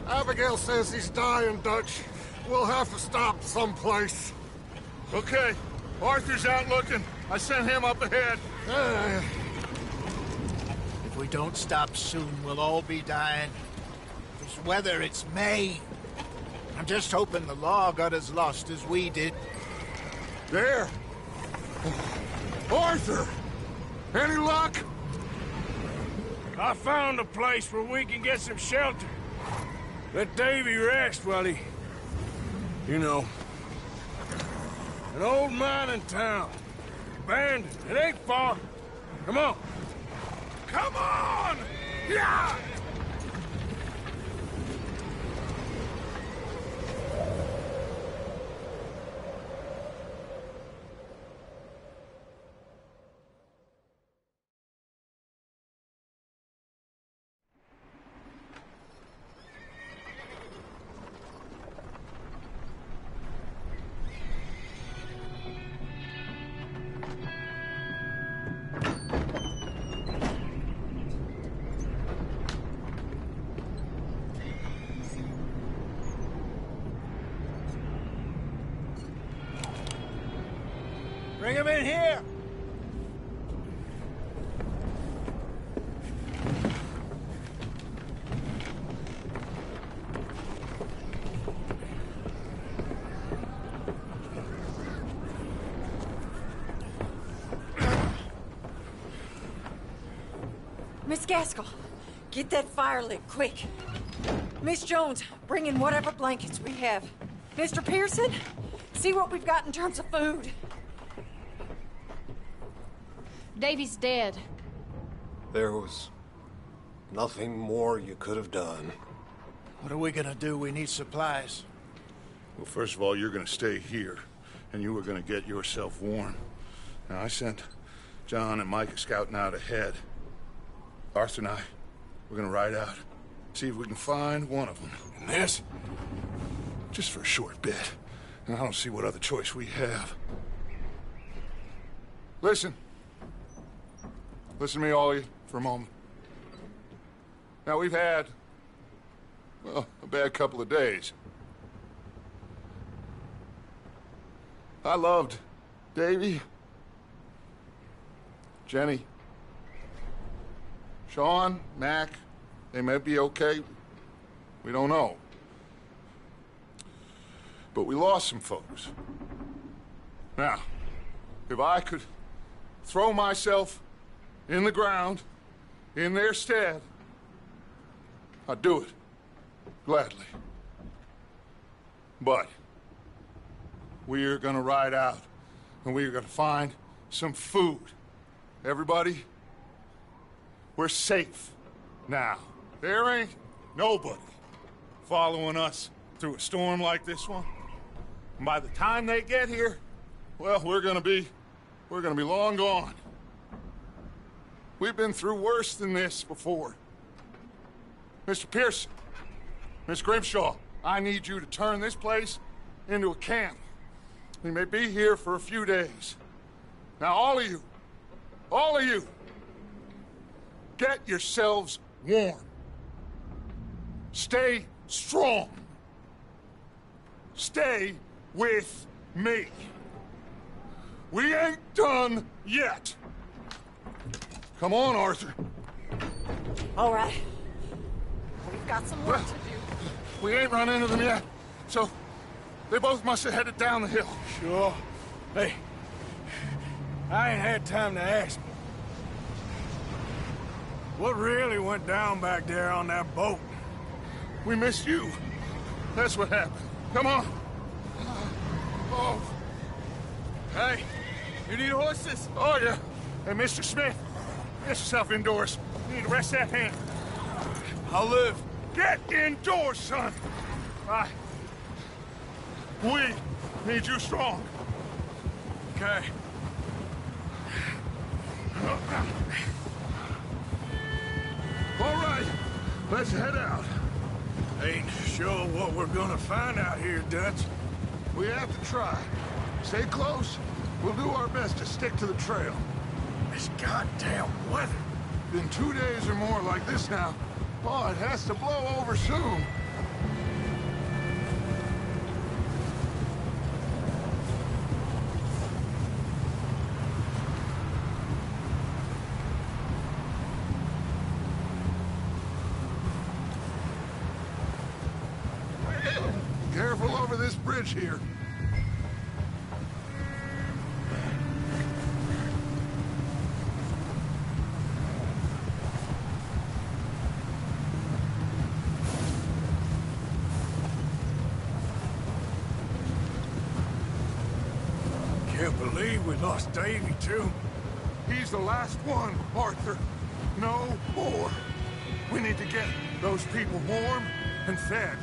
Abigail says he's dying, Dutch. We'll have to stop someplace. Okay. Arthur's out looking. I sent him up ahead. If we don't stop soon, we'll all be dying. This weather, it's May. I'm just hoping the law got as lost as we did. There! Arthur! Any luck? I found a place where we can get some shelter. Let Davy rest while he... You know. An old mining town. Abandoned. It ain't far. Come on. Come on! Yeah! Bring him in here! Miss Gaskell, get that fire lit, quick. Miss Jones, bring in whatever blankets we have. Mr. Pearson, see what we've got in terms of food. Davy's dead. There was nothing more you could have done. What are we gonna do? We need supplies. Well, first of all, you're gonna stay here, and you were gonna get yourself warm. Now, I sent John and Micah scouting out ahead. Arthur and I, we're gonna ride out, see if we can find one of them. And this, just for a short bit. And I don't see what other choice we have. Listen. Listen to me, all of you, for a moment. Now, we've had, well, a bad couple of days. I loved Davy, Jenny, Sean, Mac. They may be okay. We don't know. But we lost some folks. Now, if I could throw myself in the ground, in their stead, I'd do it, gladly. But we're gonna ride out, and we're gonna find some food. Everybody, we're safe now. There ain't nobody following us through a storm like this one. And by the time they get here, well, we're gonna be long gone. We've been through worse than this before. Mr. Pearson, Miss Grimshaw, I need you to turn this place into a camp. We may be here for a few days. Now, all of you, get yourselves warm. Stay strong. Stay with me. We ain't done yet. Come on, Arthur. All right. We've got some work to do. We ain't run into them yet, so they both must have headed down the hill. Sure. Hey, I ain't had time to ask. What really went down back there on that boat? We missed you. That's what happened. Come on. Oh. Hey, you need horses? Oh, yeah. Hey, Mr. Smith, get yourself indoors. You need to rest that hand. I'll live. Get indoors, son. We need you strong. Okay. All right, let's head out. Ain't sure what we're gonna find out here, Dutch. We have to try. Stay close. We'll do our best to stick to the trail. This goddamn weather. Been 2 days or more like this now. Oh, it has to blow over soon. Careful over this bridge here. Can't believe we lost Davy, too. He's the last one, Arthur. No more. We need to get those people warm and fed.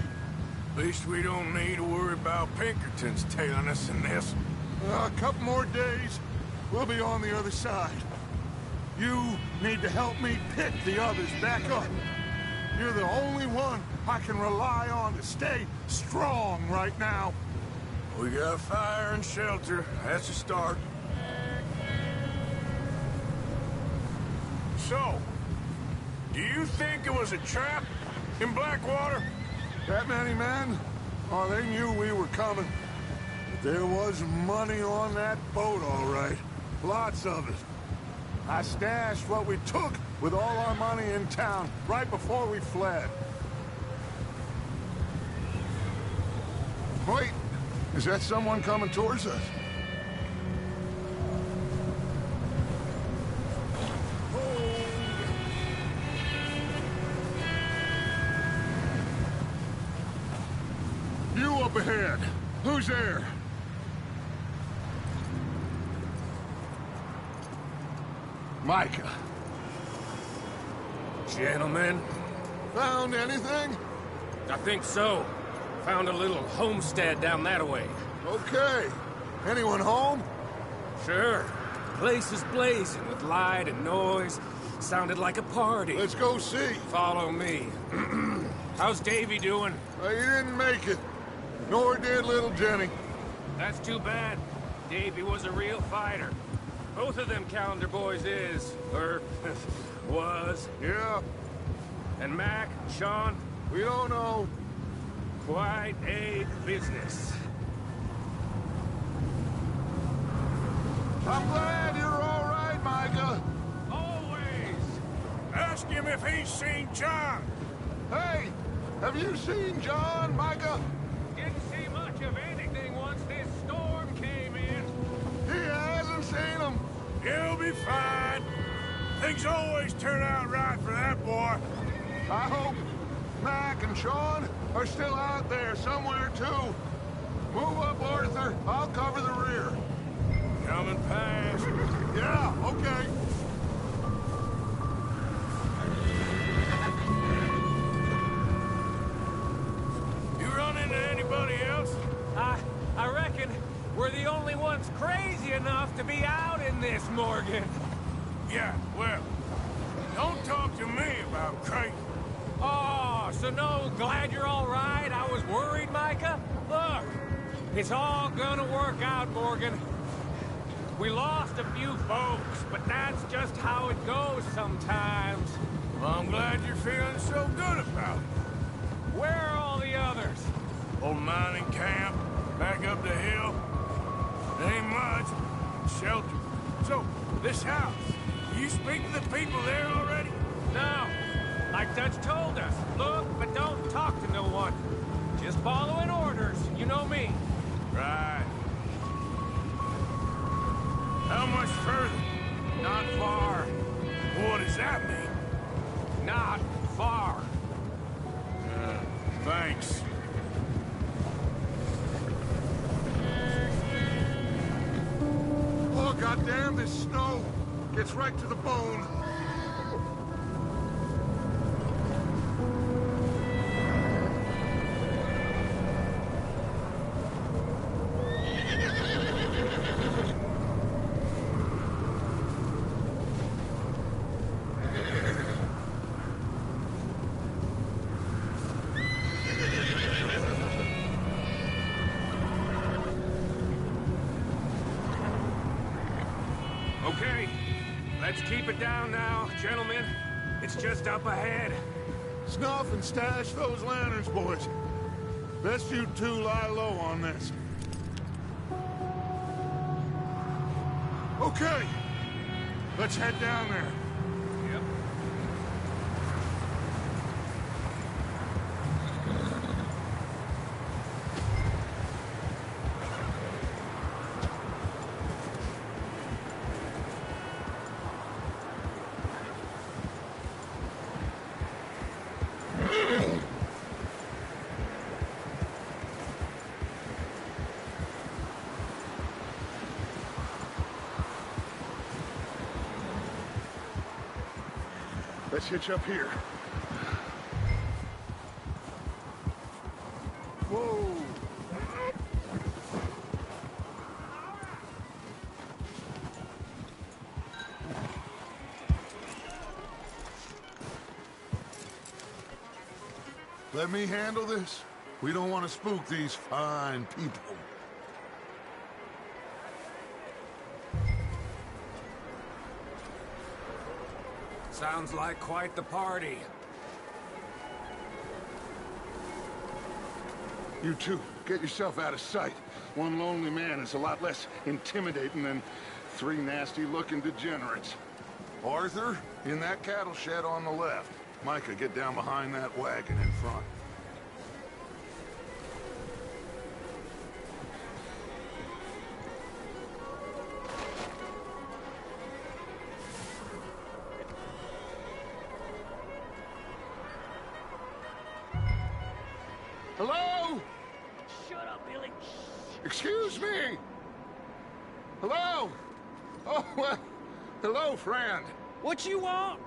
At least we don't need to worry about Pinkertons tailing us in this. A couple more days, we'll be on the other side. You need to help me pick the others back up. You're the only one I can rely on to stay strong right now. We got fire and shelter. That's a start. So, do you think it was a trap in Blackwater? That many men? Oh, they knew we were coming. But there was money on that boat, all right. Lots of it. I stashed what we took with all our money in town right before we fled. Wait, is that someone coming towards us? You up ahead. Who's there? Micah. Gentlemen, Found anything? I think so. Found a little homestead down that way. Okay. Anyone home? Sure. Place is blazing with light and noise. Sounded like a party. Let's go see. Follow me. How's Davy doing? He didn't make it. Nor did little Jenny. That's too bad. Davy was a real fighter. Both of them Calendar boys is, or was. Yeah, And Mac, Sean, we don't know. quite a business. I'm glad you're all right, Micah. Always. Ask him if he's seen John. Hey, have you seen John, Micah? Didn't see much of anything once this storm came in. He hasn't seen him. He'll be fine. Things always turn out right for that boy. I hope Mac and Sean are still out there somewhere, too. Move up, Arthur. I'll cover the rear. Coming past. Yeah, okay. You run into anybody else? I reckon we're the only ones crazy enough to be out in this, Morgan. Yeah, well, don't talk to me about crazy. Oh, so no, glad you're all right. I was worried, Micah. Look, it's all gonna work out, Morgan. We lost a few folks, but that's just how it goes sometimes. Well, I'm glad you're feeling so good about it. Where are all the others? Old mining camp, back up the hill. It ain't much. Shelter. So, this house, you speak to the people there already? No, like Dutch told us. Look, but don't talk to no one. Just following orders, you know me. Right. How much further? Not far. What does that mean? Not far. Thanks. Oh, goddamn, this snow gets right to the bone. Okay, let's keep it down now, gentlemen. It's just up ahead. Snuff and stash those lanterns, boys. Best you two lie low on this. Okay. Let's head down there. Yep. Let's hitch up here. Whoa! Let me handle this. We don't want to spook these fine people. Sounds like quite the party. You two, get yourself out of sight. One lonely man is a lot less intimidating than three nasty-looking degenerates. Arthur, in that cattle shed on the left. Micah, get down behind that wagon in front. Hello? Shut up, Billy. Excuse me? Hello? Oh, well, hello, friend. What you want?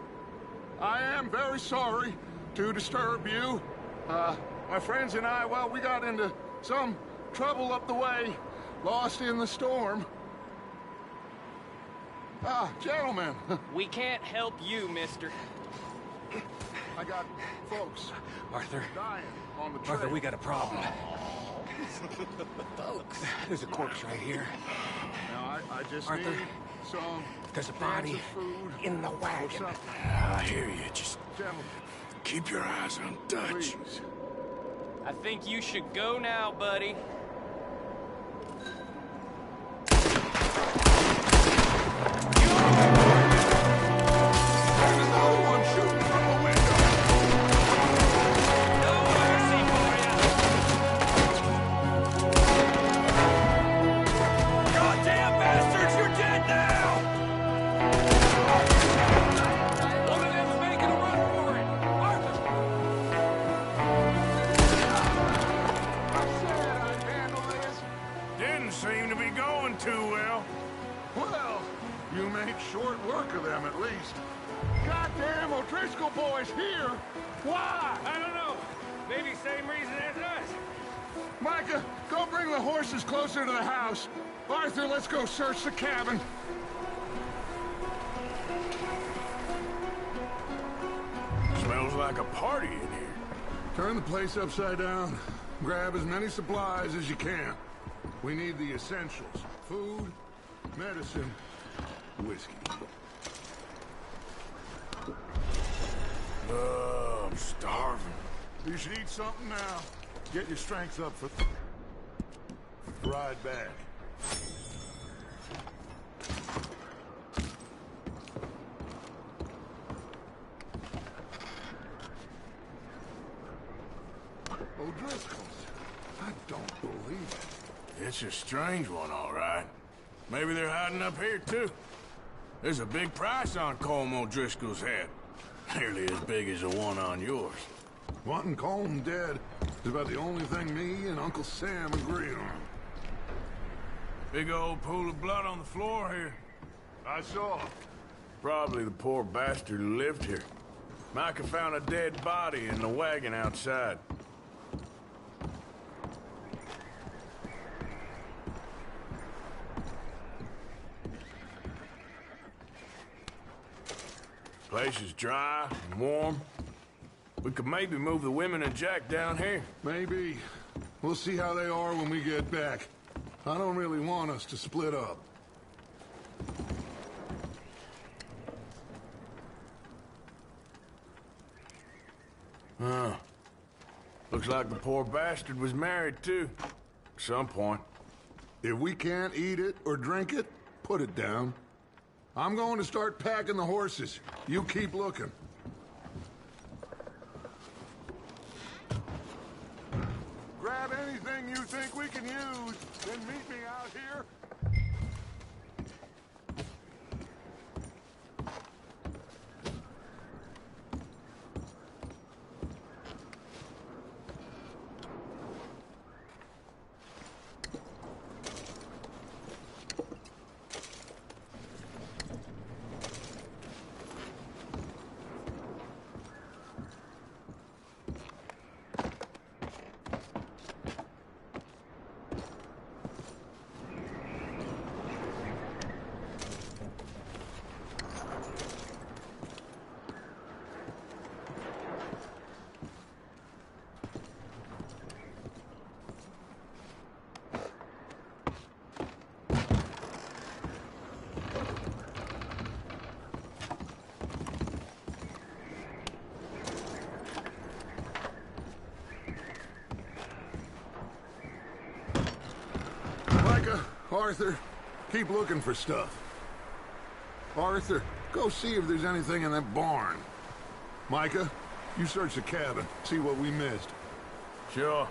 I am very sorry to disturb you. My friends and I, well, we got into some trouble up the way, lost in the storm. Gentlemen, We can't help you, mister. I got folks Arthur. dying on the trail. Arthur, we got a problem. There's a corpse right here. Now, I just Arthur, need some there's a cans body of food in the or wagon. something. I hear you. Just Gentlemen, keep your eyes on Dutch. please. I think you should go now, buddy. There's another one shooting from a window. No mercy for ya! Goddamn bastards! You're dead now! One of them's making a run for it. Arthur! I said I'd handle this. Didn't seem to be going too well. Well, you made short work of them at least. Goddamn O'Driscoll boys here! Why? I don't know. Maybe same reason as us. Micah, go bring the horses closer to the house. Arthur, let's go search the cabin. Smells like a party in here. Turn the place upside down. Grab as many supplies as you can. We need the essentials. Food, medicine, whiskey. Oh, I'm starving. You should eat something now. Get your strength up for ride back. O'Driscoll's. I don't believe it. It's a strange one, all right. Maybe they're hiding up here, too. There's a big price on Colm O'Driscoll's head. Nearly as big as the one on yours. Wanting Colm dead is about the only thing me and Uncle Sam agree on. Big old pool of blood on the floor here. I saw. Probably the poor bastard who lived here. Micah found a dead body in the wagon outside. Place is dry and warm. We could maybe move the women and Jack down here. Maybe. We'll see how they are when we get back. I don't really want us to split up. Huh. Looks like the poor bastard was married, too. At some point. If we can't eat it or drink it, put it down. I'm going to start packing the horses. You keep looking. Grab anything you think we can use, then meet me out here. Arthur, keep looking for stuff. Arthur, go see if there's anything in that barn. Micah, you search the cabin, see what we missed. Sure.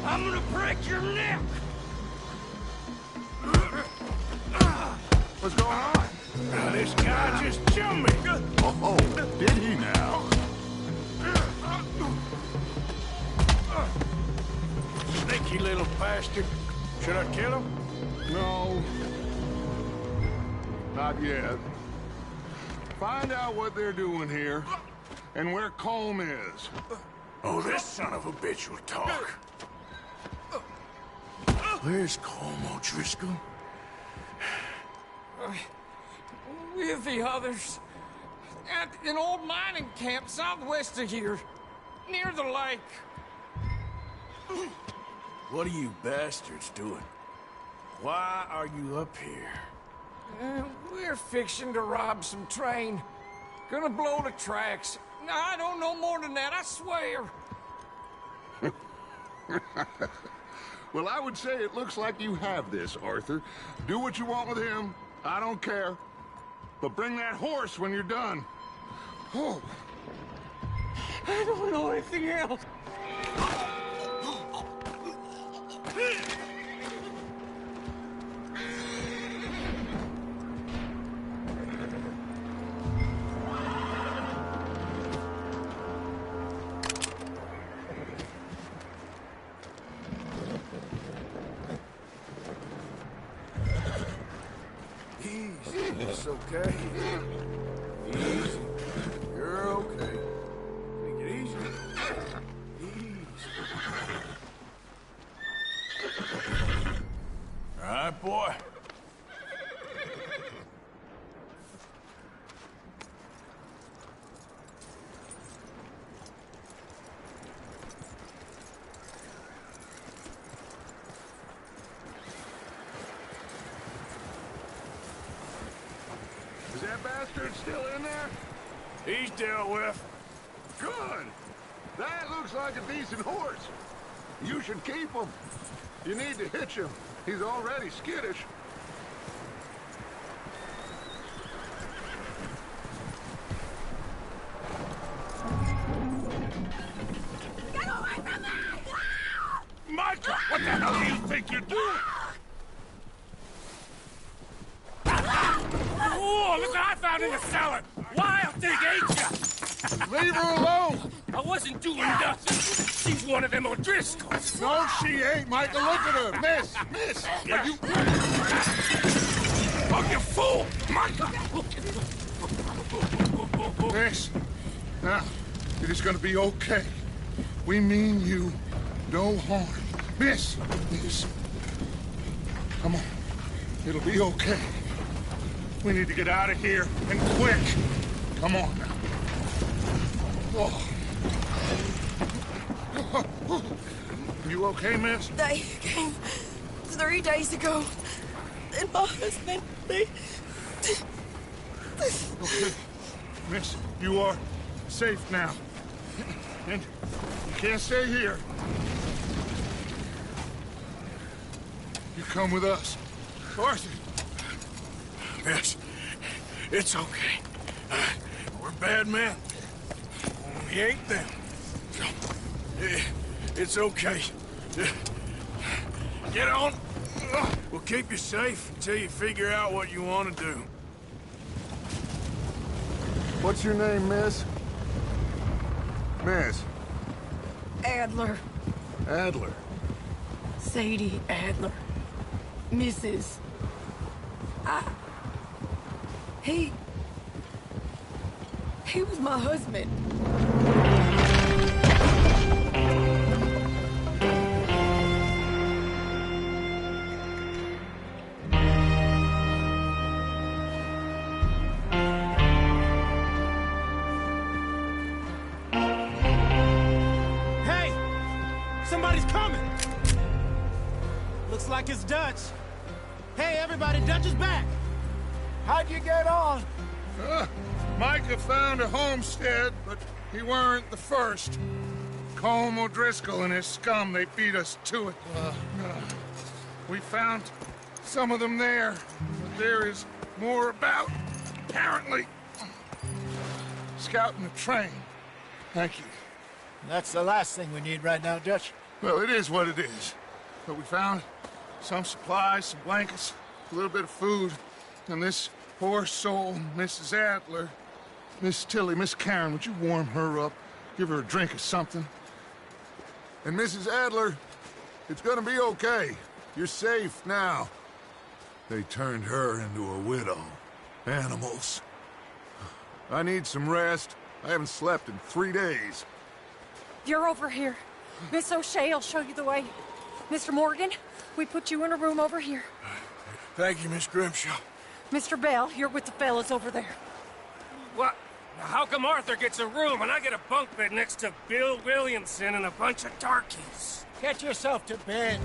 I'm gonna break your neck! What's going on? Now, this guy just jumped me! Oh, did he now? Sneaky little bastard. Should I kill him? No. Not yet. Find out what they're doing here, and where Colm is. Oh, this son of a bitch will talk. Where's Colm O'Driscoll? With the others. At an old mining camp southwest of here. Near the lake. What are you bastards doing? Why are you up here? We're fixing to rob some train. Gonna blow the tracks. I don't know more than that, I swear. Well, I would say it looks like you have this, Arthur. Do what you want with him. I don't care. But bring that horse when you're done. Oh. I don't know anything else. It's okay. Easy. You're okay. Take it easy. Easy. All right, boy. Is that bastard still in there? He's dealt with. Good. That looks like a decent horse. You should keep him. You need to hitch him. He's already skittish. Get away from me! Micah, what the hell do you think you're doing? Oh, look what I found in the cellar! Wild thing, ain't ya? Leave her alone! I wasn't doing nothing. She's one of them O'Driscolls. No, she ain't, Michael. Look at her. Miss! Are you... Oh, you fool! Micah! Miss, now, it is gonna be okay. We mean you no harm. Miss! Come on. It'll be okay. We need to get out of here, and quick. Come on now. Oh. You okay, miss? They came 3 days ago. And my husband, they... Okay. Miss, you are safe now. And you can't stay here. You come with us. Arthur! Miss, it's okay. We're bad men. We ain't them. It's okay. Get on. We'll keep you safe until you figure out what you want to do. What's your name, miss? Miss? Adler. Adler. Sadie Adler. Mrs. He was my husband. Hey! Somebody's coming! Looks like it's Dutch. Hey, everybody, Dutch is back! How'd you get on? Micah found a homestead, but he weren't the first. Colm O'Driscoll and his scum, they beat us to it. We found some of them there, but there is more about, apparently. Scouting the train. Thank you. That's the last thing we need right now, Dutch. Well, it is what it is. But we found some supplies, some blankets, a little bit of food, and this poor soul, Mrs. Adler, Miss Tilly, Miss Karen, would you warm her up? Give her a drink or something? And Mrs. Adler, it's gonna be okay. You're safe now. They turned her into a widow. Animals. I need some rest. I haven't slept in 3 days. You're over here. Miss O'Shea will show you the way. Mr. Morgan, we put you in a room over here. Thank you, Miss Grimshaw. Mr. Bell, you're with the fellas over there. What? How come Arthur gets a room and I get a bunk bed next to Bill Williamson and a bunch of darkies? Get yourself to bed.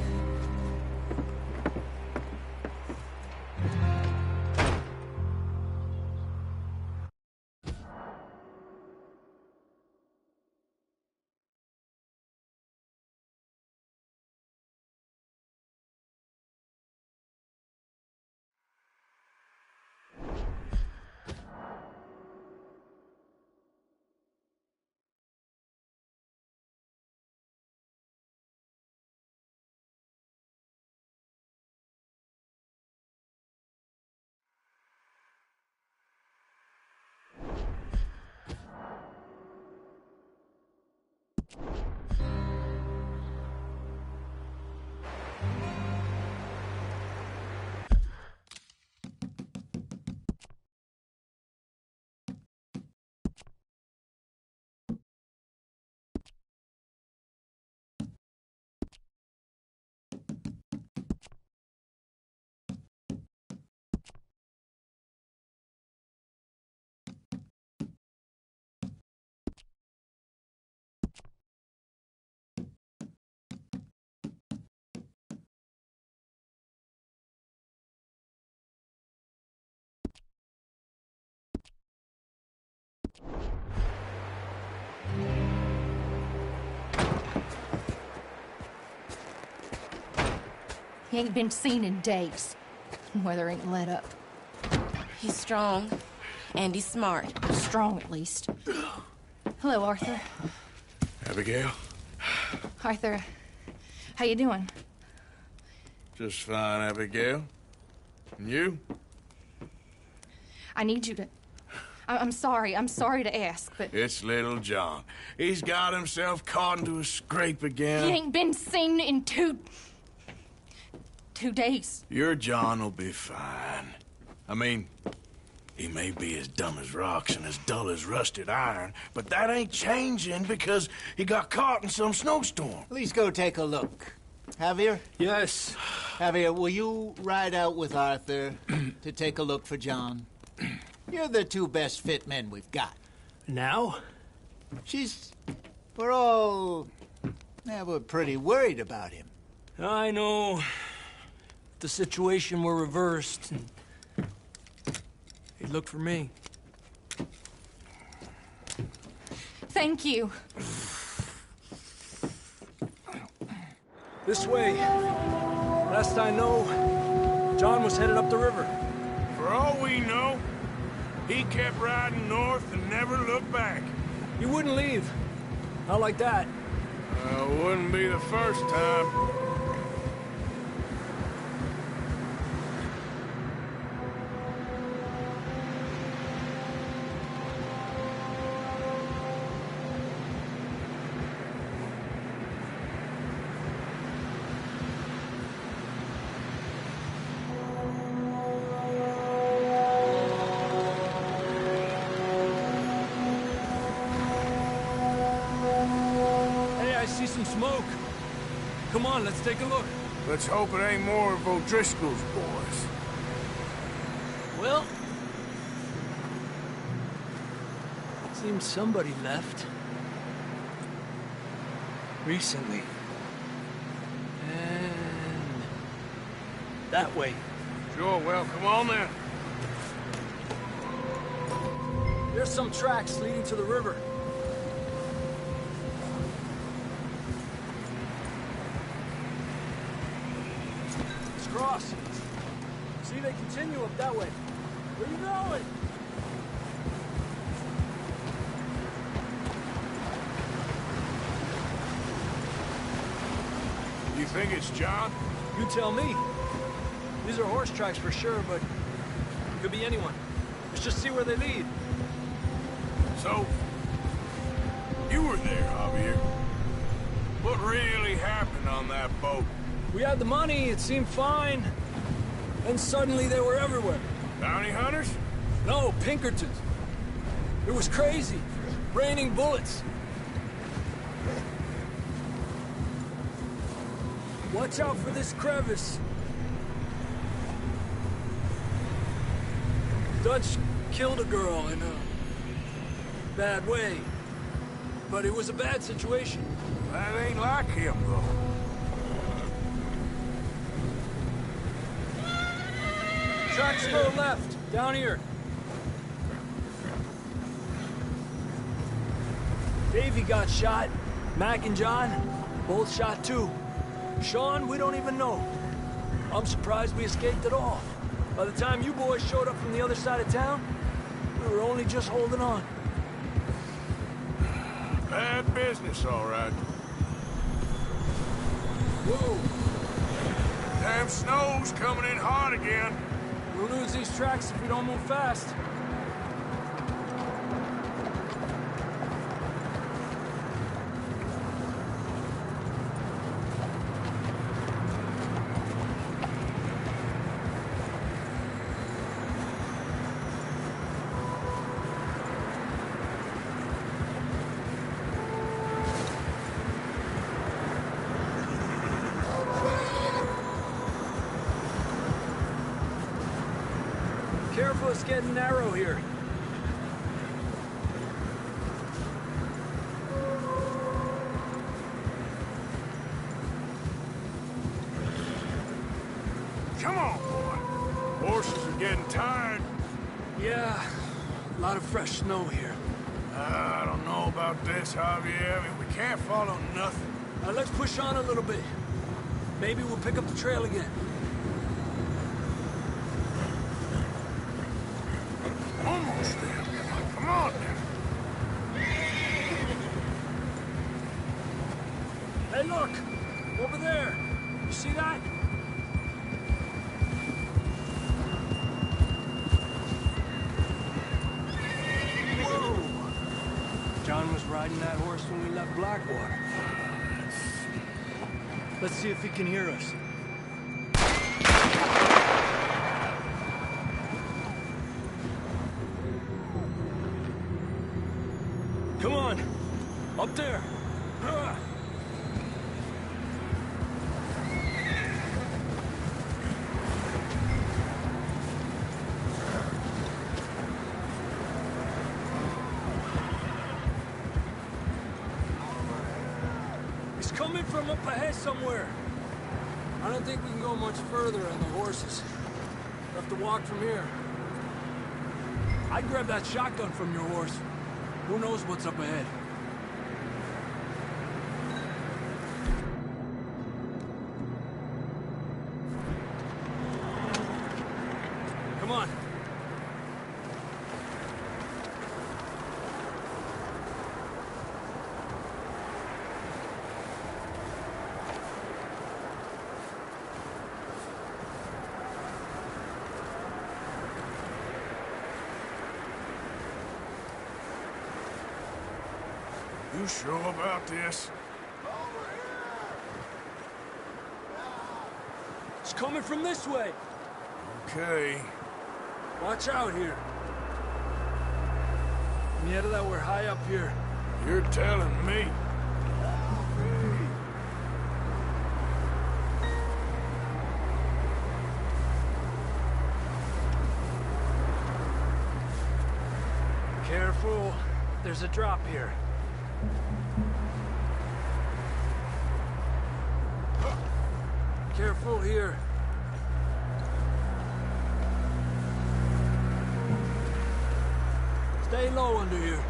He ain't been seen in days. Weather ain't let up. He's strong, and he's smart. Strong, at least. Hello, Arthur. Abigail? Arthur, how you doing? Just fine, Abigail. And you? I need you to... I'm sorry to ask, but... It's little John. He's got himself caught into a scrape again. He ain't been seen in 2 days. Your John will be fine. I mean, he may be as dumb as rocks and as dull as rusted iron, but that ain't changing because he got caught in some snowstorm. Please go take a look. Javier? Yes. Javier, will you ride out with Arthur to take a look for John? You're the two best fit men we've got. Now? We're pretty worried about him. I know. If the situation were reversed, he'd look for me. Thank you. This way. Last I know, John was headed up the river. For all we know, he kept riding north and never looked back. He wouldn't leave. Not like that. Wouldn't be the first time. Some smoke. Come on, let's take a look. Let's hope it ain't more of O'Driscoll's boys. Well, seems somebody left. Recently. And that way. Sure, well, come on then. There's some tracks leading to the river. Cross. See, they continue up that way. Where you going? You think it's John? You tell me. These are horse tracks for sure, but it could be anyone. Let's just see where they lead. So, you were there, Javier. What really happened on that boat? We had the money, it seemed fine. Then suddenly they were everywhere. Bounty hunters? No, Pinkertons. It was crazy. Raining bullets. Watch out for this crevice. Dutch killed a girl in a bad way. But it was a bad situation. That ain't like him, though. Tracks go left, down here. Davey got shot. Mac and John, both shot too. Sean, we don't even know. I'm surprised we escaped at all. By the time you boys showed up from the other side of town, we were only just holding on. Bad business, all right. Whoa! Damn snow's coming in hard again. We'll lose these tracks if we don't move fast. Careful, it's getting narrow here. Come on, boy. Horses are getting tired. Yeah, a lot of fresh snow here. I don't know about this, Javier. I mean, we can't follow nothing. Let's push on a little bit. Maybe we'll pick up the trail again. Almost there. Come on now. Hey, look! Over there! You see that? Whoa! John was riding that horse when we left Blackwater. Let's see if he can hear us. Come on. Up there. He's coming from up ahead somewhere. I don't think we can go much further on the horses. We'll have to walk from here. I'd grab that shotgun from your horse. Who knows what's up ahead? Come on. You sure about this? It's coming from this way. Okay. Watch out here. Mierda, that we're high up here. You're telling me. Careful. There's a drop here. Careful here. Stay low under here.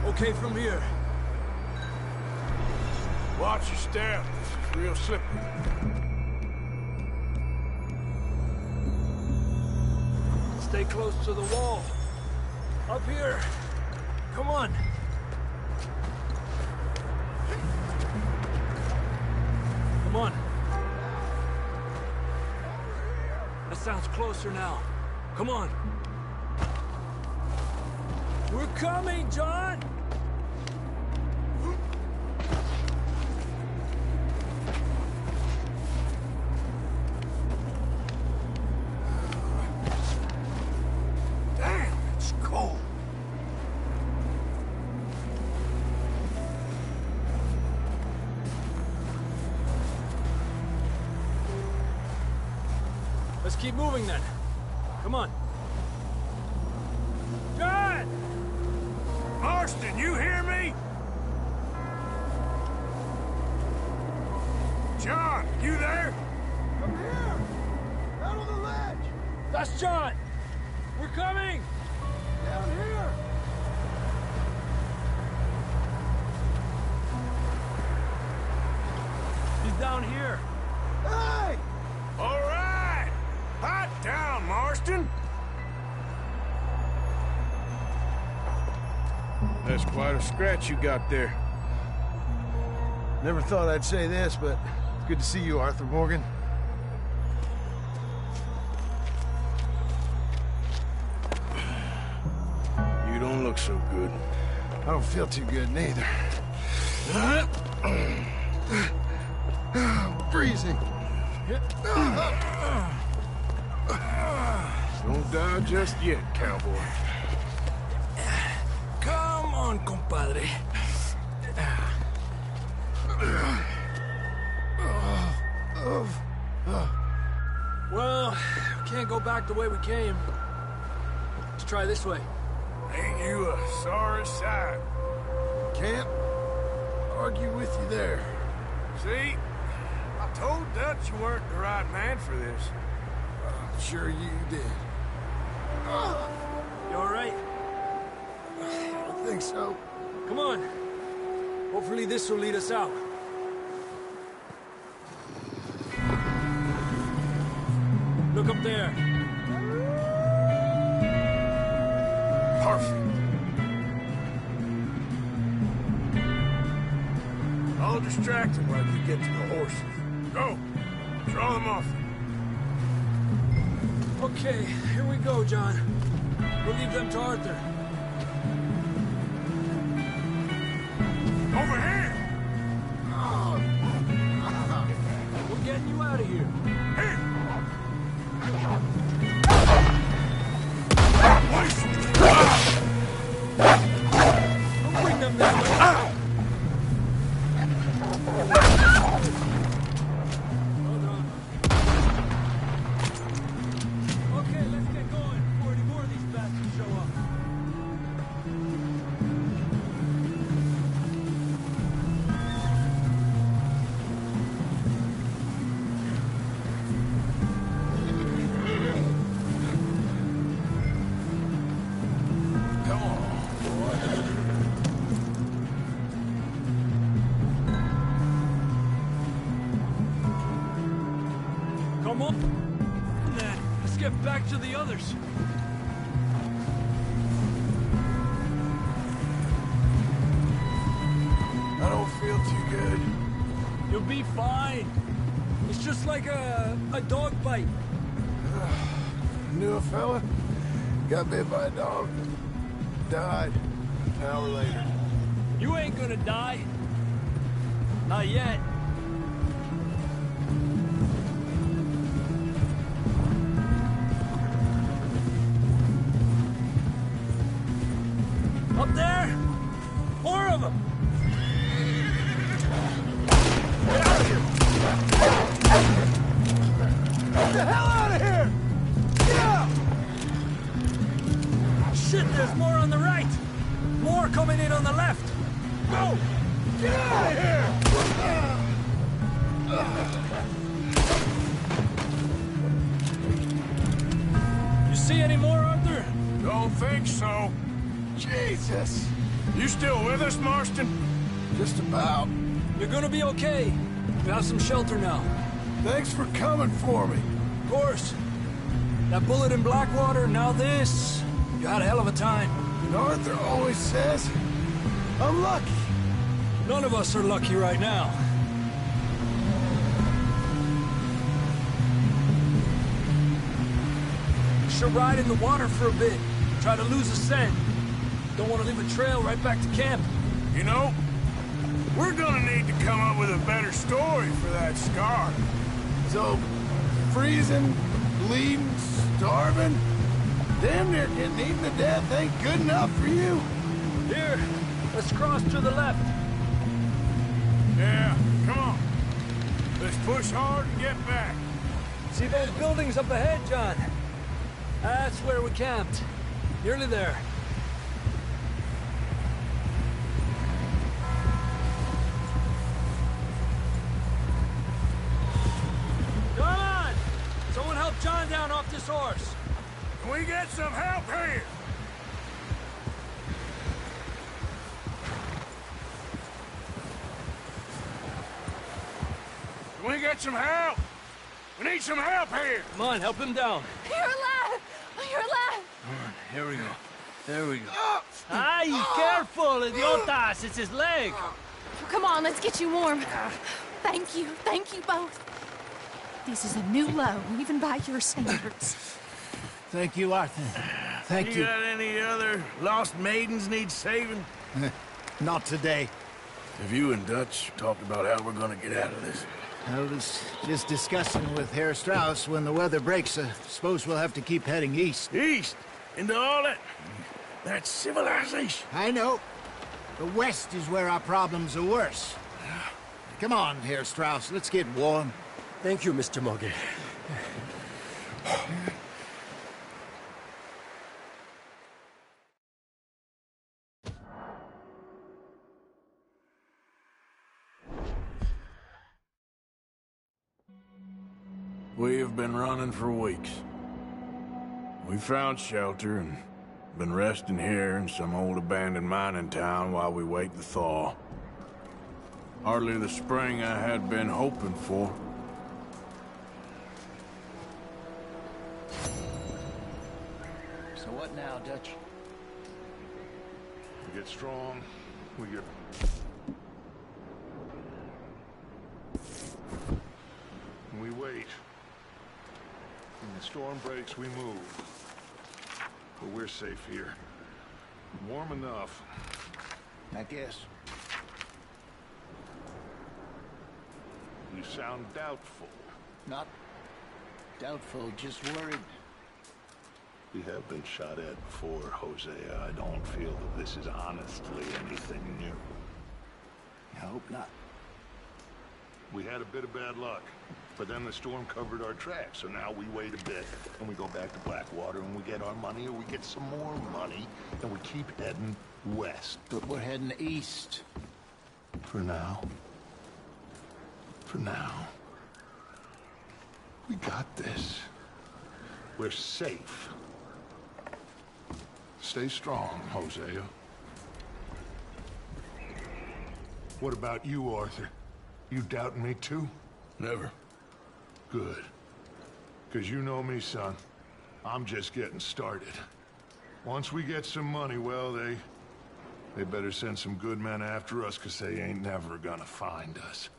Okay, from here. Watch your step. This is real slippery. Stay close to the wall. Up here. Come on. Come on. That sounds closer now. Come on. We're coming, John! Damn, it's cold. Let's keep moving then. Come on. John! Marston, you hear me? John, you there? I'm here! Out on the ledge! That's John! We're coming! Down here! He's down here. Hey! All right! Hot down, Marston! That's quite a scratch you got there. Never thought I'd say this, but it's good to see you, Arthur Morgan. You don't look so good. I don't feel too good, neither. Freezing. Don't die just yet, cowboy. Come on, compadre. Well, we can't go back the way we came. Let's try this way. Ain't you a sorry sight? Can't argue with you there. See? I told Dutch you weren't the right man for this. I'm sure you did. You all right? I think so. Come on. Hopefully this will lead us out. Look up there. Perfect. I'll distract him while you get to the horses. Go. Draw them off. Okay, here we go, John. We'll leave them to Arthur. Over here! We're getting you out of here. Here! Come on, then. Let's get back to the others. I don't feel too good. You'll be fine. It's just like a dog bite. Knew a fella? Got bit by a dog. Died. An hour later. You ain't gonna die. Not yet. Up there? More of them! Get out of here! Get the hell out of here! Get out! Shit, there's more on the right! More coming in on the left! Go! Get out of here! You see any more, Arthur? Don't think so. Jesus! You still with us, Marston? Just about. You're gonna be okay. We have some shelter now. Thanks for coming for me. Of course. That bullet in Blackwater, now this. You had a hell of a time. And Arthur always says, I'm lucky. None of us are lucky right now. We should ride in the water for a bit. Try to lose a scent. Don't want to leave a trail right back to camp. You know, we're gonna need to come up with a better story for that scar. So, freezing, bleeding, starving, damn near getting eaten to death ain't good enough for you? Here, let's cross to the left. Yeah, come on. Let's push hard and get back. See those buildings up ahead, John? That's where we camped. Nearly there. Come on! Someone help John down off this horse. Can we get some help here? Can we get some help? We need some help here. Come on, help him down. You're alive! You're alive! Here we go. There we go. Ay, careful, idiotas! It's his leg. Come on, let's get you warm. Thank you both. This is a new low, even by your standards. Thank you, Arthur. Thank you. You got any other lost maidens need saving? Not today. Have you and Dutch talked about how we're gonna get out of this? I was just discussing with Herr Strauss when the weather breaks. I suppose we'll have to keep heading east. East? Into all that civilization? I know. The west is where our problems are worse. Come on, Herr Strauss, let's get warm. Thank you, Mr. Mogge. We've been running for weeks. We found shelter and been resting here in some old abandoned mining town while we wait the thaw. Hardly the spring I had been hoping for. So what now, Dutch? We get strong, we get... We wait. When the storm breaks, we move. But we're safe here. Warm enough. I guess. You sound doubtful. Not doubtful, just worried. We have been shot at before, Hosea. I don't feel that this is honestly anything new. I hope not. We had a bit of bad luck, but then the storm covered our tracks, so now we wait a bit, and we go back to Blackwater, and we get our money, or we get some more money, and we keep heading west. But we're heading east. For now. For now. We got this. We're safe. Stay strong, Hosea. What about you, Arthur? You doubting me too? Never. Good. Because you know me, son. I'm just getting started. Once we get some money, well, they better send some good men after us, because they ain't never gonna find us.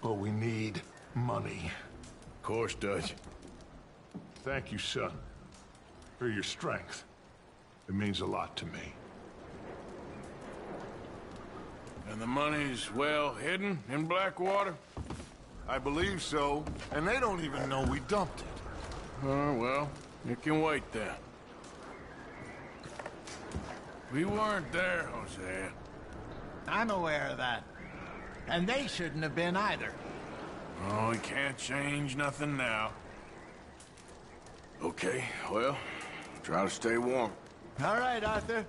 But we need money. Of course, Dutch. Thank you, son, for your strength. It means a lot to me. And the money's well hidden in Blackwater? I believe so, and they don't even know we dumped it. Well, it can wait then. We weren't there, Hosea. I'm aware of that. And they shouldn't have been either. Oh, we can't change nothing now. Okay, well, try to stay warm. All right, Arthur.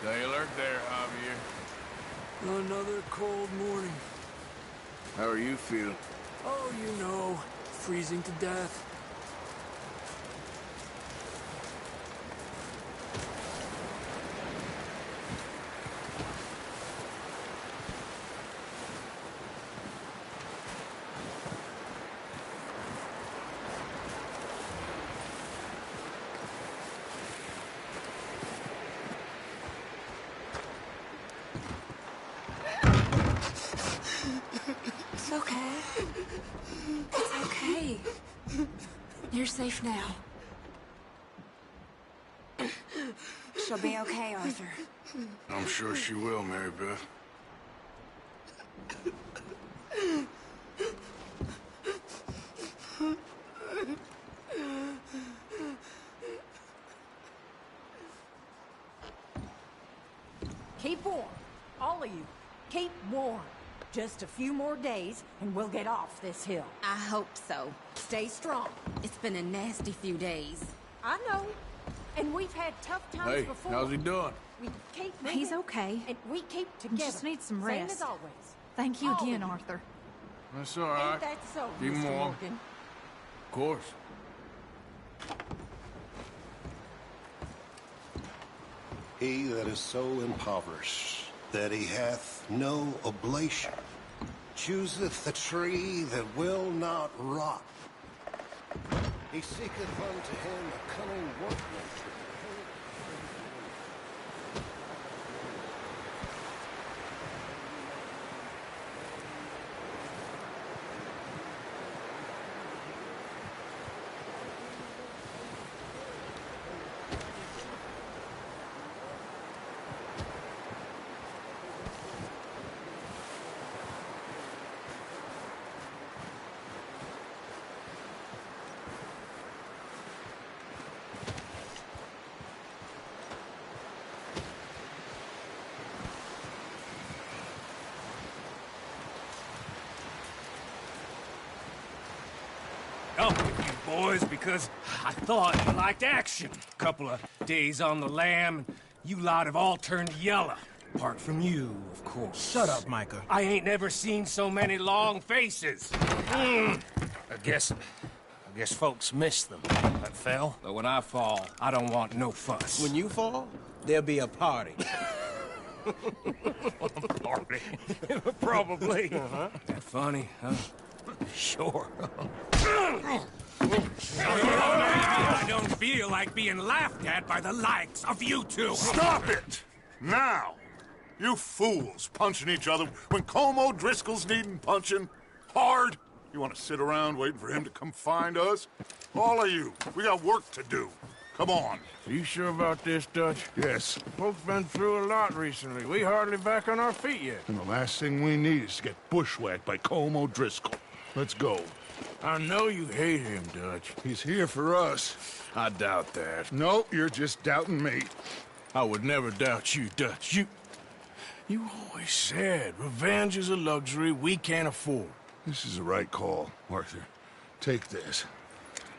Stay alert there, Javier. Another cold morning. How are you feeling? Oh, you know, freezing to death. It's okay. It's okay. You're safe now. She'll be okay, Arthur. I'm sure she will, Mary Beth. Keep warm. All of you. Keep warm. Just a few more days, and we'll get off this hill. I hope so. Stay strong. It's been a nasty few days. I know. And we've had tough times Hey, before. how's he doing? We keep moving. He's okay. And we keep together. Just needs some Same rest. as always. Thank you All again, of you. Arthur. That's all right. Ain't that so, Keep Mr. warm. Morgan? Of course. He that is so impoverished that he hath no oblation chooseth the tree that will not rot, He seeketh unto him a cunning workman. Up with you boys because I thought you liked action. Couple of days on the lam, and you lot have all turned yellow. Apart from you, of course. Shut up, Micah. I ain't never seen so many long faces. I guess folks miss them. That fell. But when I fall, I don't want no fuss. When you fall, there'll be a party. Party? Probably. That funny, huh? Sure. I don't feel like being laughed at by the likes of you two. Stop it! Now! You fools punching each other when Colm O'Driscoll's needing punching. Hard! You want to sit around waiting for him to come find us? All of you, we got work to do. Come on. Are you sure about this, Dutch? Yes. Folks been through a lot recently. We hardly back on our feet yet. And the last thing we need is to get bushwhacked by Colm O'Driscoll. Let's go. I know you hate him, Dutch. He's here for us. I doubt that. No, you're just doubting me. I would never doubt you, Dutch. You always said revenge is a luxury we can't afford. This is the right call, Arthur. Take this.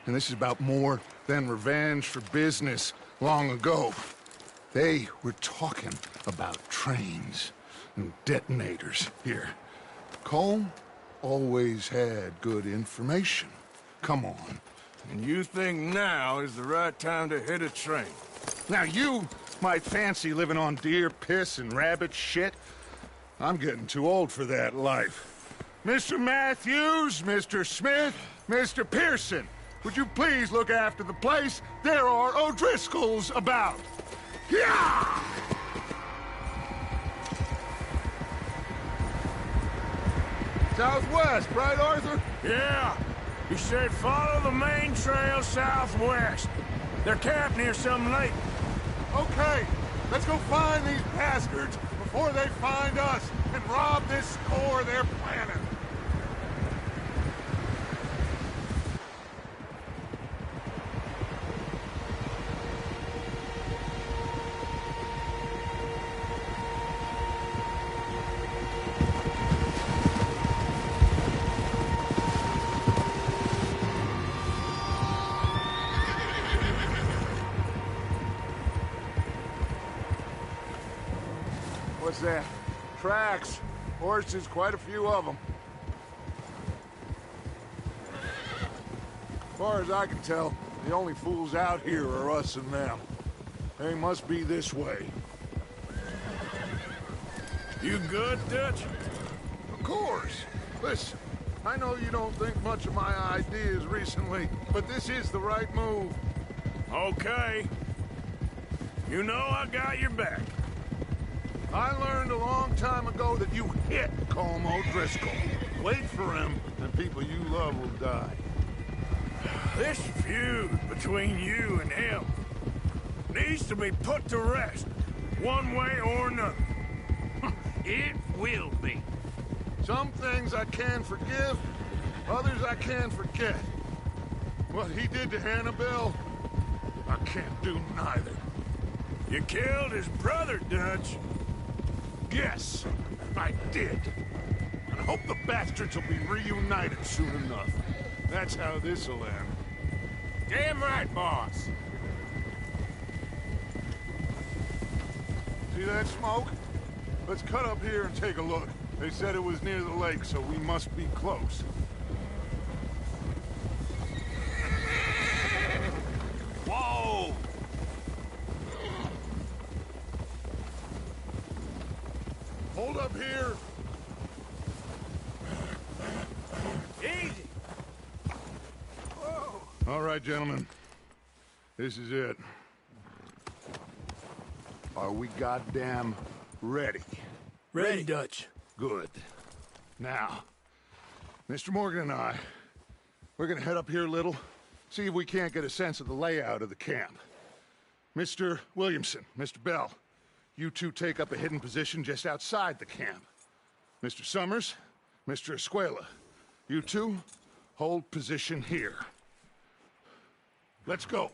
And this is about more than revenge for business long ago. They were talking about trains and detonators here. Colm always had good information. Come on. And you think now is the right time to hit a train? Now you might fancy living on deer piss and rabbit shit. I'm getting too old for that life. Mr. Matthews, Mr. Smith, Mr. Pearson, would you please look after the place? There are O'Driscolls about. Yeah! Southwest, right, Arthur? Yeah. He said follow the main trail southwest. They're camped near some lake. Okay, let's go find these bastards before they find us and rob this score they're planning. What's that? Tracks. Horses, quite a few of them. As far as I can tell, the only fools out here are us and them. They must be this way. You good, Dutch? Of course. Listen, I know you don't think much of my ideas recently, but this is the right move. Okay. You know I got your back. I learned a long time ago that you hit Colm O'Driscoll. Wait for him, and people you love will die. This feud between you and him needs to be put to rest, one way or another. It will be. Some things I can forgive, others I can forget. What he did to Annabelle, I can't do neither. You killed his brother, Dutch. Yes, I did. And I hope the bastards will be reunited soon enough. That's how this'll end. Damn right, boss. See that smoke? Let's cut up here and take a look. They said it was near the lake, so we must be close. Whoa! Hold up here. Easy. Whoa. All right, gentlemen. This is it. Are we goddamn ready? Ready, Dutch. Good. Now, Mr. Morgan and I, we're gonna head up here a little, see if we can't get a sense of the layout of the camp. Mr. Williamson, Mr. Bell, you two take up a hidden position just outside the camp. Mr. Summers, Mr. Escuela, you two hold position here. Let's go.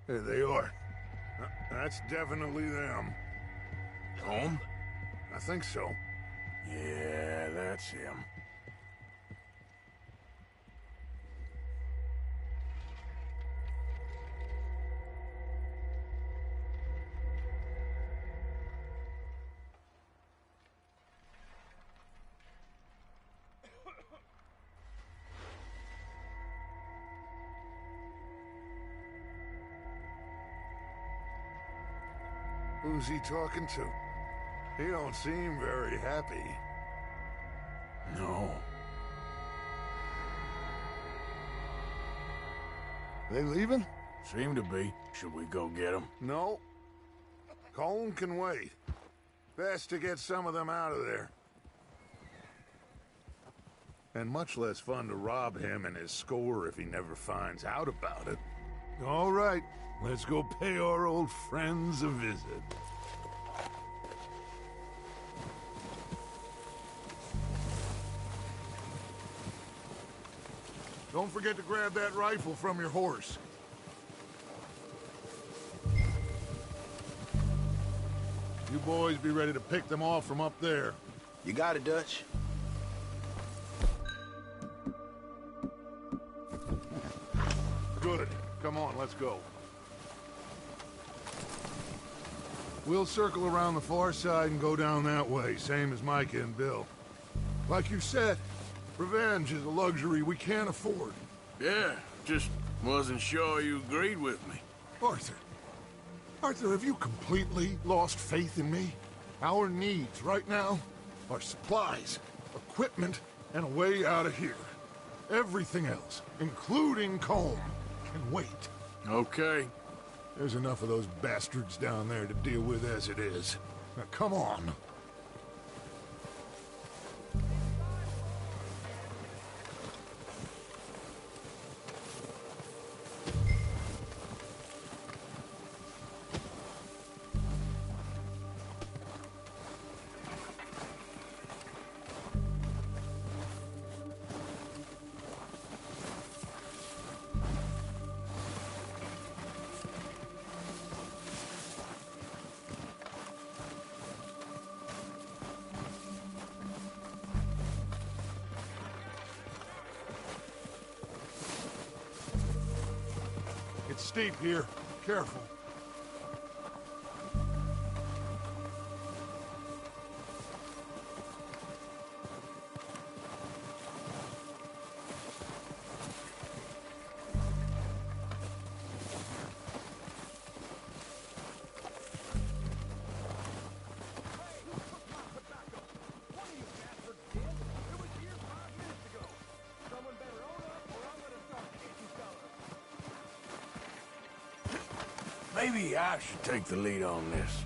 There they are. That's definitely them. Home? I think so. Yeah, that's him. Who's he talking to? He don't seem very happy. No. They leaving? Seem to be. Should we go get them? No. Colm can wait. Best to get some of them out of there. And much less fun to rob him and his score if he never finds out about it. All right, let's go pay our old friends a visit. Don't forget to grab that rifle from your horse. You boys be ready to pick them off from up there. You got it, Dutch. Good. Come on, let's go. We'll circle around the far side and go down that way, same as Micah and Bill. Like you said, revenge is a luxury we can't afford. Yeah, just wasn't sure you agreed with me. Arthur. Arthur, have you completely lost faith in me? Our needs right now are supplies, equipment, and a way out of here. Everything else, including Colm, can wait. Okay. There's enough of those bastards down there to deal with as it is. Now, come on. It's steep here. Careful. Maybe I should take the lead on this.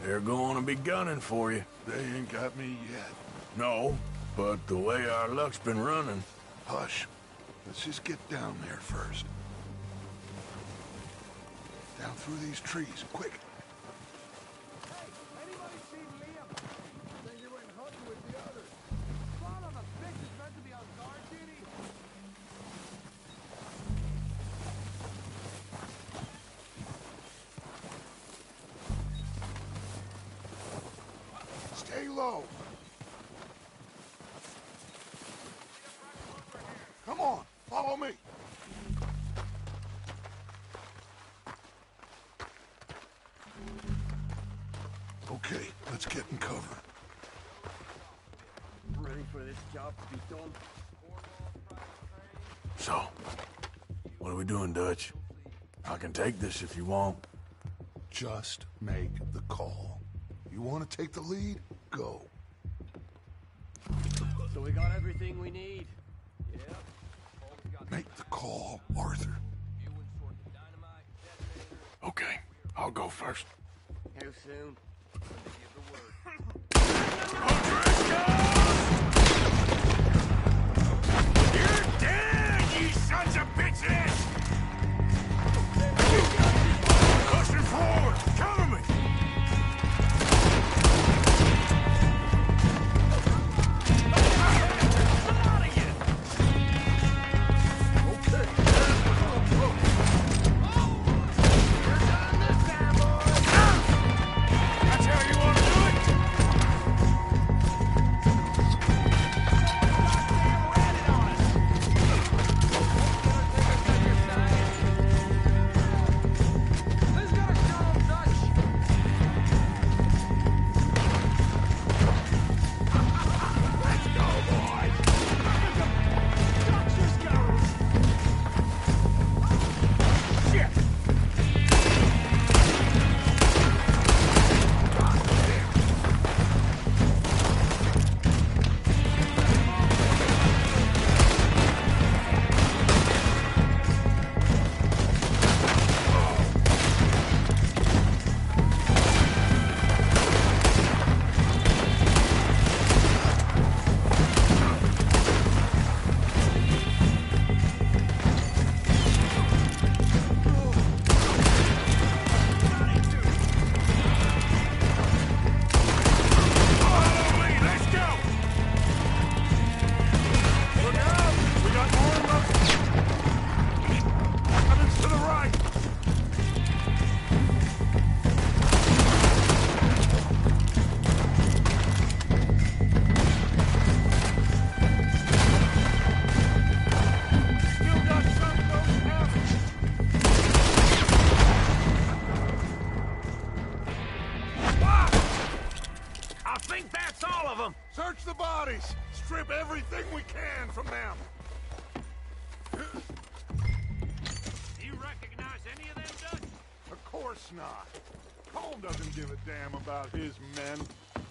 They're going to be gunning for you. They ain't got me yet. No, but the way our luck's been running... Hush. Let's just get down there first. Down through these trees, quick. Stay low. Come on, Okay, let's get in cover. Ready for this job to be done? So, what are we doing, Dutch? I can take this if you want. Just make the call. You want to take the lead? Go. So we got everything we need. Make the call, Arthur. Okay, I'll go first. How soon? You're dead, you sons of bitches! Pushing forward! Cover me! That's how you want to do it? Search the bodies! Strip everything we can from them! Do you recognize any of them, Dutch? Of course not. Colm doesn't give a damn about his men.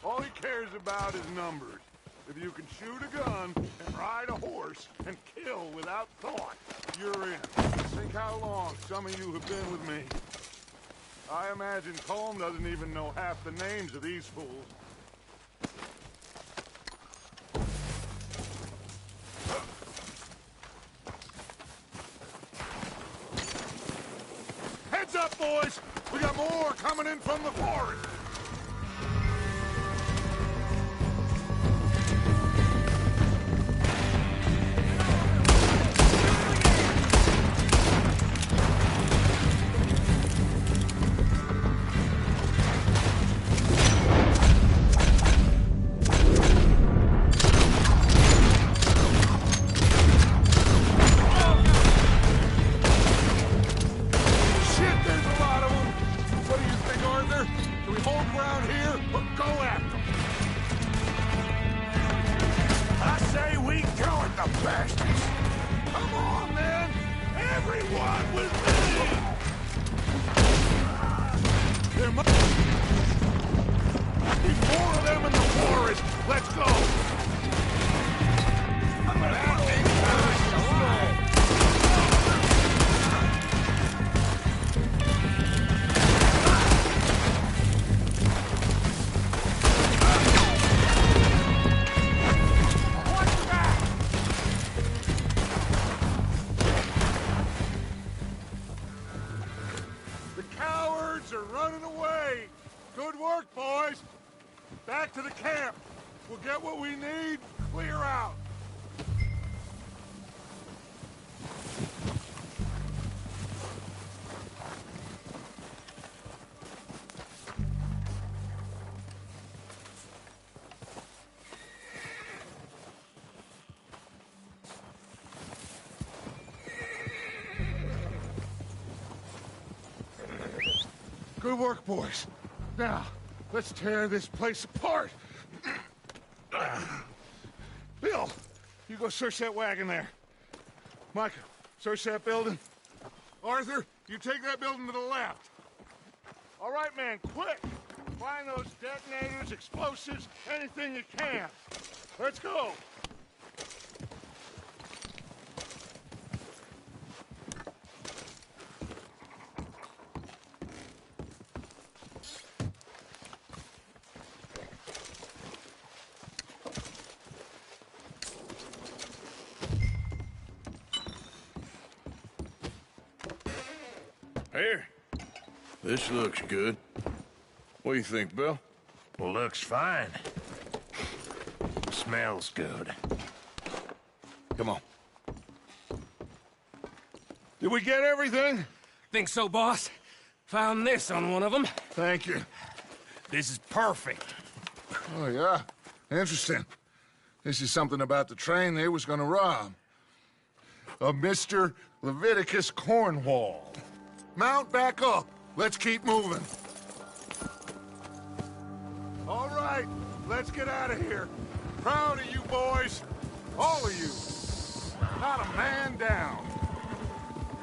All he cares about is numbers. If you can shoot a gun and ride a horse and kill without thought, you're in. Think how long some of you have been with me. I imagine Colm doesn't even know half the names of these fools. Heads up, boys! We got more coming in from the forest! Back to the camp. We'll get what we need, clear out. Good work, boys. Now, Let's tear this place apart. Bill, you go search that wagon there. Micah, search that building. Arthur, you take that building to the left. All right, man, quick. Find those detonators, explosives, anything you can. Let's go. Here. This looks good. What do you think, Bill? Well, looks fine. Smells good. Come on. Did we get everything? Think so, boss. Found this on one of them. Thank you. This is perfect. Oh, yeah? Interesting. This is something about the train they was gonna rob. A Mr. Leviticus Cornwall. Mount back up. Let's keep moving. All right, let's get out of here. Proud of you boys. All of you. Not a man down.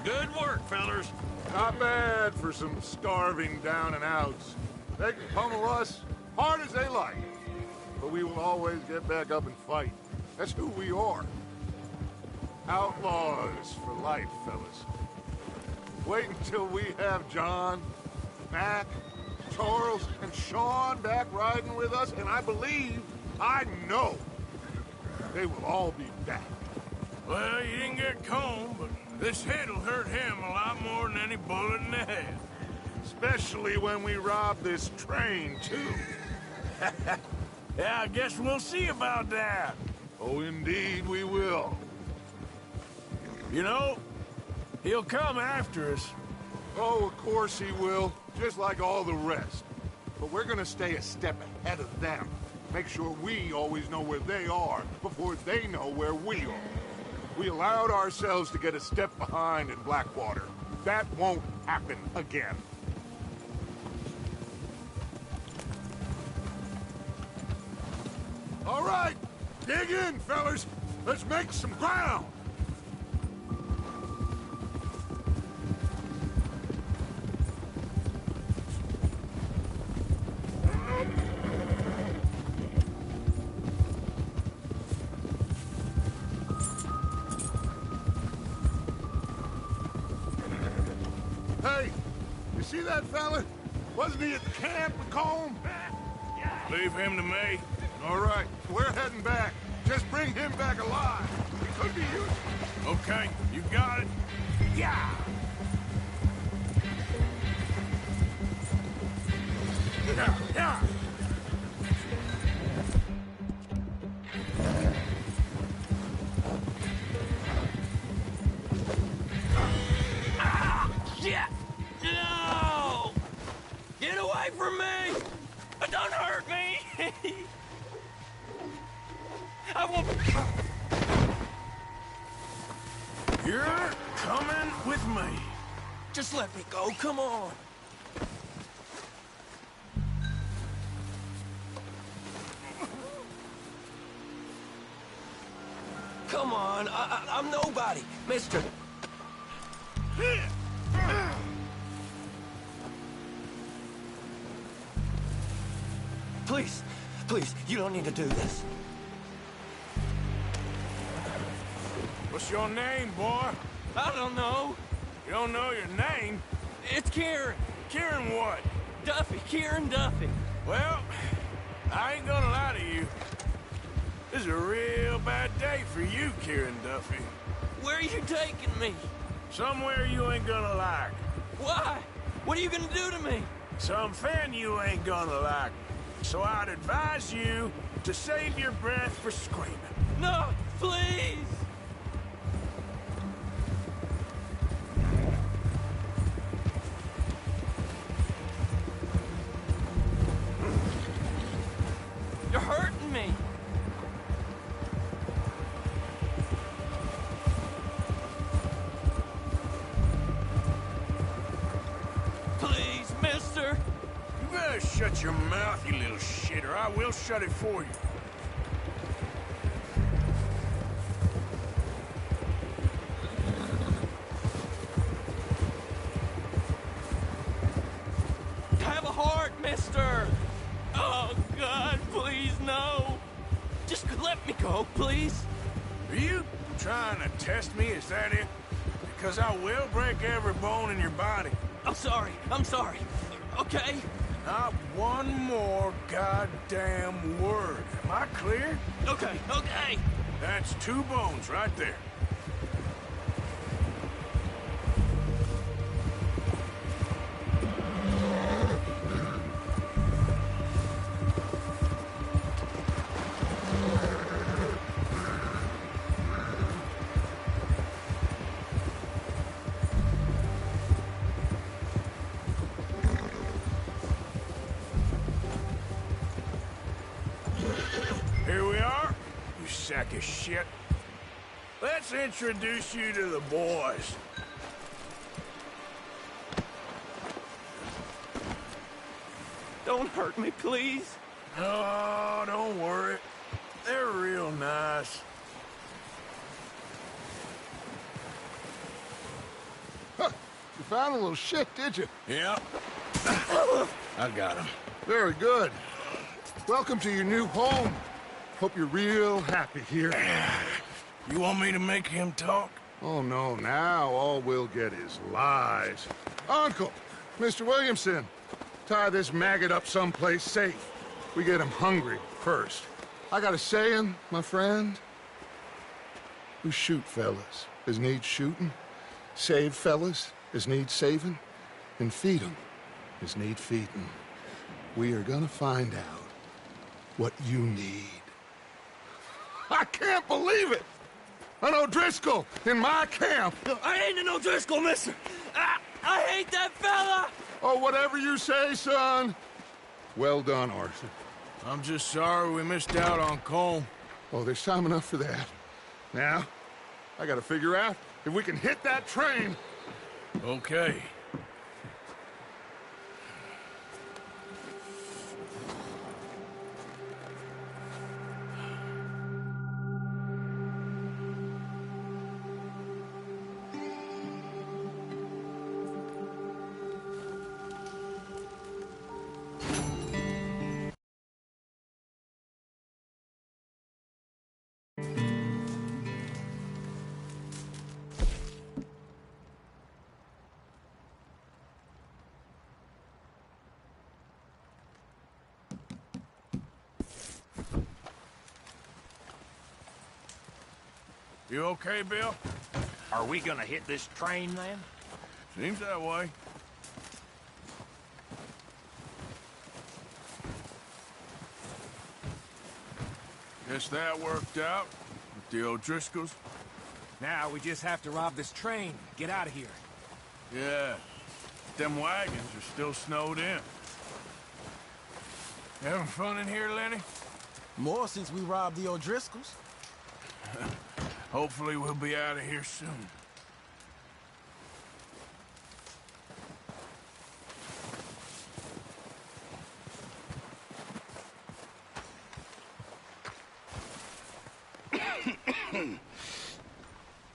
Good work, fellers. Not bad for some starving down and outs. They can pummel us hard as they like. But we will always get back up and fight. That's who we are. Outlaws for life, fellas. Wait until we have John, Mac, Charles, and Sean back riding with us, and I know, they will all be back. Well, you didn't get Colm, but this hit'll hurt him a lot more than any bullet in the head. Especially when we rob this train, too. Yeah, I guess we'll see about that. Oh, indeed we will. You know, he'll come after us. Oh, of course he will, just like all the rest. But we're gonna stay a step ahead of them. Make sure we always know where they are before they know where we are. We allowed ourselves to get a step behind in Blackwater. That won't happen again. All right, dig in, fellas. Let's make some ground. Hey, you see that fella? Wasn't he at the camp with Colm? Leave him to me. All right, we're heading back. Just bring him back alive. He could be useful. Okay, you got it. Yeah! Yeah! Shit! No! Get away from me! Don't hurt me! I won't... You're coming with me. Just let me go, come on. Come on, I'm nobody, mister. Please, please, you don't need to do this. What's your name, boy? I don't know. You don't know your name? It's Kieran. Kieran what? Duffy, Kieran Duffy. Well, I ain't gonna lie to you. This is a real bad day for you, Kieran Duffy. Where are you taking me? Somewhere you ain't gonna like. Why? What are you gonna do to me? Something you ain't gonna like. So I'd advise you to save your breath for screaming. No, please! You're hurting me. Please, mister. You better better shut your mouth, you little shit, or I will shut it for you. Have a heart, mister! Oh, God, please, no! Just let me go, please! Are you trying to test me, is that it? Because I will break every bone in your body. I'm sorry, okay? Not one more goddamn word. Am I clear? Okay. That's 2 bones right there. Here we are, you sack of shit. Let's introduce you to the boys. Don't hurt me, please. Oh, don't worry. They're real nice. Huh. You found a little shit, did you? Yep. I got him. Very good. Welcome to your new home. Hope you're real happy here. You want me to make him talk? Oh, no, now all we'll get is lies. Uncle, Mr. Williamson, tie this maggot up someplace safe. We get him hungry first. I got a saying, my friend. We shoot fellas as need shooting, save fellas as need saving, and feed 'em as need feeding. We are gonna find out what you need. I can't believe it! An O'Driscoll in my camp! I ain't an O'Driscoll, mister! I hate that fella! Oh, whatever you say, son. Well done, Arthur. I'm just sorry we missed out on Colm. Oh, there's time enough for that. Now, I gotta figure out if we can hit that train. Okay. You okay, Bill? Are we gonna hit this train, then? Seems that way. Guess that worked out with the O'Driscolls. Now we just have to rob this train. Get out of here. Yeah. Them wagons are still snowed in. You having fun in here, Lenny? More since we robbed the O'Driscolls. Hopefully we'll be out of here soon.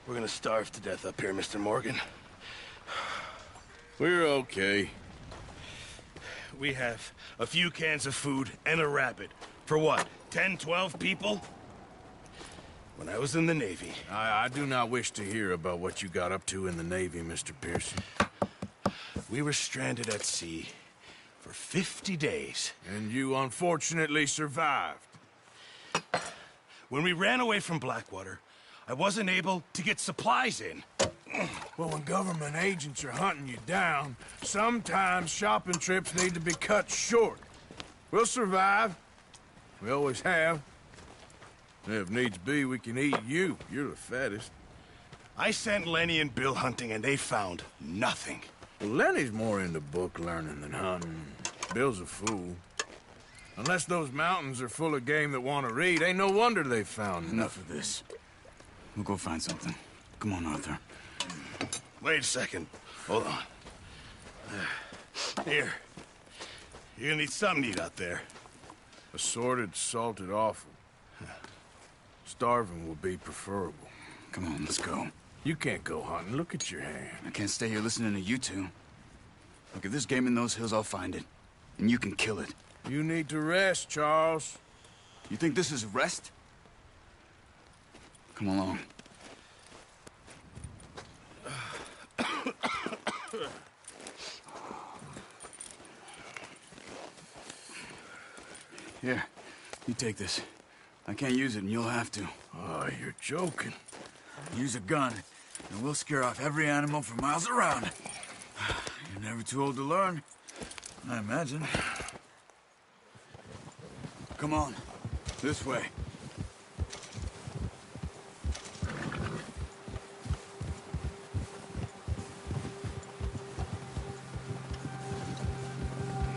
We're gonna starve to death up here, Mr. Morgan. We're okay. We have a few cans of food and a rabbit. For what, 10, 12 people? When I was in the Navy... I do not wish to hear about what you got up to in the Navy, Mr. Pearson. We were stranded at sea for 50 days. And you unfortunately survived. When we ran away from Blackwater, I wasn't able to get supplies in. Well, when government agents are hunting you down, sometimes shopping trips need to be cut short. We'll survive. We always have. If needs be, we can eat you. You're the fattest. I sent Lenny and Bill hunting, and they found nothing. Well, Lenny's more into book learning than hunting. Bill's a fool. Unless those mountains are full of game that want to read, ain't no wonder they found Enough of this. We'll go find something. Come on, Arthur. Wait a second. Hold on. Here. You're gonna need something to eat out there. Assorted, salted offal. Starving will be preferable. Come on, let's go. You can't go hunting. Look at your hand. I can't stay here listening to you two. Look, if there's game in those hills, I'll find it. And you can kill it. You need to rest, Charles. You think this is rest? Come along. Here, you take this. I can't use it, and you'll have to. Oh, you're joking. Use a gun, and we'll scare off every animal for miles around. You're never too old to learn, I imagine. Come on, this way.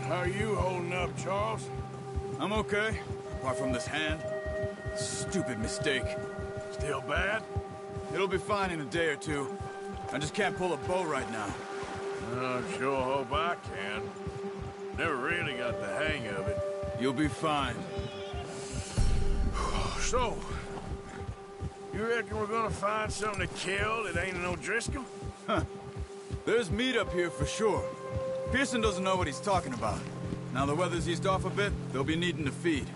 How are you holding up, Charles? I'm okay, apart from this hand. Stupid mistake. Still bad? It'll be fine in a day or two. I just can't pull a bow right now. I sure hope I can. Never really got the hang of it. You'll be fine. So, you reckon we're gonna find something to kill that ain't an O'Driscoll? Huh. There's meat up here for sure. Pearson doesn't know what he's talking about. Now the weather's eased off a bit, they'll be needing to feed.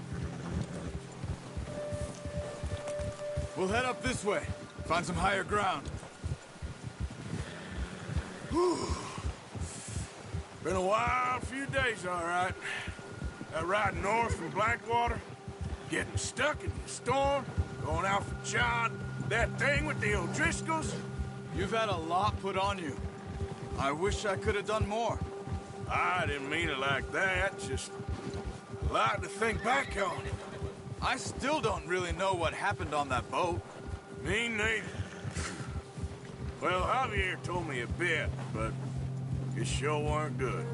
We'll head up this way. Find some higher ground. Whew. Been a wild few days, all right. That ride north from Blackwater, getting stuck in the storm, going out for John, that thing with the O'Driscolls. You've had a lot put on you. I wish I could have done more. I didn't mean it like that, just a lot to think back on. I still don't really know what happened on that boat. Me neither. Well, Javier told me a bit, but it sure weren't good.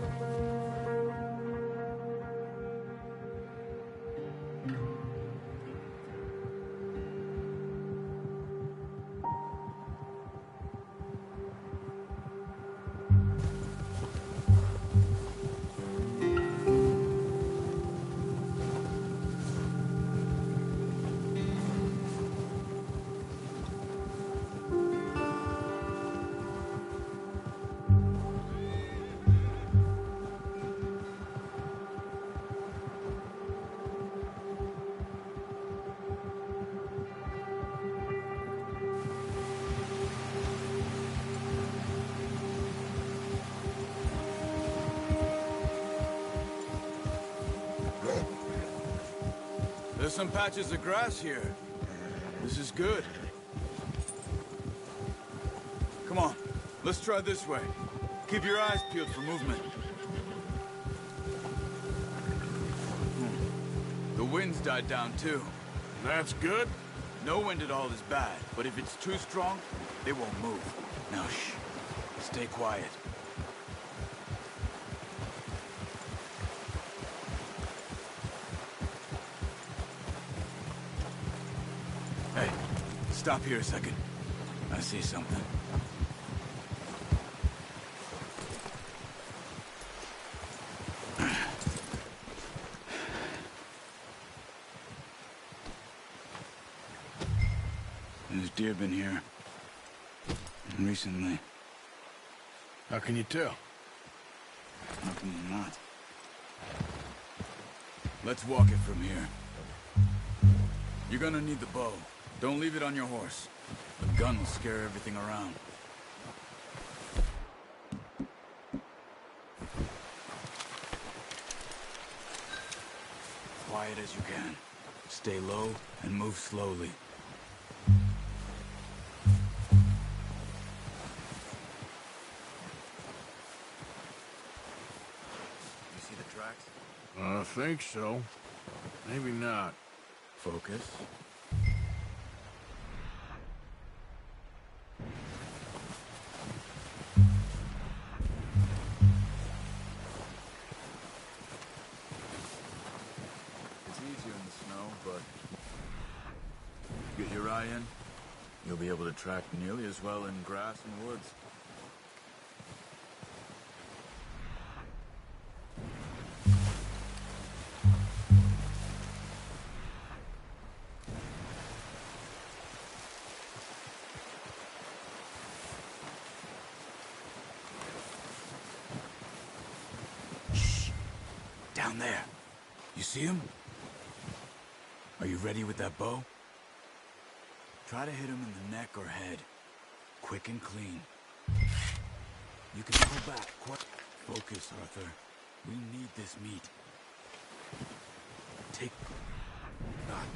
There's some patches of grass here. This is good. Come on, let's try this way. Keep your eyes peeled for movement. The wind's died down too. That's good? No wind at all is bad, but if it's too strong, they won't move. Now shh, stay quiet. Hey, stop here a second. I see something. There's deer been here. Recently. How can you tell? How can you not? Let's walk it from here. You're gonna need the bow. Don't leave it on your horse. The gun will scare everything around. Quiet as you can. Stay low and move slowly. You see the tracks? I think so. Maybe not. Focus. It's easier in the snow, but get your eye in, you'll be able to track nearly as well in grass and woods. Down there. You see him? Are you ready with that bow? Try to hit him in the neck or head. Quick and clean. You can pull back. Focus, Arthur. We need this meat. Take... God.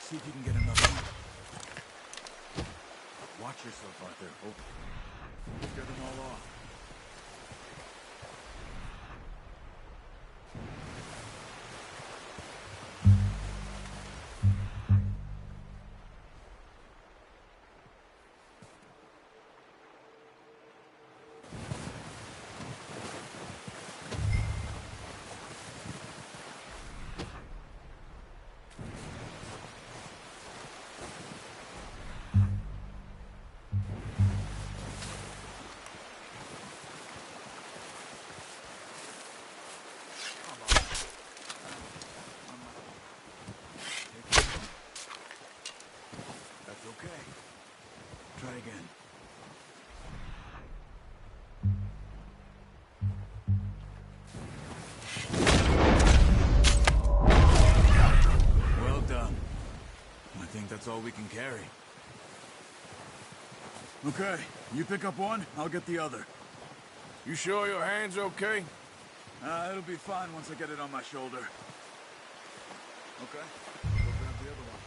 See if you can get another one. Watch yourself, Arthur. Oh, get them all off. Try again. Well done. I think that's all we can carry. Okay, you pick up one, I'll get the other. You sure your hand's okay? It'll be fine once I get it on my shoulder. Okay, go grab the other one.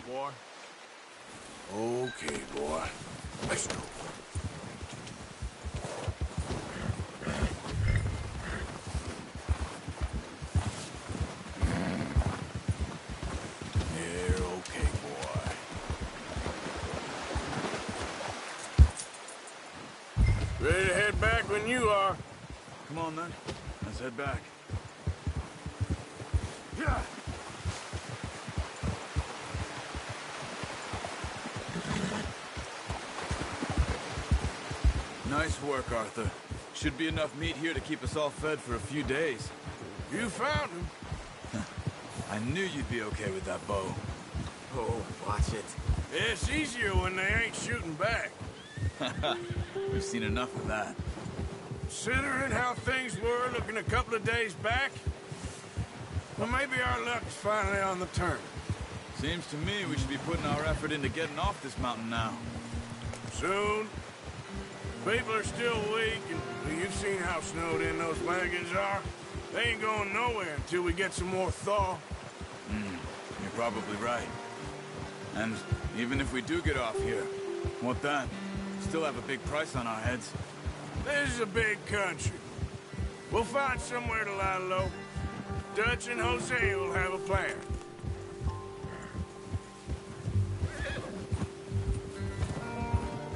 Boy. Okay, boy. Let's go. You're okay, boy. Ready to head back when you are. Come on, then. Let's head back. Yeah. Nice work, Arthur. Should be enough meat here to keep us all fed for a few days. You found him. I knew you'd be okay with that bow. Oh, watch it. It's easier when they ain't shooting back. We've seen enough of that. Considering how things were looking a couple of days back, well, maybe our luck's finally on the turn. Seems to me we should be putting our effort into getting off this mountain now. Soon. People are still weak, and you've seen how snowed in those wagons are. They ain't going nowhere until we get some more thaw. You're probably right. And even if we do get off here, what then? Still have a big price on our heads. This is a big country. We'll find somewhere to lie low. Dutch and Hosea will have a plan.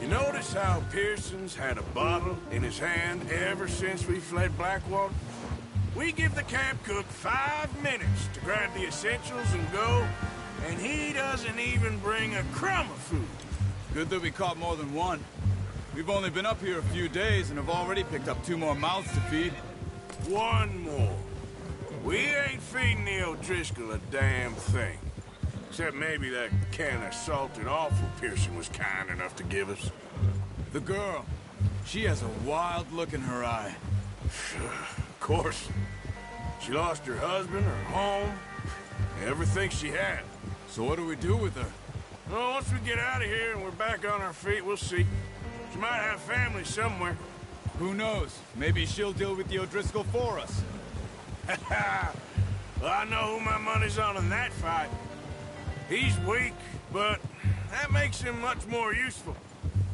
You notice how Pearson's had a bottle in his hand ever since we fled Blackwater? We give the camp cook 5 minutes to grab the essentials and go, and he doesn't even bring a crumb of food. Good that we caught more than one. We've only been up here a few days and have already picked up 2 more mouths to feed. 1 more. We ain't feeding the O'Driscoll a damn thing. Except maybe that can of salted offal Pearson was kind enough to give us. The girl. She has a wild look in her eye. Of course. She lost her husband, her home, everything she had. So what do we do with her? Well, once we get out of here and we're back on our feet, we'll see. She might have family somewhere. Who knows? Maybe she'll deal with the O'Driscoll for us. Well, I know who my money's on in that fight. He's weak, but that makes him much more useful.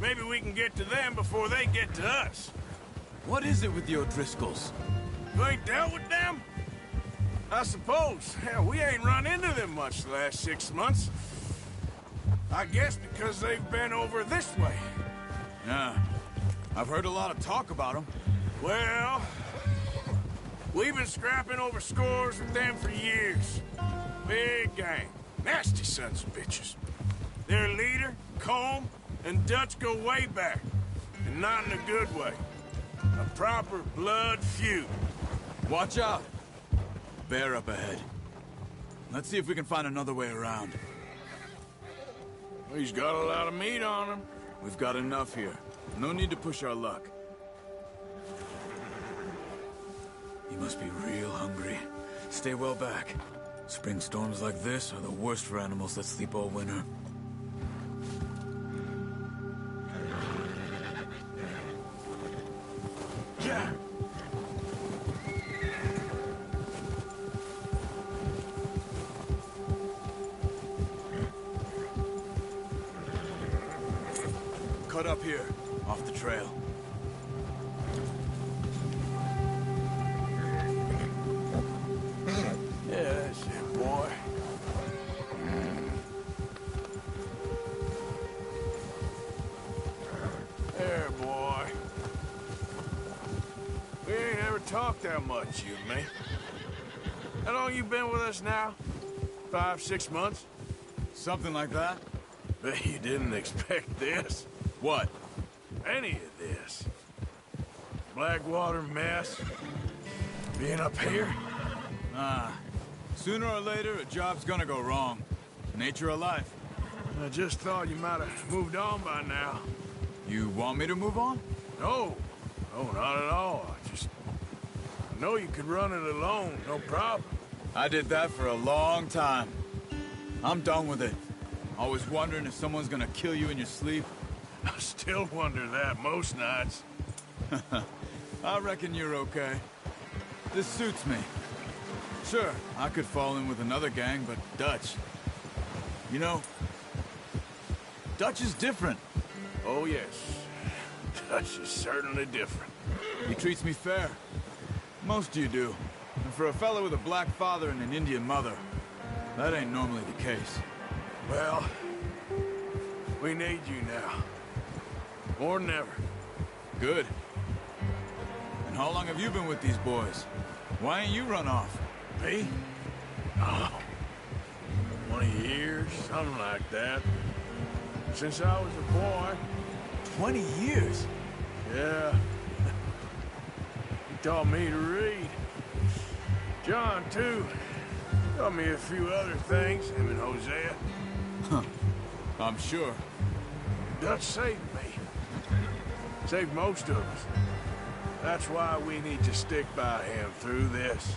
Maybe we can get to them before they get to us. What is it with the O'Driscolls? You ain't dealt with them? I suppose. Hell, we ain't run into them much the last 6 months. I guess because they've been over this way. Yeah. I've heard a lot of talk about them. Well, we've been scrapping over scores with them for years. Big gang. Nasty sons of bitches. Their leader, Colm, and Dutch go way back. And not in a good way. A proper blood feud. Watch out! Bear up ahead. Let's see if we can find another way around. He's got a lot of meat on him. We've got enough here. No need to push our luck. He must be real hungry. Stay well back. Spring storms like this are the worst for animals that sleep all winter. Yeah. Cut up here, off the trail. Yeah, that's it, boy. There, boy. We ain't ever talked that much, you and me. How long you been with us now? 5, 6 months? Something like that? Bet you didn't expect this. What? Any of this. Blackwater mess. Being up here? Sooner or later, a job's gonna go wrong. Nature of life. I just thought you might have moved on by now. You want me to move on? No. No, not at all. I know you could run it alone, no problem. I did that for a long time. I'm done with it. Always wondering if someone's gonna kill you in your sleep. I still wonder that most nights. I reckon you're okay. This suits me. Sure, I could fall in with another gang, but Dutch... You know, Dutch is different. Oh, yes. Dutch is certainly different. He treats me fair. Most you do. And for a fellow with a black father and an Indian mother, that ain't normally the case. Well, we need you now. More than ever. Good. And how long have you been with these boys? Why ain't you run off? Me? Oh, 20 years, something like that. Since I was a boy. 20 years? Yeah. He taught me to read. John, too. Taught me a few other things, him and Hosea. Huh. I'm sure. Dutch saved me. Saved most of us. That's why we need to stick by him through this.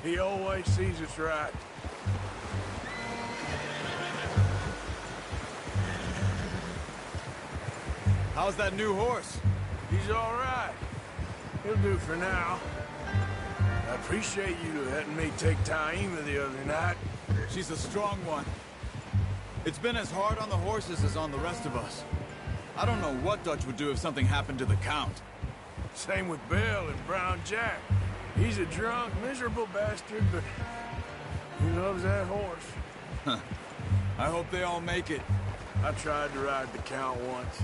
He always sees us right. How's that new horse? He's all right. He'll do for now. I appreciate you letting me take Taima the other night. She's a strong one. It's been as hard on the horses as on the rest of us. I don't know what Dutch would do if something happened to the Count. Same with Bill and Brown Jack. He's a drunk, miserable bastard, but he loves that horse. Huh. I hope they all make it. I tried to ride the Count once.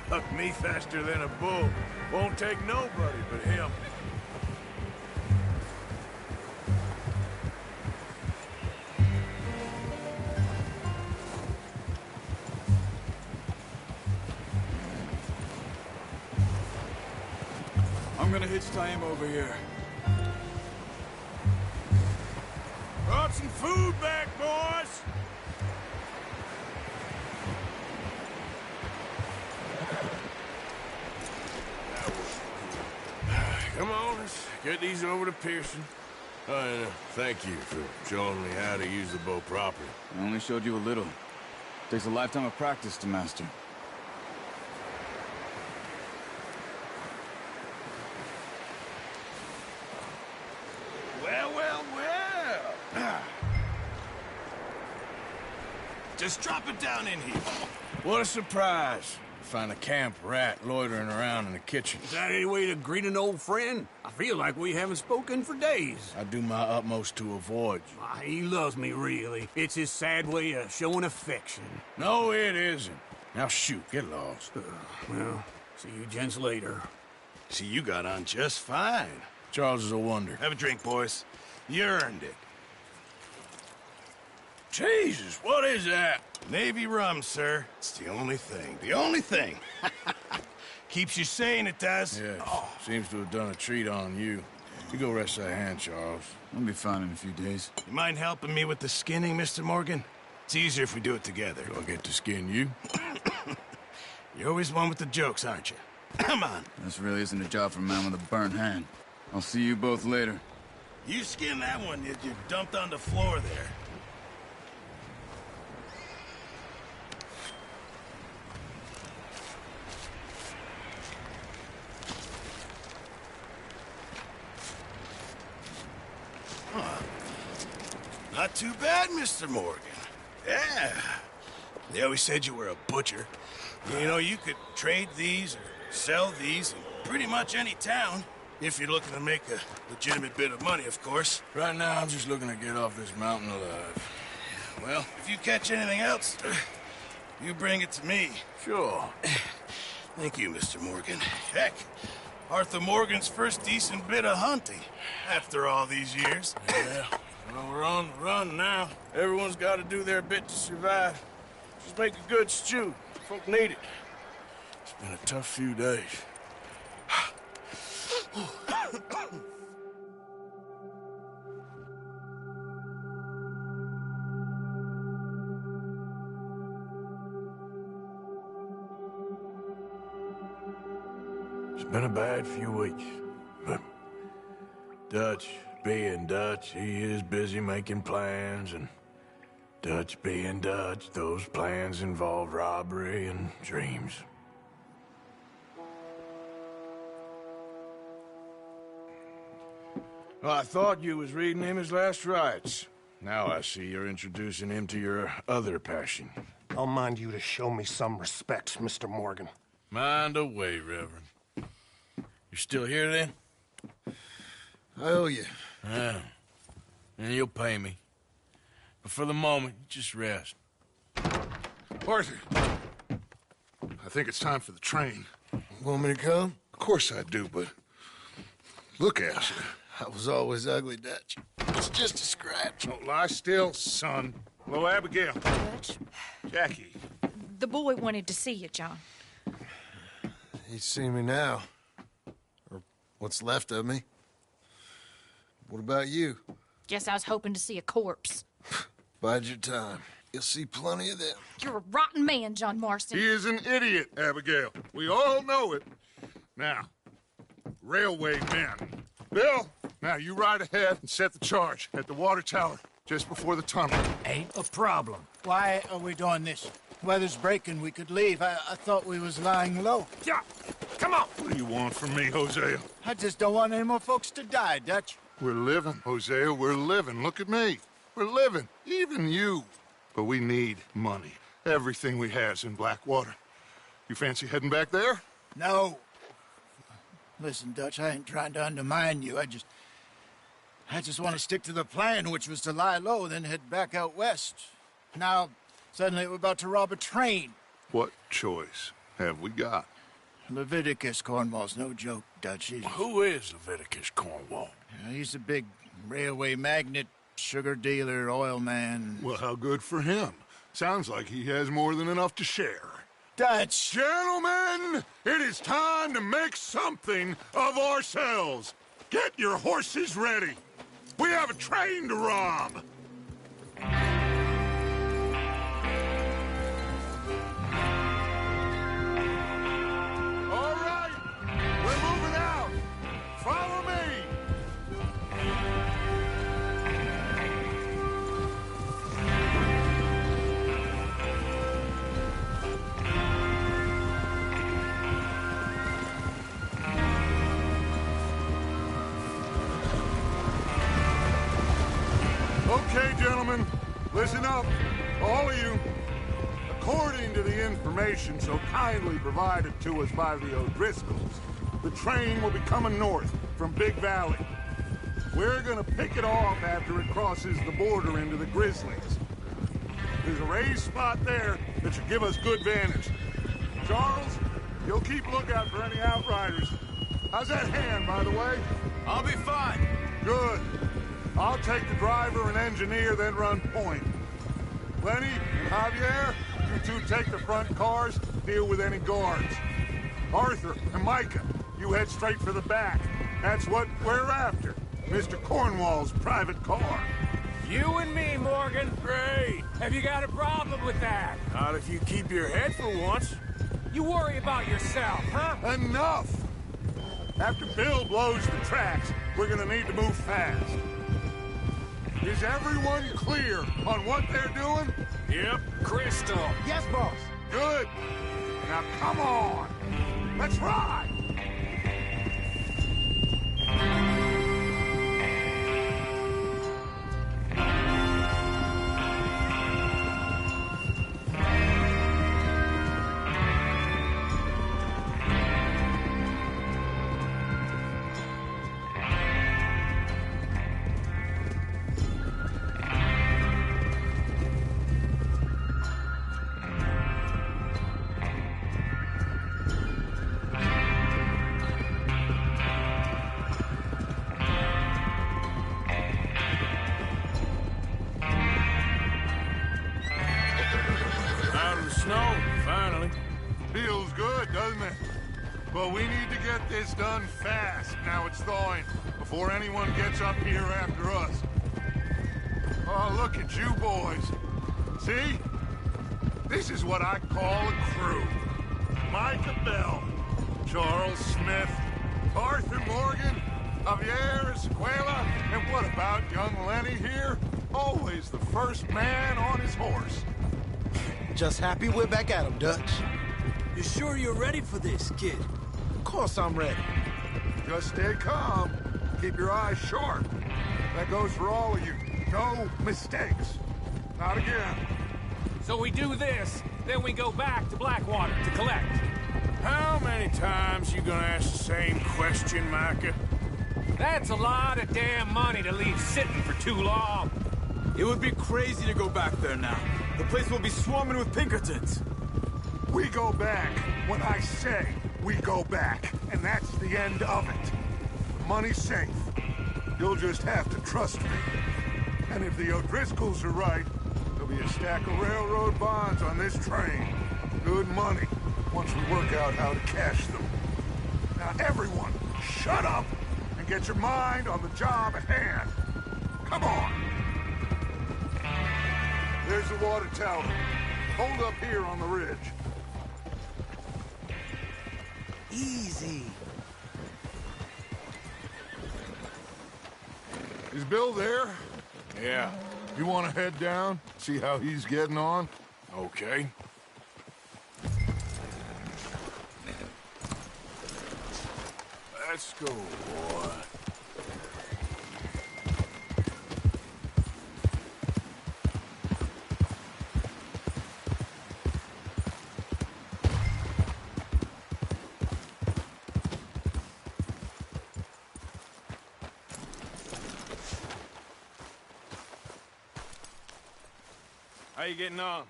Hucked me faster than a bull. Won't take nobody but him. I'm gonna hitch Taima over here. Brought some food back, boys! That was get these over to Pearson. And thank you for showing me how to use the bow properly. I only showed you a little. Takes a lifetime of practice to master. Well, well, well. Just drop it down in here. What a surprise. Find a camp rat loitering around in the kitchen. Is that any way to greet an old friend? I feel like we haven't spoken for days. I do my utmost to avoid you. He loves me, really. It's his sad way of showing affection. No, it isn't. Now shoot, get lost. Well, see you gents later. See, you got on just fine. Charles is a wonder. Have a drink, boys. You earned it. Jesus, what is that? Navy rum, sir. It's the only thing. The only thing. Keeps you sane, it does. Yes. Seems to have done a treat on you. You go rest that hand, Charles. I'll be fine in a few days. You mind helping me with the skinning, Mr. Morgan? It's easier if we do it together. Do I get to skin you? You're always one with the jokes, aren't you? Come on. This really isn't a job for a man with a burnt hand. I'll see you both later. You skin that one you dumped on the floor there. Not too bad, Mr. Morgan. Yeah. They always said you were a butcher. You know, you could trade these or sell these in pretty much any town. If you're looking to make a legitimate bit of money, of course. Right now, I'm just looking to get off this mountain alive. Well, if you catch anything else, you bring it to me. Sure. Thank you, Mr. Morgan. Heck, Arthur Morgan's first decent bit of hunting after all these years. Yeah. Well, we're on the run now. Everyone's got to do their bit to survive. Just make a good stew. Folk need it. It's been a tough few days. It's been a bad few weeks, but Dutch being Dutch, he is busy making plans, and Dutch being Dutch, those plans involve robbery and dreams. Well, I thought you was reading him his last rites. Now I see you're introducing him to your other passion. I'll mind you to show me some respect, Mr. Morgan. Mind away, Reverend. You still here, then? I owe you. Yeah. And you'll pay me. But for the moment, just rest. Arthur, I think it's time for the train. Want me to come? Of course I do, but look at you. I was always ugly, Dutch. It's just a scratch. Don't lie still, son. Hello, Abigail. Dutch, Jackie. the boy wanted to see you, John. He's seen me now. Or what's left of me. What about you? Guess I was hoping to see a corpse. Bide your time. You'll see plenty of them. You're a rotten man, John Marston. He is an idiot, Abigail. We all know it. Now, railway men. Bill, now you ride ahead and set the charge at the water tower just before the tunnel. Ain't a problem. Why are we doing this? Weather's breaking. We could leave. I thought we was lying low. Yeah, come on. What do you want from me, Hosea? I just don't want any more folks to die, Dutch. We're living, Hosea. We're living. Look at me. We're living. Even you. But we need money. Everything we has in Blackwater. You fancy heading back there? No. Listen, Dutch, I ain't trying to undermine you. I just want to stick to the plan, which was to lie low, then head back out west. Now, suddenly we're about to rob a train. What choice have we got? Leviticus Cornwall's no joke, Dutch. Who is Leviticus Cornwall? He's a big railway magnate, sugar dealer, oil man. Well, how good for him. Sounds like he has more than enough to share. Dutch! Gentlemen, it is time to make something of ourselves. Get your horses ready. We have a train to rob. All right, we're moving out. Follow me. Gentlemen, listen up, all of you. According to the information so kindly provided to us by the O'Driscolls, the train will be coming north from Big Valley. We're gonna pick it off after it crosses the border into the Grizzlies. There's a raised spot there that should give us good vantage. Charles, you'll keep lookout for any outriders. How's that hand, by the way? I'll be fine. Good. I'll take the driver and engineer, then run point. Lenny and Javier, you two take the front cars, deal with any guards. Arthur and Micah, you head straight for the back. That's what we're after. Mr. Cornwall's private car. You and me, Morgan. Great. Have you got a problem with that? Not if you keep your head for once. You worry about yourself, huh? Enough! After Bill blows the tracks, we're gonna need to move fast. Is everyone clear on what they're doing? Yep. Crystal. Yes, boss. Good. Now come on. Let's ride! Snow, finally. Feels good, doesn't it? But we need to get this done fast, now it's thawing, before anyone gets up here after us. Oh, look at you boys. See? This is what I call a crew. Micah Bell, Charles Smith, Arthur Morgan, Javier Escuela, and what about young Lenny here? Always the first man on his horse. Just happy we're back at him, Dutch. You sure you're ready for this, kid? Of course I'm ready. Just stay calm. Keep your eyes sharp. That goes for all of you. No mistakes. Not again. So we do this, then we go back to Blackwater to collect. How many times you gonna ask the same question, Micah? That's a lot of damn money to leave sitting for too long. It would be crazy to go back there now. The place will be swarming with Pinkertons. We go back when I say we go back, and that's the end of it. The money's safe. You'll just have to trust me. And if the O'Driscolls are right, there'll be a stack of railroad bonds on this train. Good money, once we work out how to cash them. Now everyone, shut up and get your mind on the job at hand. Come on. There's the water tower. Hold up here on the ridge. Easy. Is Bill there? Yeah. You want to head down? See how he's getting on? Okay. Let's go, boy. How you getting on?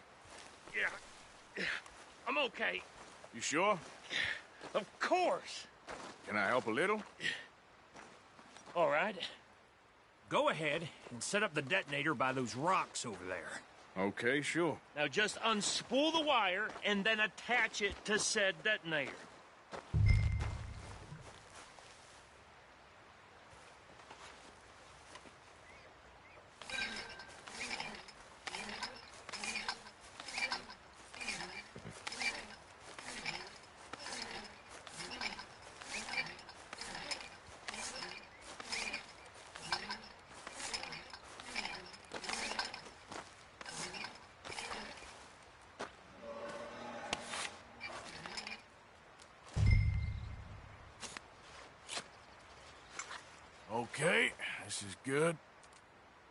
Yeah. I'm okay. You sure? Of course. Can I help a little? All right. Go ahead and set up the detonator by those rocks over there. Okay, sure. Now just unspool the wire and then attach it to said detonator. Okay, this is good.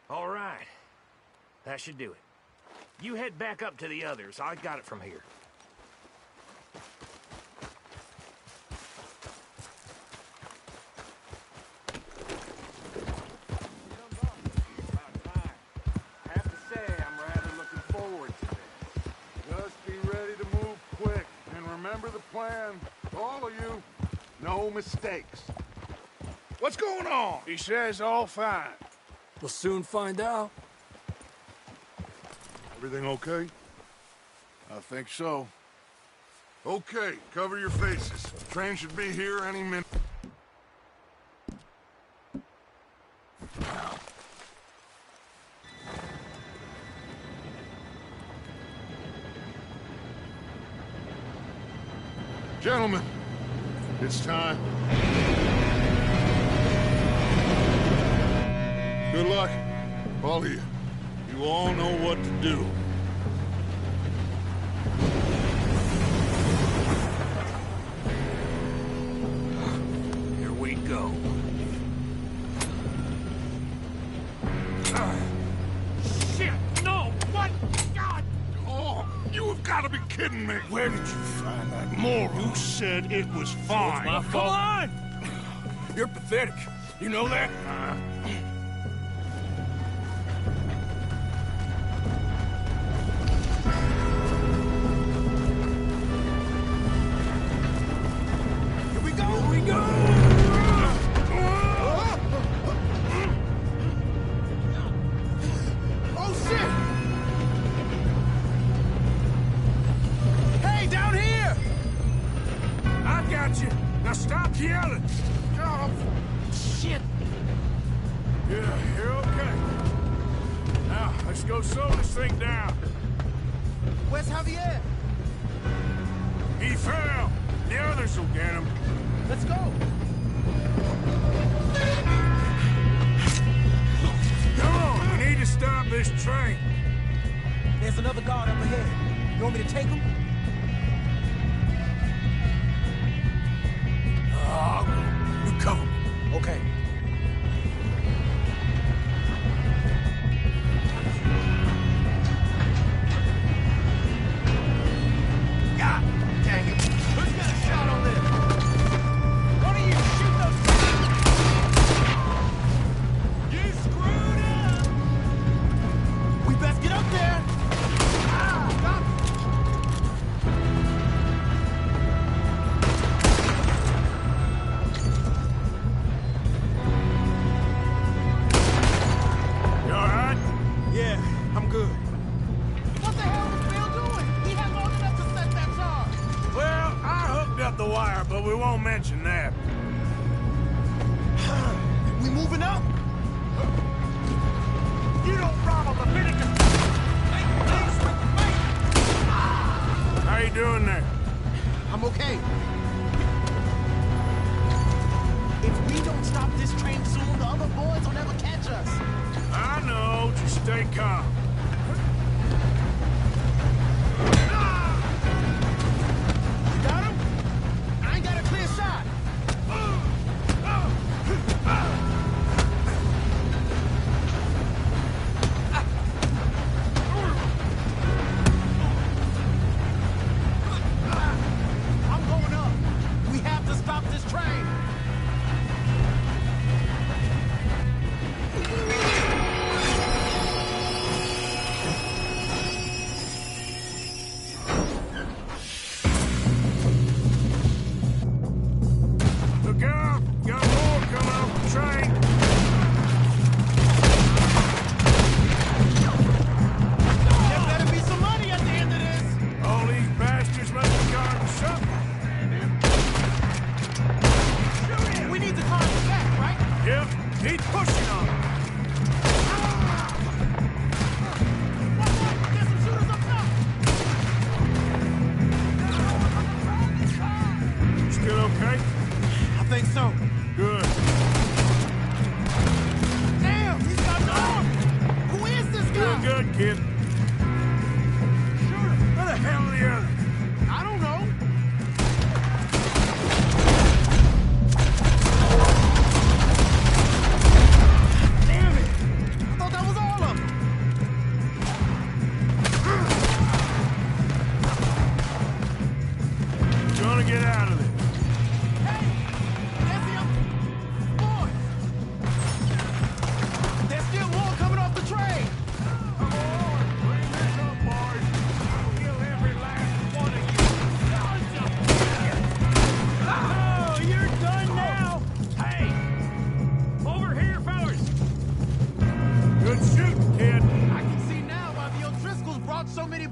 All right. That should do it. You head back up to the others. I got it from here. I have to say, I'm rather looking forward to this. Just be ready to move quick, and remember the plan. All of you, no mistakes. What's going on? He says all fine. We'll soon find out. Everything okay? I think so. Okay, cover your faces. Train should be here any minute. Gentlemen, it's time. Good luck, all of you. You all know what to do. Here we go. Shit! No! What? God! Oh, you have got to be kidding me! Where did you find that moron? You said it was fine. My fault. Come on! You're pathetic. You know that? Stop yelling! Oh, shit! Yeah, you're okay. Now, let's go slow this thing down. Where's Javier? He fell. The others will get him. Let's go. Come on, we need to stop this train. There's another guard up ahead. You want me to take him? You cover me. Okay. God dang it. Who's got a shot on this? One of you, shoot those... You screwed up! We best get up there! The wire, but we won't mention that. We moving up? You don't rob a Leviticus! How you doing there? I'm okay. If we don't stop this train soon, the other boys will never catch us. I know, just stay calm.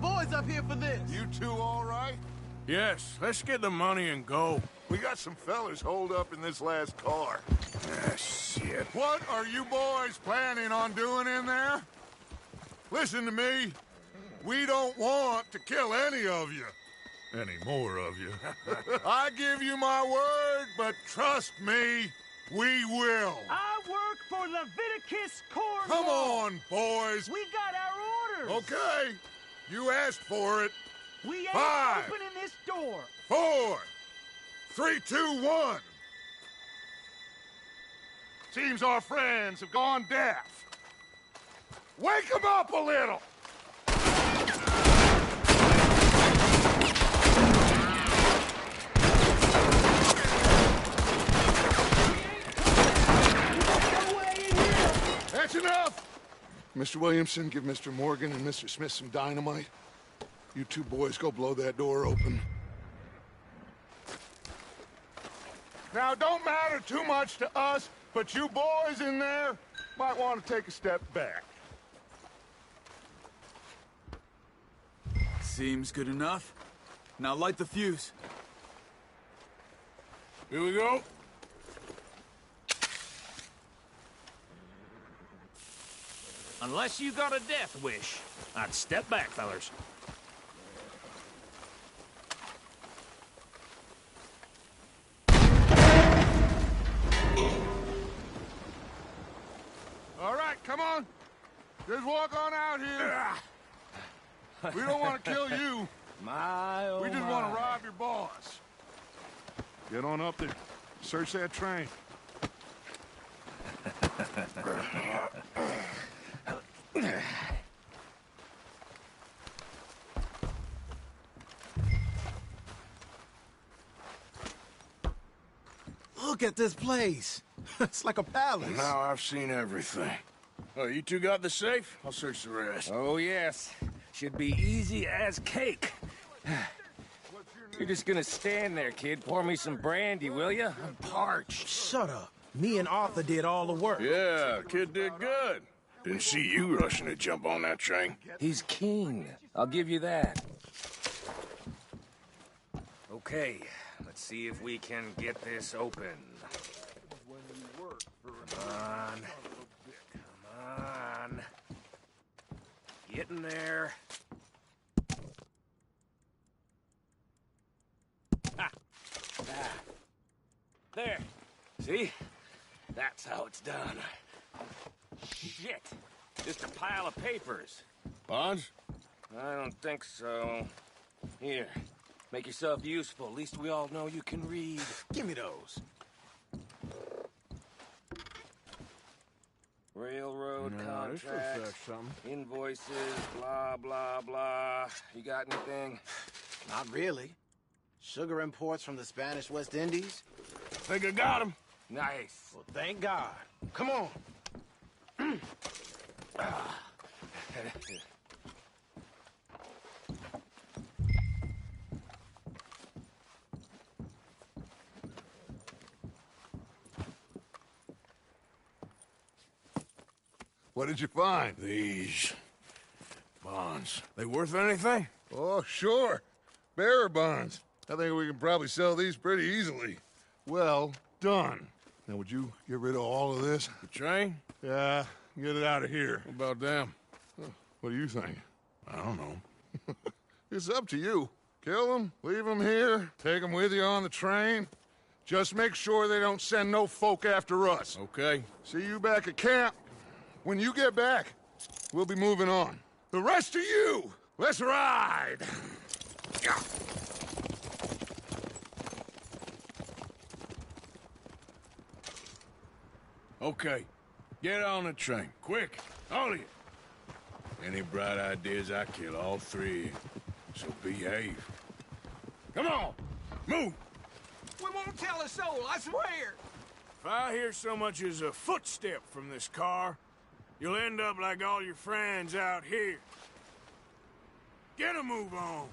boys up here for this. You two all right? Yes, let's get the money and go. We got some fellas holed up in this last car. Ah, shit. What are you boys planning on doing in there? Listen to me. We don't want to kill any of you. Any more of you. I give you my word, but trust me, we will. I work for Leviticus Corps. Come on, boys. We got our orders. Okay. You asked for it. We ain't 5, opening this door. 4, 3, 2, 1. Seems our friends have gone deaf. Wake them up a little. That's enough! Mr. Williamson, give Mr. Morgan and Mr. Smith some dynamite. You two boys go blow that door open. Now, don't matter too much to us, but you boys in there might want to take a step back. Seems good enough. Now light the fuse. Here we go. Unless you got a death wish, I'd step back, fellers. All right, come on. Just walk on out here. We don't want to kill you. We just want to rob your boss. Get on up there. Search that train. Look at this place. It's like a palace. Now I've seen everything. Oh, you two got the safe? I'll search the rest. Oh, yes. Should be easy as cake. You're just gonna stand there, kid. Pour me some brandy, will you? I'm parched. Shut up. Me and Arthur did all the work. Yeah, kid did good. Didn't see you rushing to jump on that train. He's keen. I'll give you that. Okay, let's see if we can get this open. Come on. Come on. Get in there. Ha! Ah. There. See? That's how it's done. Shit. Just a pile of papers. Bonds? I don't think so. Here. Make yourself useful. At least we all know you can read. Give me those. Railroad This contracts, looks like something. invoices, blah, blah, blah. You got anything? Not really. Sugar imports from the Spanish West Indies? Think I got him. Nice. Well, thank God. Come on. What did you find? These bonds. They worth anything? Oh, sure. Bearer bonds. I think we can probably sell these pretty easily. Well done. Now, would you get rid of all of this? The train? Yeah, get it out of here. What about them? What do you think? I don't know. It's up to you. Kill them, leave them here, take them with you on the train. Just make sure they don't send no folk after us. Okay. See you back at camp. When you get back, we'll be moving on. The rest of you, let's ride! Yeah. Okay. Get on the train. Quick. All of you. Any bright ideas, I kill all three. So behave. Come on. Move. We won't tell a soul, I swear. If I hear so much as a footstep from this car, you'll end up like all your friends out here. Get a move on.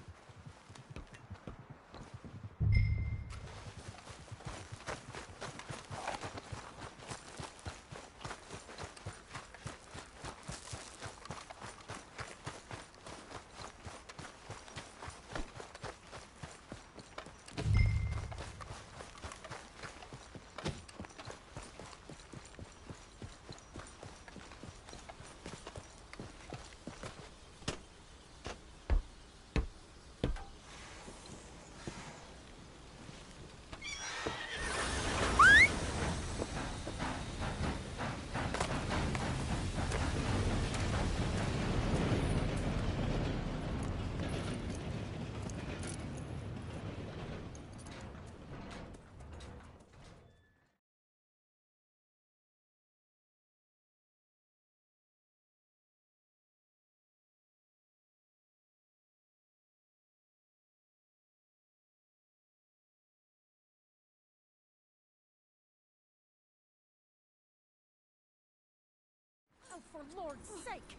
for Lord's sake!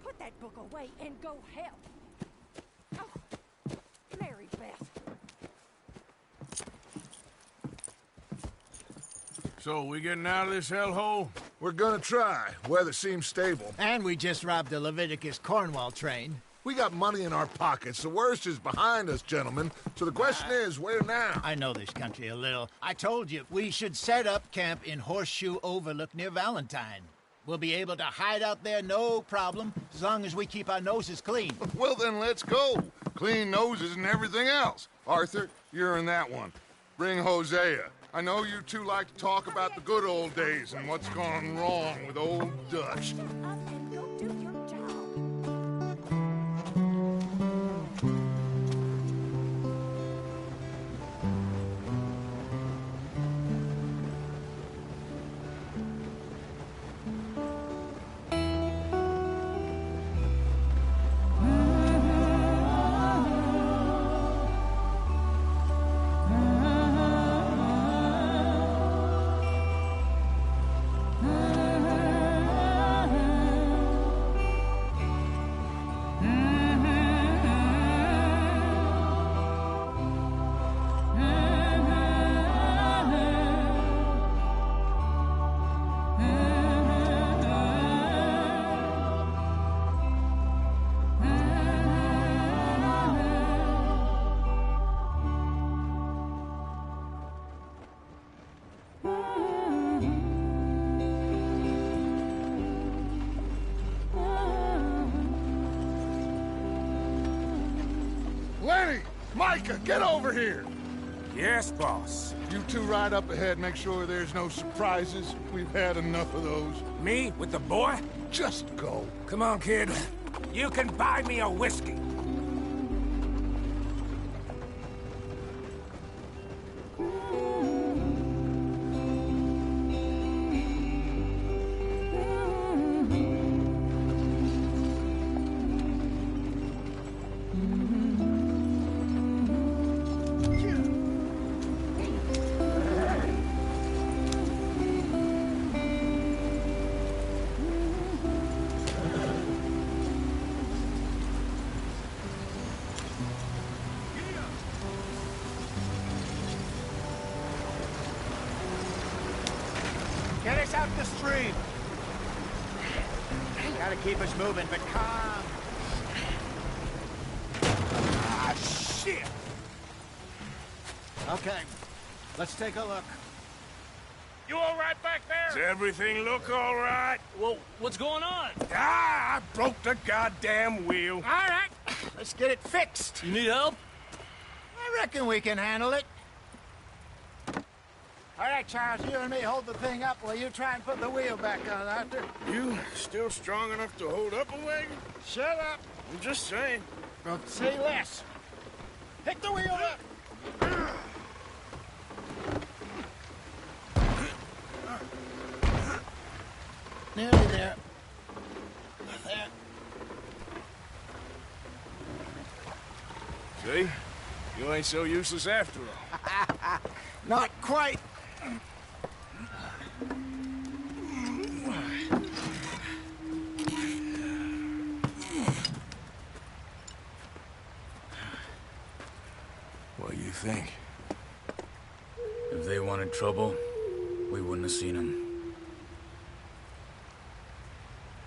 Put that book away and go help! Oh, Mary Beth. So, we getting out of this hellhole? We're gonna try. Weather seems stable. And we just robbed a Leviticus Cornwall train. We got money in our pockets. The worst is behind us, gentlemen. So the question is, where now? I know this country a little. I told you, we should set up camp in Horseshoe Overlook near Valentine. We'll be able to hide out there, no problem, as long as we keep our noses clean. Well, then let's go. Clean noses and everything else. Arthur, you're in that one. Bring Hosea. I know you two like to talk about the good old days and what's gone wrong with old Dutch. Lenny! Micah, get over here! Yes, boss. You two ride up ahead, make sure there's no surprises. We've had enough of those. Me? With the boy? Just go. Come on, kid. You can buy me a whiskey. Get us out the stream. Gotta keep us moving, but calm. Ah, shit! Okay, let's take a look. You all right back Does there? everything look all right? Well, what's going on? Ah, I broke the goddamn wheel. All right, let's get it fixed. You need help? I reckon we can handle it. All right, Charles, you and me hold the thing up while you try and put the wheel back on, Arthur. You still strong enough to hold up a wagon? Shut up. I'm just saying. Well, say less. Pick the wheel up. Nearly there. There. See? You ain't so useless after all. Not quite. What do you think? If they wanted trouble, we wouldn't have seen them.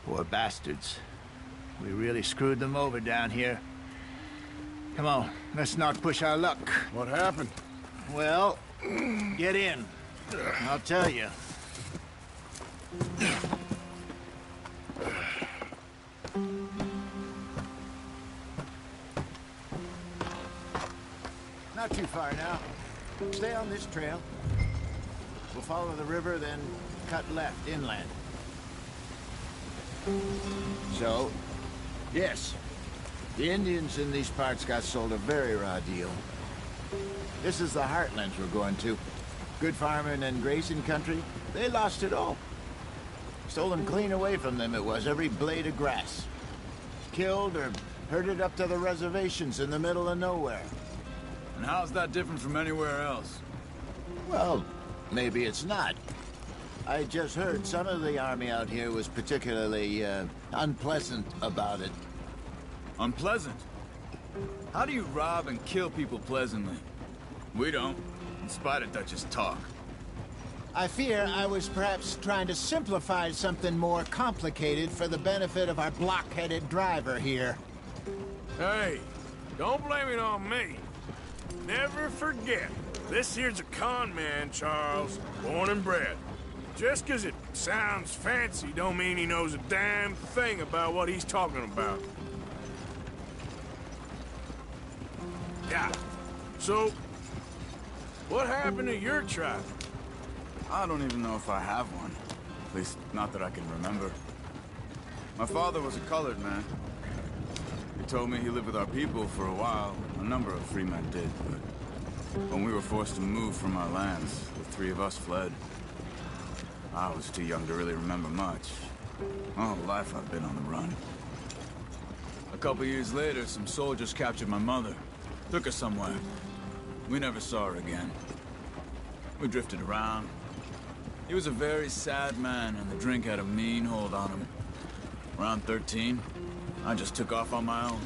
Poor bastards. We really screwed them over down here. Come on, let's not push our luck. What happened? Well, get in. I'll tell you. Not too far now. Stay on this trail. We'll follow the river, then cut left inland. So, yes, the Indians in these parts got sold a very raw deal. This is the heartlands we're going to. Good farming and grazing country, they lost it all. Stolen clean away from them it was, every blade of grass. Killed or herded up to the reservations in the middle of nowhere. And how's that different from anywhere else? Well, maybe it's not. I just heard some of the army out here was particularly, unpleasant about it. Unpleasant? How do you rob and kill people pleasantly? We don't, in spite of Dutch's talk. I fear I was perhaps trying to simplify something more complicated for the benefit of our block-headed driver here. Hey, don't blame it on me. Never forget, this here's a con man, Charles, born and bred. Just 'cause it sounds fancy don't mean he knows a damn thing about what he's talking about. Yeah. So, what happened to your tribe? I don't even know if I have one. At least, not that I can remember. My father was a colored man. He told me he lived with our people for a while. A number of free men did, but when we were forced to move from our lands, the three of us fled. I was too young to really remember much. My whole life I've been on the run. A couple years later, some soldiers captured my mother. Took her somewhere. We never saw her again. We drifted around. He was a very sad man, and the drink had a mean hold on him. Around 13, I just took off on my own.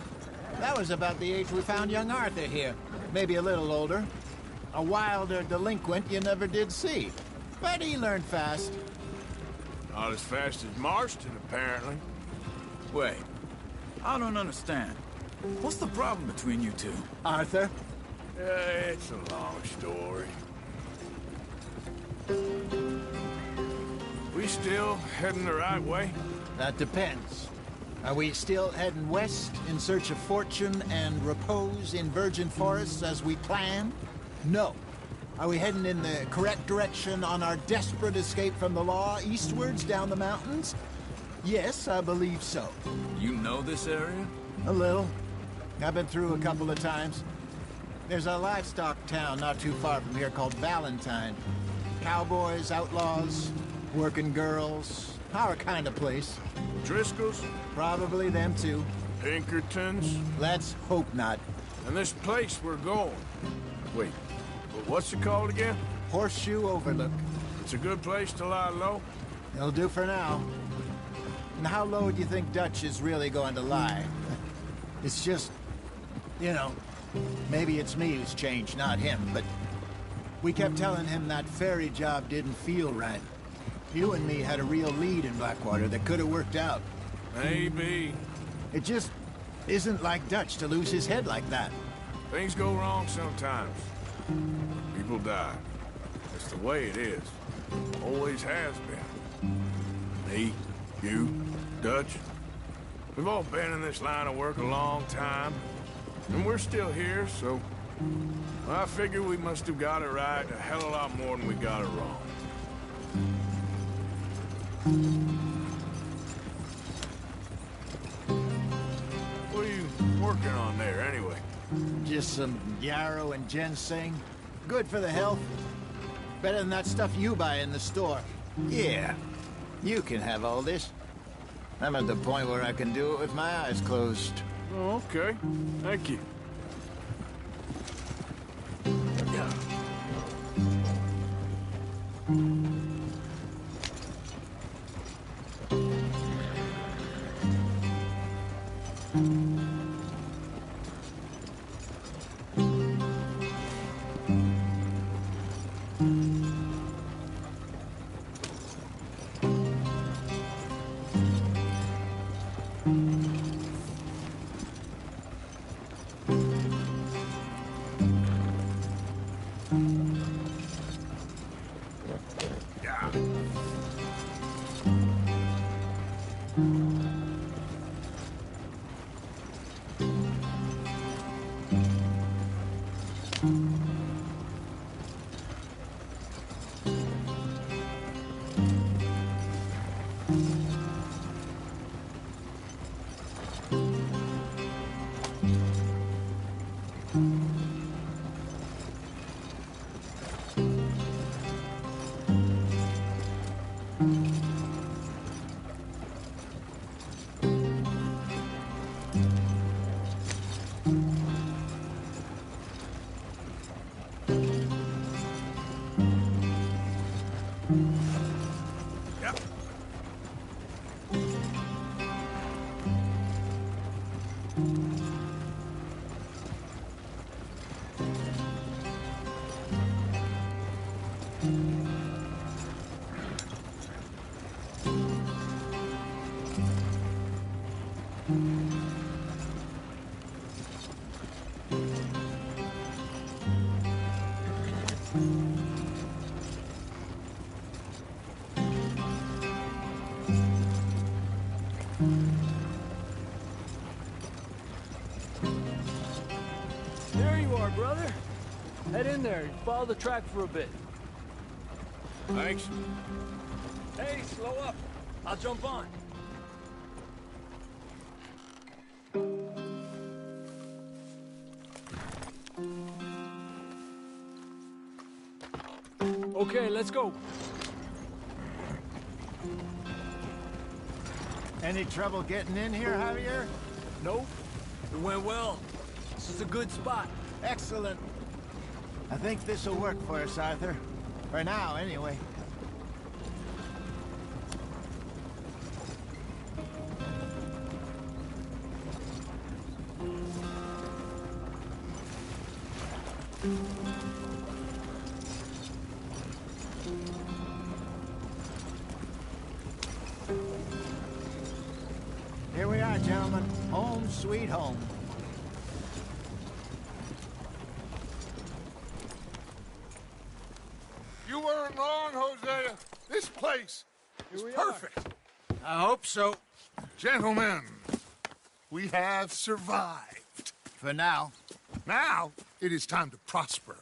That was about the age we found young Arthur here. Maybe a little older. A wilder delinquent you never did see. But he learned fast. Not as fast as Marston, apparently. Wait, I don't understand. What's the problem between you two? Arthur? It's a long story. We still heading the right way? That depends. Are we still heading west in search of fortune and repose in virgin forests as we planned? No. Are we heading in the correct direction on our desperate escape from the law eastwards down the mountains? Yes, I believe so. You know this area? A little. I've been through a couple of times. There's a livestock town not too far from here called Valentine. Cowboys, outlaws, working girls, our kind of place. Driscolls? Probably them too. Pinkertons? Let's hope not. And this place we're going. Wait, what's it called again? Horseshoe Overlook. It's a good place to lie low? It'll do for now. And how low do you think Dutch is really going to lie? It's just, you know, maybe it's me who's changed, not him, but we kept telling him that ferry job didn't feel right. You and me had a real lead in Blackwater that could have worked out. Maybe. It just isn't like Dutch to lose his head like that. Things go wrong sometimes. People die. It's the way it is. Always has been. Me, you, Dutch. We've all been in this line of work a long time. And we're still here, so I figure we must have got it right a hell of a lot more than we got it wrong. What are you working on there, anyway? Just some yarrow and ginseng. Good for the health. Better than that stuff you buy in the store. Yeah, you can have all this. I'm at the point where I can do it with my eyes closed. Oh, okay. Thank you. There you are, brother. Head in there and follow the track for a bit. Thanks. Hey, slow up. I'll jump on. Okay, let's go. Any trouble getting in here, Javier? Nope. It went well. This is a good spot. Excellent. I think this'll work for us, Arthur. For now, anyway. Here we are, gentlemen. Home sweet home. You weren't wrong, Hosea. This place is perfect. I hope so. Gentlemen, we have survived. For now. Now, it is time to prosper.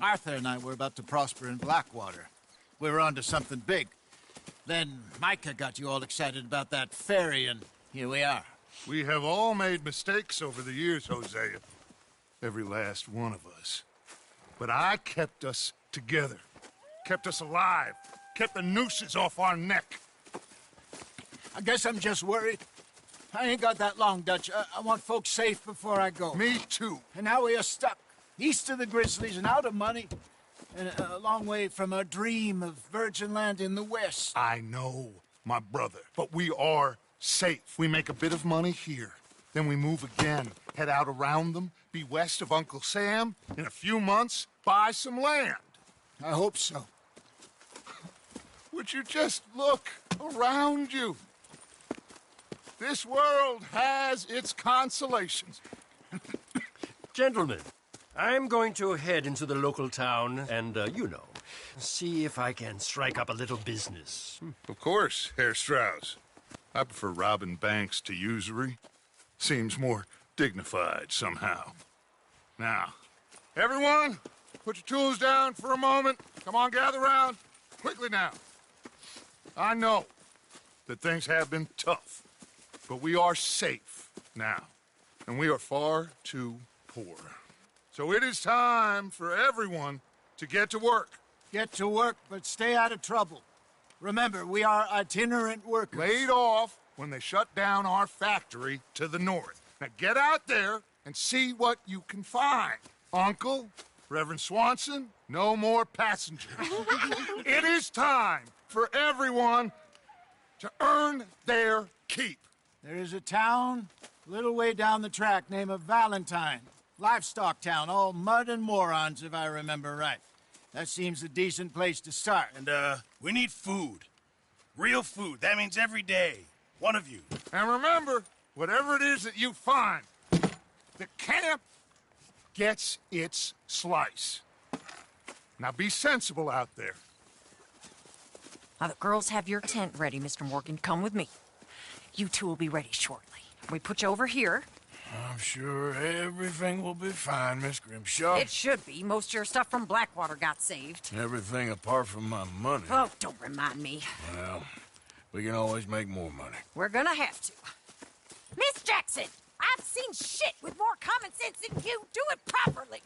Arthur and I were about to prosper in Blackwater. We were on to something big. Then Micah got you all excited about that ferry, and here we are. We have all made mistakes over the years, Hosea. Every last one of us. But I kept us together. Kept us alive. Kept the nooses off our neck. I guess I'm just worried. I ain't got that long, Dutch. I want folks safe before I go. Me too. And now we are stuck. East of the Grizzlies and out of money. And a long way from our dream of virgin land in the west. I know, my brother. But we are safe. We make a bit of money here. Then we move again. Head out around them. Be west of Uncle Sam. In a few months, buy some land. I hope so. Would you just look around you? This world has its consolations. Gentlemen, I'm going to head into the local town and, see if I can strike up a little business. Of course, Herr Strauss. I prefer robbing banks to usury. Seems more dignified somehow. Now, everyone, put your tools down for a moment. Come on, gather round. Quickly now. I know that things have been tough, but we are safe now, and we are far too poor. So it is time for everyone to get to work. Get to work, but stay out of trouble. Remember, we are itinerant workers. Laid off when they shut down our factory to the north. Now get out there and see what you can find. Uncle, Reverend Swanson, no more passengers. It is time for everyone to earn their keep. There is a town a little way down the track named Valentine. Livestock town, all mud and morons, if I remember right. That seems a decent place to start. And, we need food. Real food. That means every day. One of you. And remember, whatever it is that you find, the camp gets its slice. Now be sensible out there. Now, the girls have your tent ready, Mr. Morgan. Come with me. You two will be ready shortly. We put you over here. I'm sure everything will be fine, Miss Grimshaw. It should be. Most of your stuff from Blackwater got saved. Everything apart from my money. Oh, don't remind me. Well, we can always make more money. We're gonna have to. Miss Jackson, I've seen shit with more common sense than you. Do it properly.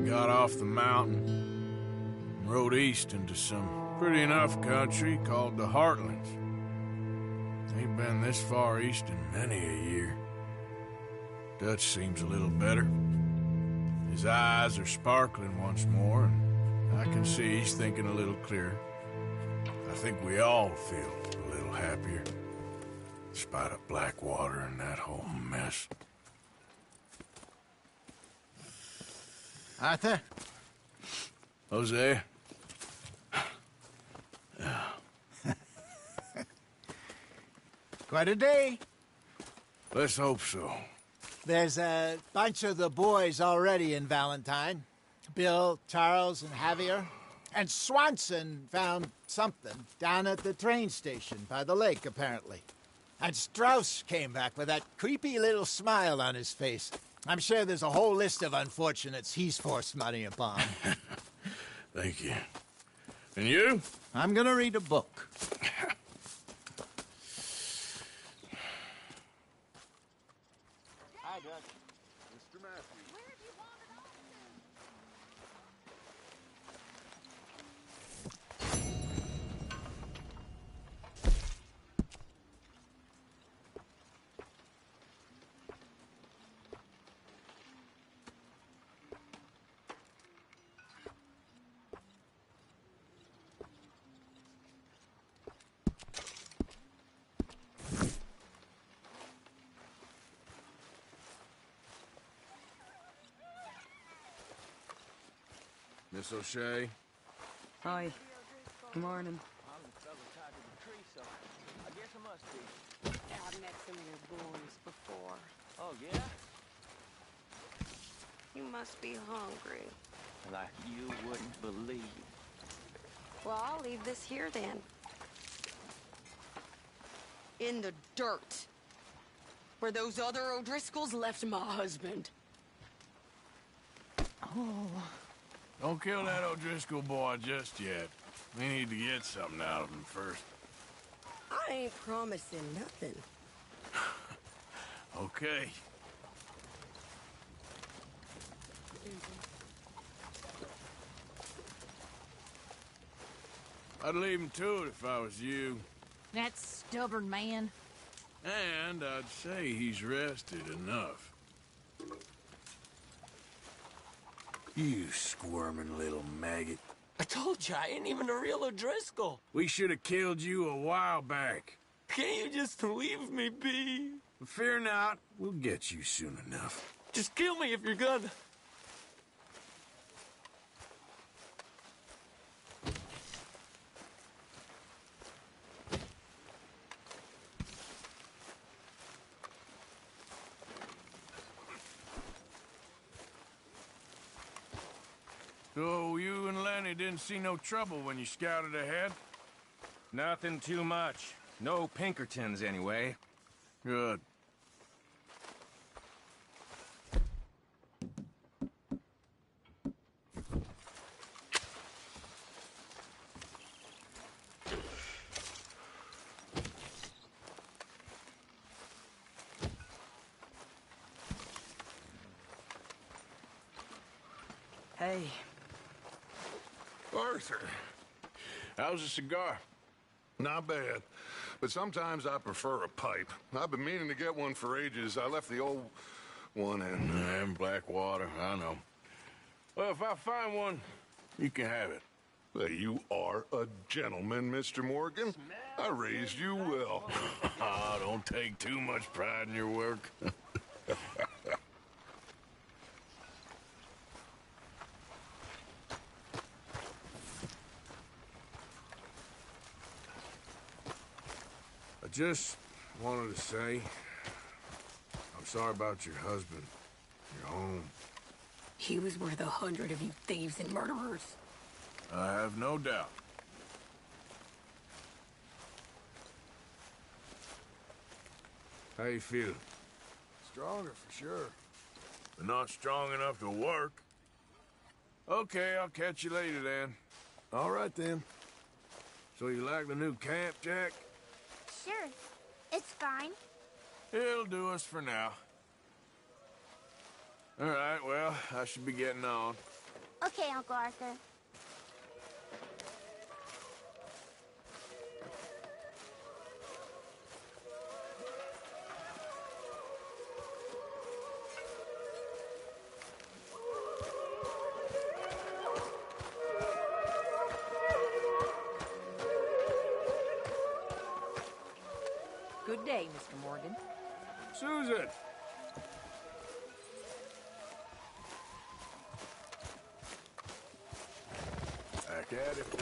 Got off the mountain and rode east into some pretty enough country called the Heartlands. Ain't been this far east in many a year. Dutch seems a little better. His eyes are sparkling once more, and I can see he's thinking a little clearer. I think we all feel a little happier, in spite of Blackwater and that whole mess. Arthur? Jose? Quite a day. Let's hope so. There's a bunch of the boys already in Valentine. Bill, Charles, and Javier. And Swanson found something down at the train station by the lake, apparently. And Strauss came back with that creepy little smile on his face. I'm sure there's a whole list of unfortunates he's forced money upon. Thank you. And you? I'm gonna read a book. Hi, Dutch. Mr. Matthews. Where have you wandered off Miss O'Shea? Hi. Good morning. I've met some of your boys before. Oh, yeah? You must be hungry. Like you wouldn't believe. Well, I'll leave this here then. In the dirt. Where those other O'Driscolls left my husband. Oh. Don't kill that O'Driscoll boy just yet. We need to get something out of him first. I ain't promising nothing. Okay. I'd leave him to it if I was you. that stubborn man? And I'd say he's rested enough. You squirming little maggot. I told you, I ain't even a real O'Driscoll. We should have killed you a while back. Can't you just leave me be? Fear not, we'll get you soon enough. Just kill me if you're gonna. So you and Lenny didn't see no trouble when you scouted ahead? Nothing too much. No Pinkertons, anyway. Good. Hey. Arthur, how's the cigar? Not bad. But sometimes I prefer a pipe. I've been meaning to get one for ages. I left the old one in Blackwater, I know. Well, if I find one, you can have it. Well, you are a gentleman, Mr. Morgan. I raised you well. Oh, don't take too much pride in your work. I just wanted to say, I'm sorry about your husband, your home. He was worth 100 of you thieves and murderers. I have no doubt. How you feeling? Stronger for sure. But not strong enough to work. Okay, I'll catch you later then. All right then. So you like the new camp, Jack? Sure. It's fine. It'll do us for now. All right, well, I should be getting on. Okay, Uncle Arthur. Susan! Back at it, boy.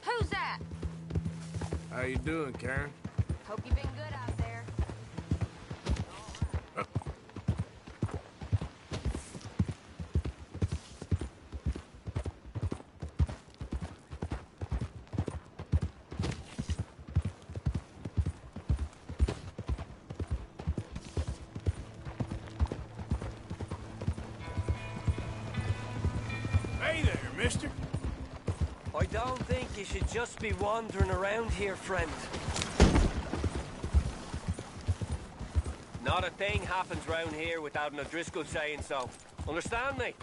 Who's that? How you doing, Karen? Hope you've been good out there. Hey there, mister. I don't think you should just be wandering around here, friend. Not a thing happens round here without an O'Driscoll saying so. Understand me?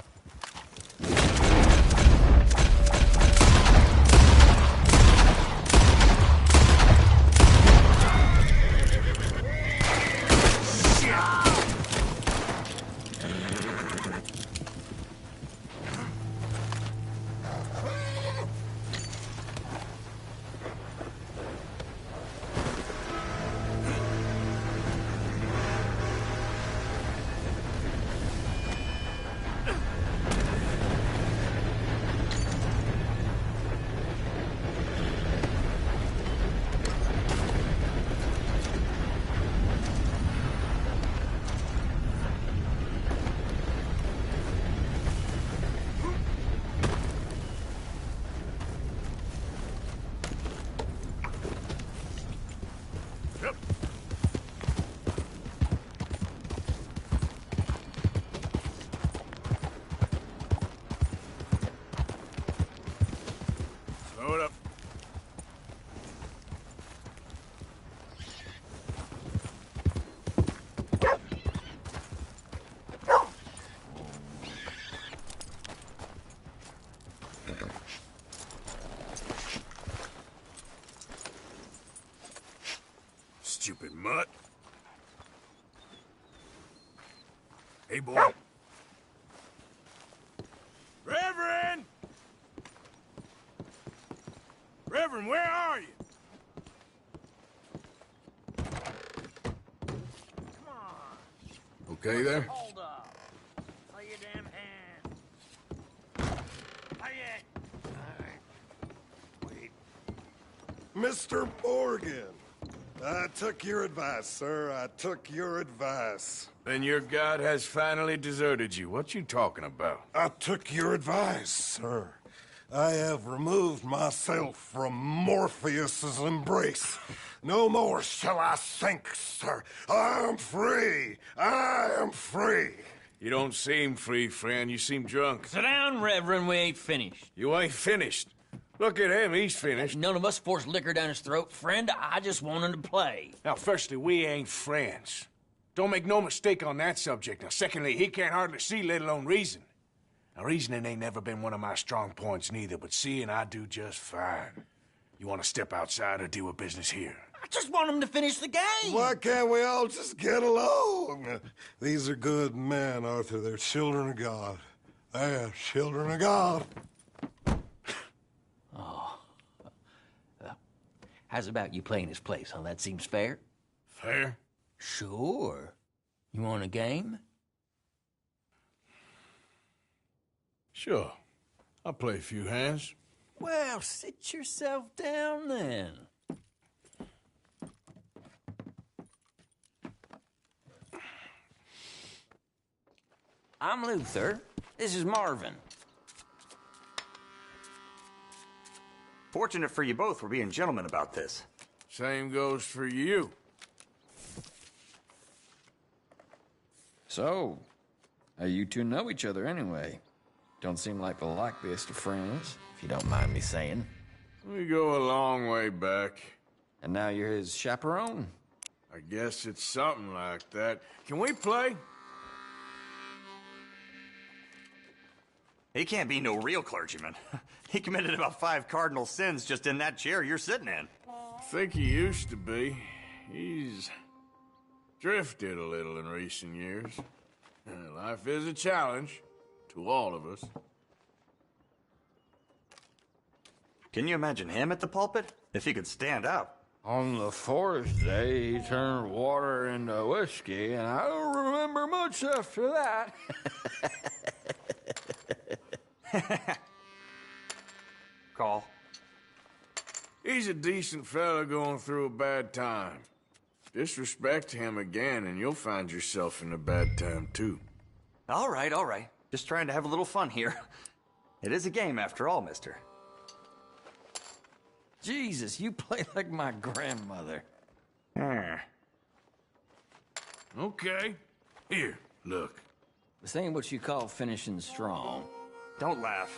Load up. Stupid mutt. Hey, boy. Reverend! Reverend, where are you? Okay there? Hold up. Lay your damn hands. Lay it. Mr. Morgan, I took your advice, sir. I took your advice. Then your god has finally deserted you. What you talking about? I took your advice, sir. I have removed myself from Morpheus's embrace. No more shall I sink, sir. I am free. I am free. You don't seem free, friend. You seem drunk. Sit down, Reverend. We ain't finished. You ain't finished. Look at him. He's finished. None of us forced liquor down his throat. Friend, I just wanted to play. Now, firstly, we ain't friends. Don't make no mistake on that subject. Now, secondly, he can't hardly see, let alone reason. Now, reasoning ain't never been one of my strong points neither, but seeing I do just fine. You want to step outside or deal with business here? I just want him to finish the game. Why can't we all just get along? These are good men, Arthur. They're children of God. They're children of God. Oh. How's about you playing his place, huh? That seems fair? Fair? Sure. You want a game? Sure. I'll play a few hands. Well, sit yourself down then. I'm Luther. This is Marvin. Fortunate for you both for being gentlemen about this. Same goes for you. So, how you two know each other anyway? Don't seem like the likeliest of friends, if you don't mind me saying. We go a long way back. And now you're his chaperone? I guess it's something like that. Can we play? He can't be no real clergyman. He committed about 5 cardinal sins just in that chair you're sitting in. I think he used to be. He's drifted a little in recent years. Life is a challenge to all of us. Can you imagine him at the pulpit? If he could stand up. On the 4th day, he turned water into whiskey, and I don't remember much after that. Call. He's a decent fella going through a bad time. Disrespect him again, and you'll find yourself in a bad time, too. All right, all right. Just trying to have a little fun here. It is a game, after all, mister. Jesus, you play like my grandmother. Okay. Here, look. This ain't what you call finishing strong. Don't laugh.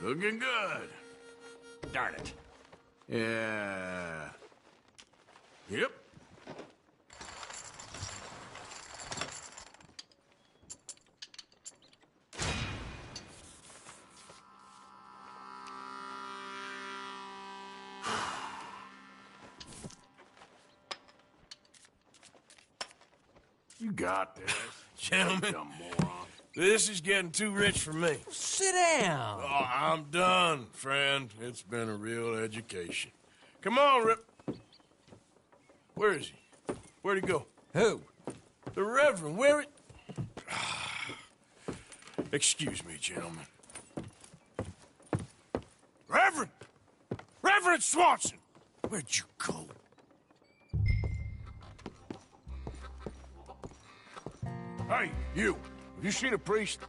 Looking good. Darn it. Yeah. Yep. You got this. Gentlemen, this is getting too rich for me. Sit down. Oh, I'm done, friend. It's been a real education. Come on, Rip. Where is he? Where'd he go? Who? The Reverend. Where it? Excuse me, gentlemen. Reverend! Reverend Swanson! Where'd you go? Hey, you. Have you seen a priest?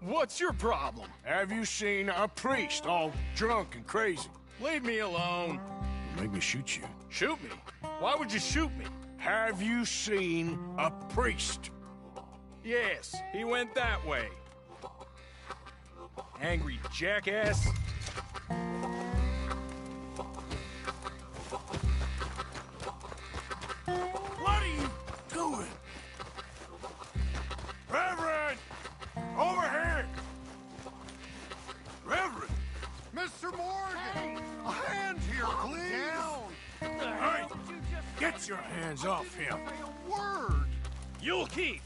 What's your problem? Have you seen a priest all drunk and crazy? Leave me alone. Make me shoot you. Shoot me? Why would you shoot me? Have you seen a priest? Yes, he went that way. Angry jackass. What are you doing? Reverend! Over here! Reverend! Mr. Morgan! A hand here, please! Hey! Get your hands off him! Word! You'll keep.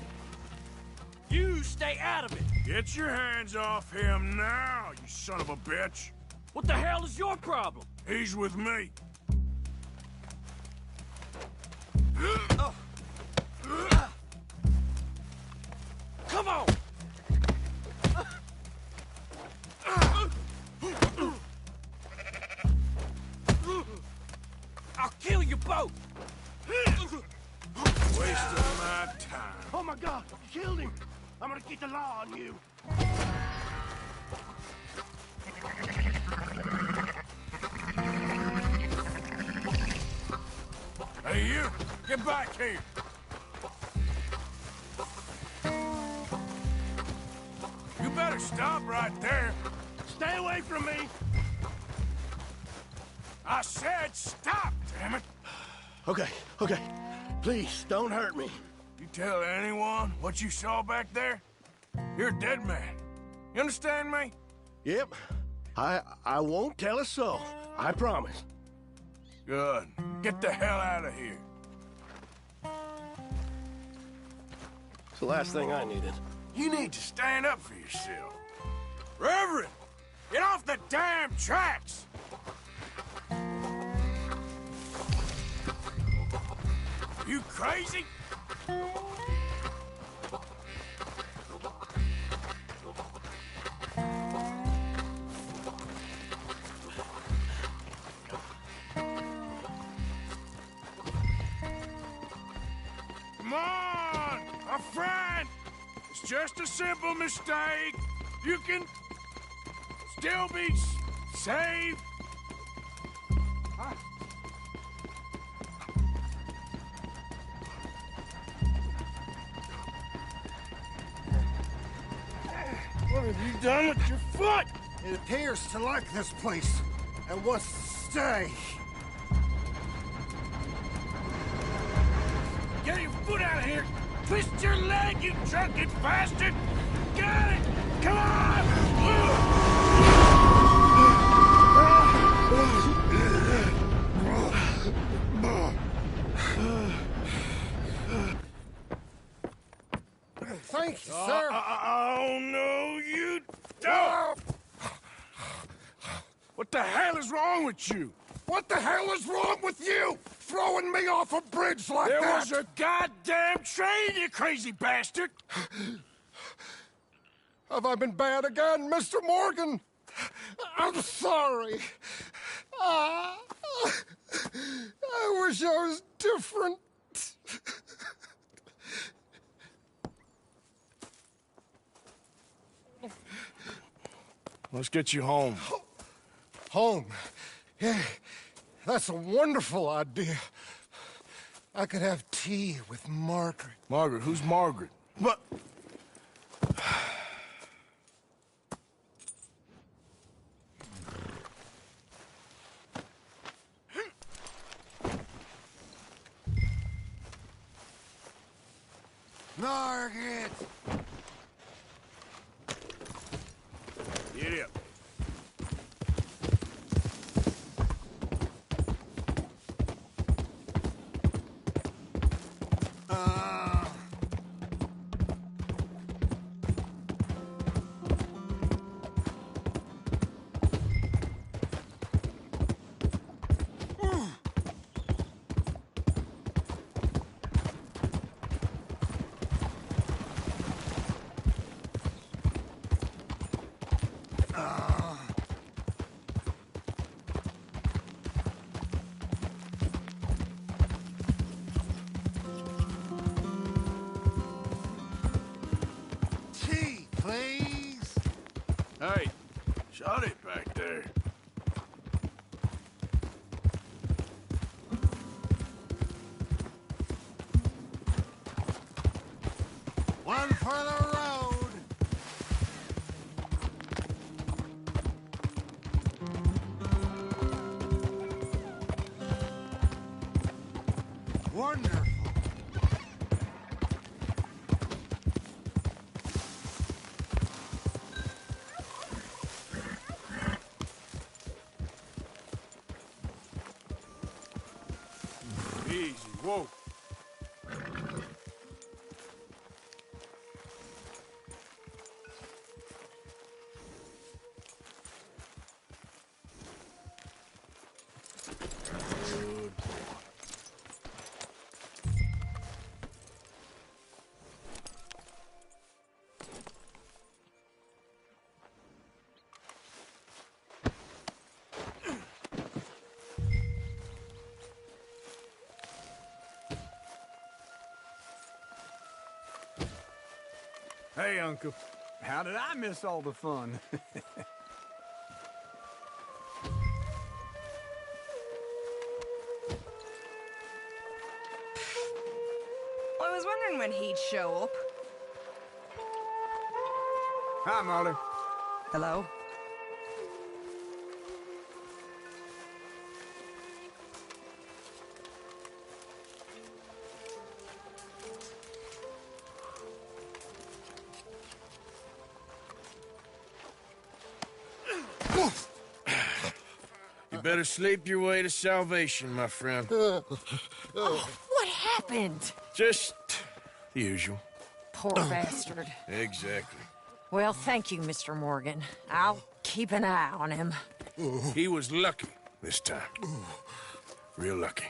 You stay out of it. Get your hands off him now, you son of a bitch! What the hell is your problem? He's with me. Come on! I'll kill you both! Wasting my time. Oh my God, you killed him! I'm gonna get the law on you. Hey, you! Get back here! You better stop right there! Stay away from me! I said stop, damn it! Okay, okay. Please, don't hurt me. You tell anyone what you saw back there, you're a dead man. You understand me? Yep. I won't tell a soul. I promise. Good. Get the hell out of here. It's the last thing I needed. You need to stand up for yourself. Reverend, get off the damn tracks! You crazy? Come on, a friend! It's just a simple mistake. You can still be saved. What have you done with your foot? It appears to like this place and wants to stay. Get your foot out of here! Twist your leg, you drunken bastard! Got it! Come Thank you, sir. Oh, no, you don't! What the hell is wrong with you? What the hell is wrong with you? Throwing me off a bridge like that? There was a goddamn train, you crazy bastard! Have I been bad again, Mr. Morgan? I'm sorry. I wish I was different. Let's get you home. Home? Yeah, that's a wonderful idea. I could have tea with Margaret. Margaret? Who's Margaret? What? Margaret! Get up. Hey, shut it back there. One for the road. Wonderful. Easy, whoa. Good boy. Hey, Uncle. How did I miss all the fun? Well, I was wondering when he'd show up. Hi, Molly. Hello? You better sleep your way to salvation, my friend. Oh, what happened? Just the usual. Poor bastard. Exactly. Well, thank you, Mr. Morgan. I'll keep an eye on him. He was lucky this time. Real lucky.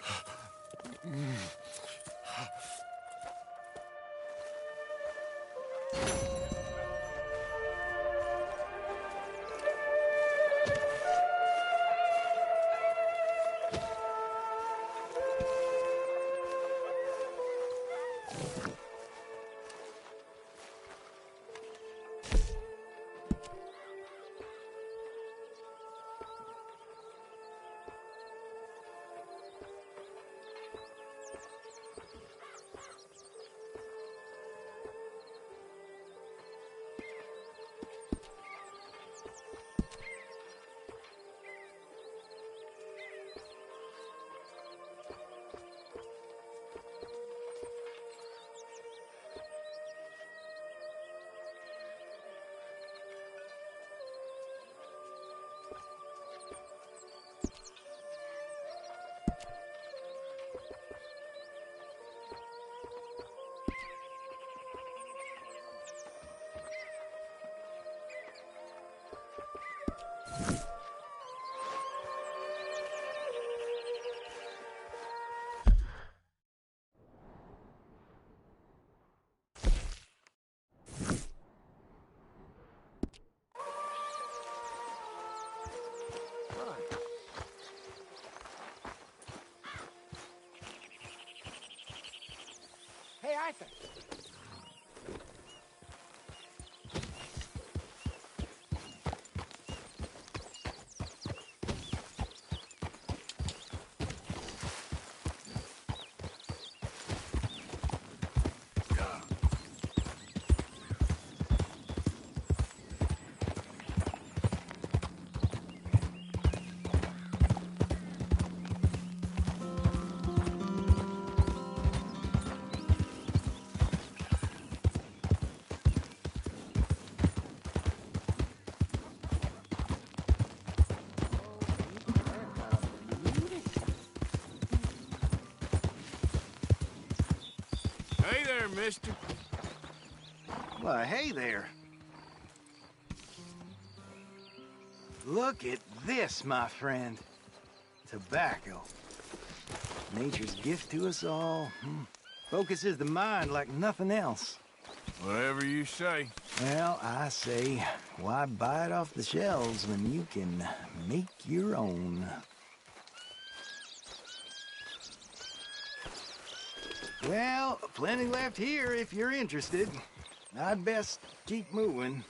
Hey, Arthur. Hey there, mister. Why, hey there. Look at this, my friend. Tobacco. Nature's gift to us all. Focuses the mind like nothing else. Whatever you say. Well, I say, why buy it off the shelves when you can make your own? Well, plenty left here if you're interested. I'd best keep moving.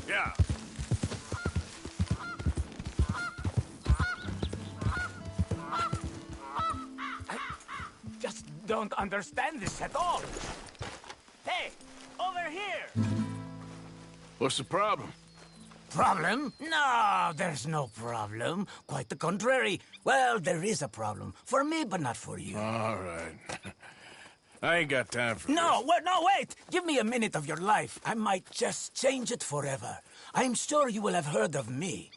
Yeah. I just don't understand this at all. Hey, over here! What's the problem? Problem? No, there's no problem. Quite the contrary. Well, there is a problem. For me, but not for you. All right. I ain't got time for No, wait! Give me a minute of your life. I might just change it forever. I'm sure you will have heard of me.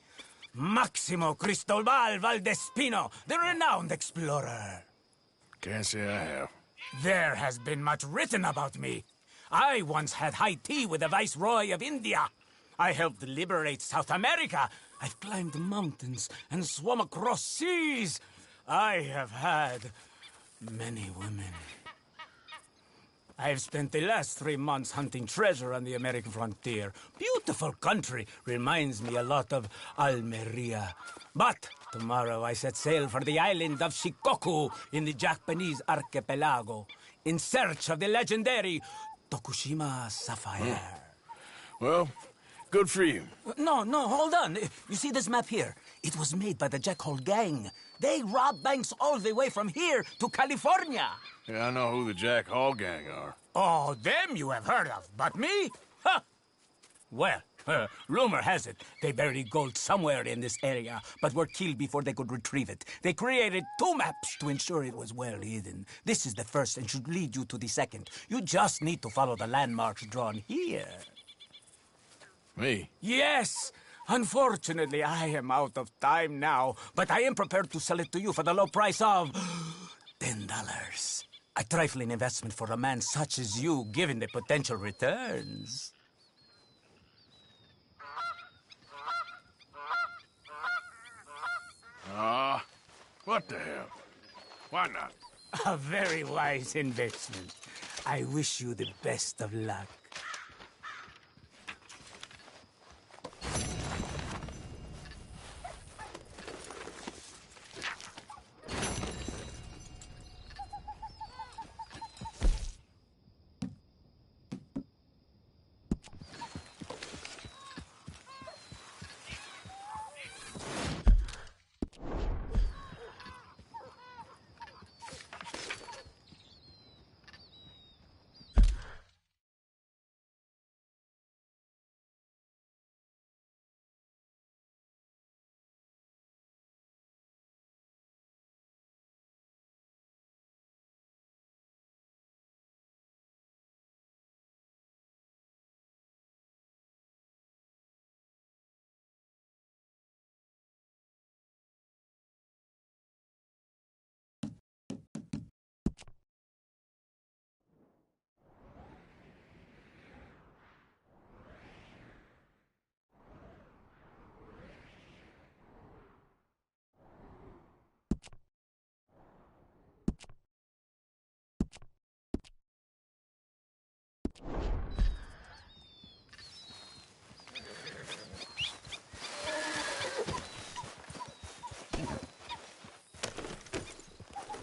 Maximo Cristobal Valdespino, the renowned explorer. Can't say I have. There has been much written about me. I once had high tea with the Viceroy of India. I helped liberate South America. I've climbed mountains and swum across seas. I have had many women. I've spent the last 3 months hunting treasure on the American frontier. Beautiful country. Reminds me a lot of Almeria. But tomorrow I set sail for the island of Shikoku in the Japanese archipelago in search of the legendary Tokushima Sapphire. Well, good for you. No, hold on. You see this map here? It was made by the Jack Hole gang. They rob banks all the way from here to California. Yeah, I know who the Jack Hall gang are. Oh, them you have heard of, but me? Huh. Well, rumor has it they buried gold somewhere in this area, but were killed before they could retrieve it. They created 2 maps to ensure it was well hidden. This is the first and should lead you to the second. You just need to follow the landmarks drawn here. Me? Yes! Unfortunately, I am out of time now, but I am prepared to sell it to you for the low price of $10. A trifling investment for a man such as you, given the potential returns. What the hell? Why not? A very wise investment. I wish you the best of luck.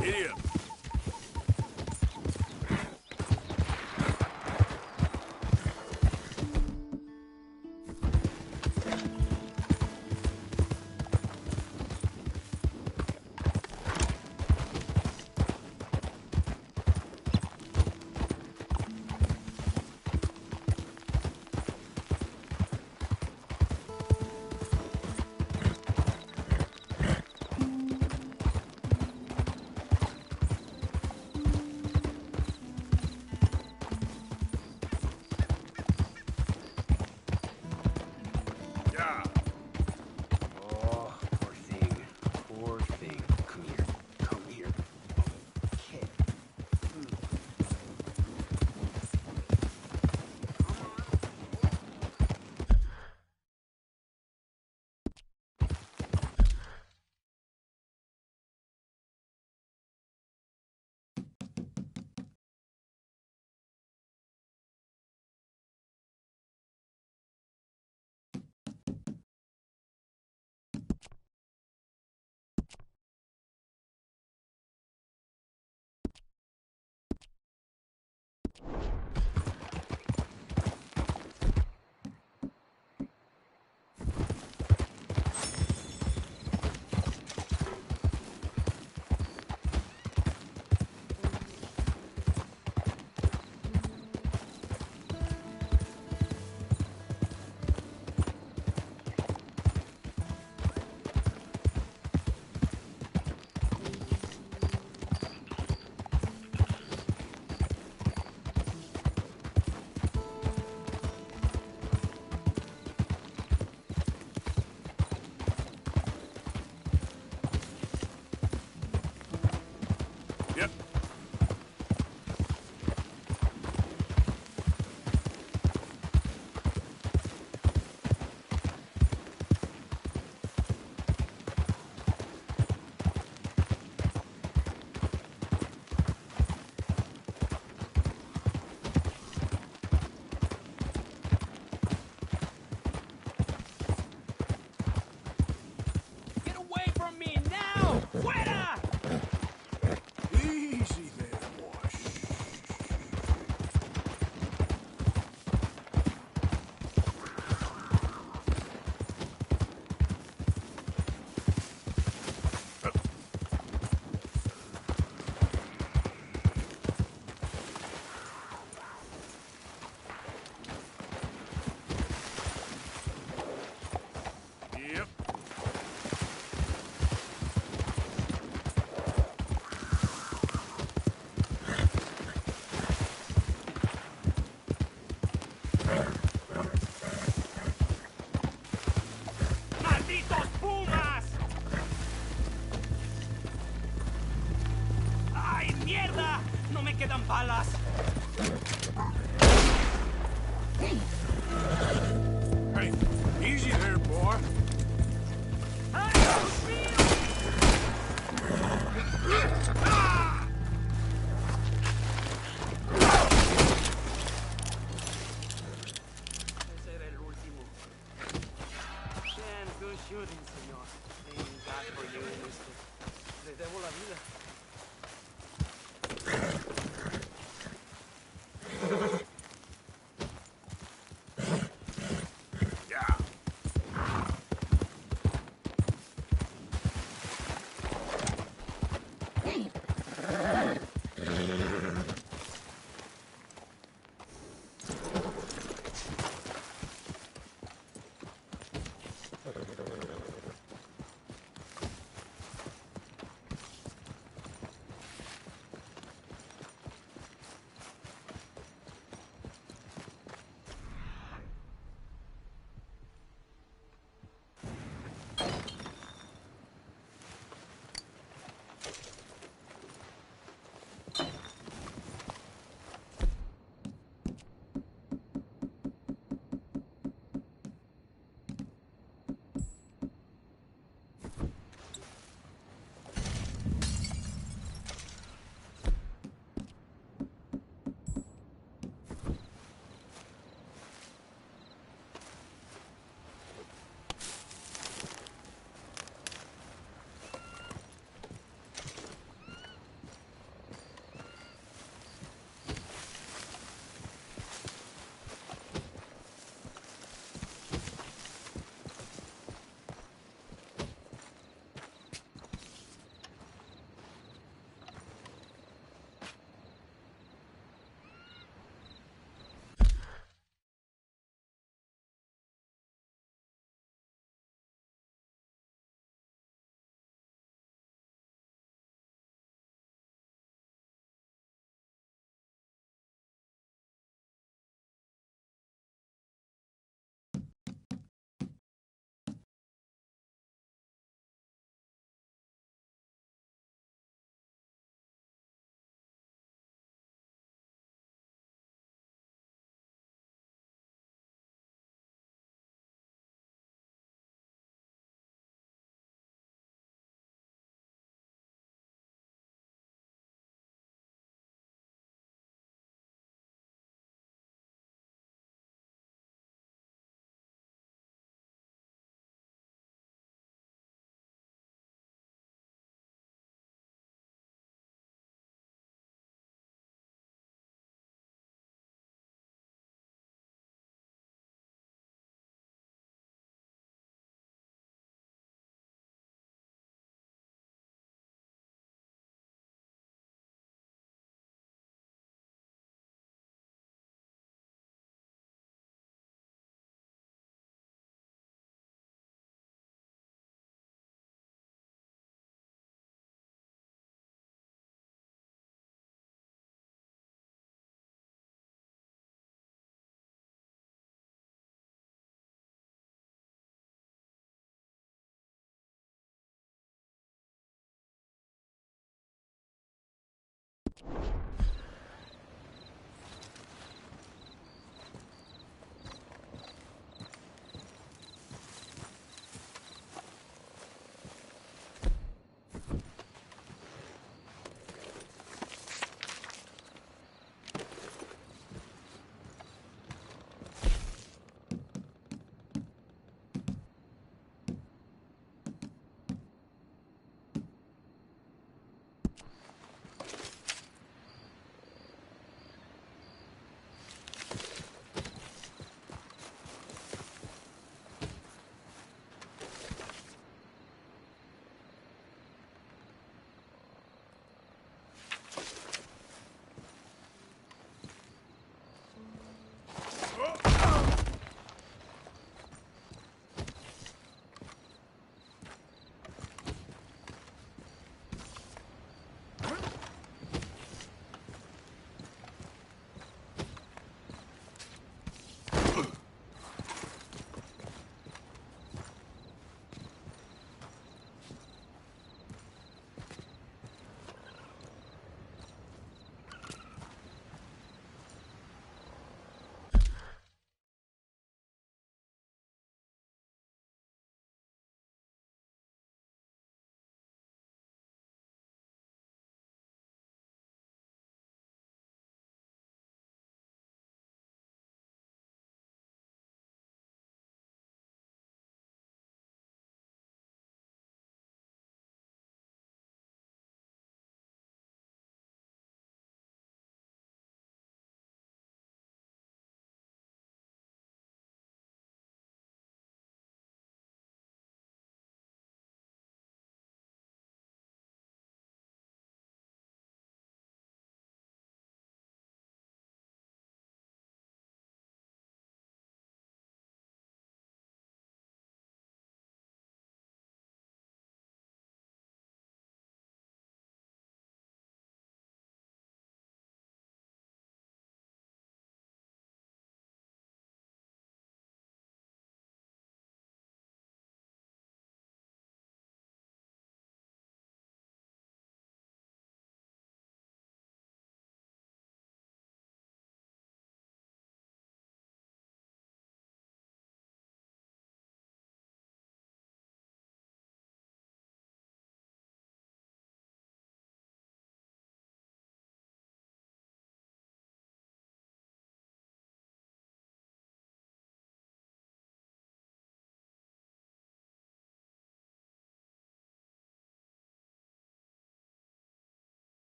Idiot. quedan balas. Hey, easy there, boy. Ese era el último. Damn good shooting, señor. Thank God for you, mister. Le debo la vida.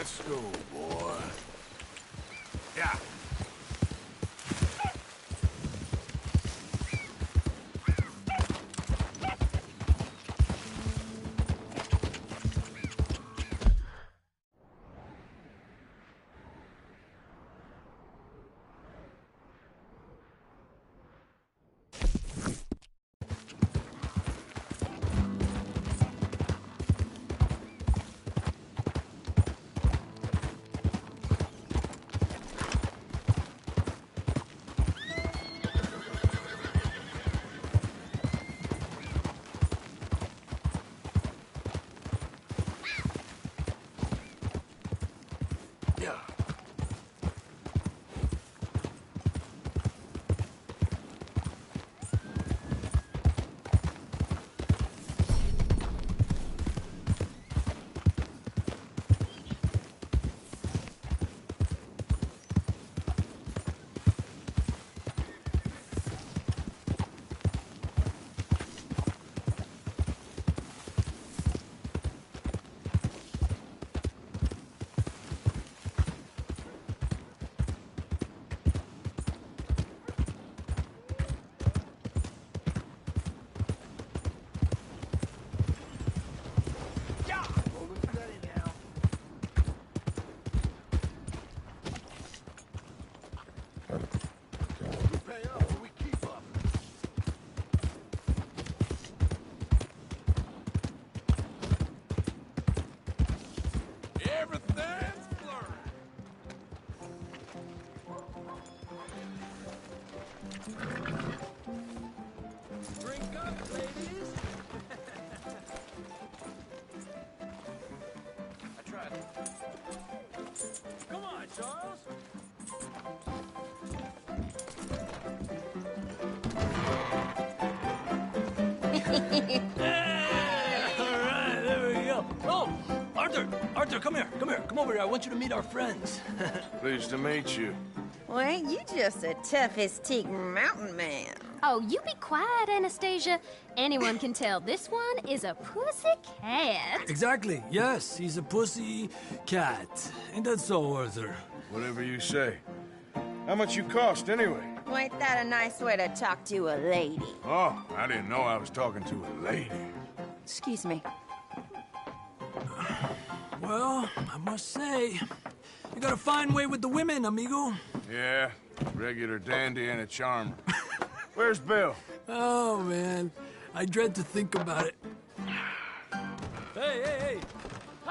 Let's go, boy. Yeah. Come on, Charles. All right, there we go. Oh, Arthur, come here. Come over here. I want you to meet our friends. Pleased to meet you. Well, ain't you just a tough-as-teak mountain man? Oh, you be quiet, Anastasia. Anyone can tell this one is a pussy cat. Exactly. Yes, he's a pussy cat. Ain't that so, Arthur? Whatever you say. How much you cost, anyway? Well, ain't that a nice way to talk to a lady? Oh, I didn't know I was talking to a lady. Excuse me. Well, I must say, you got a fine way with the women, amigo. Yeah, regular dandy and a charmer. Where's Bill? Oh, man. I dread to think about it. Hey!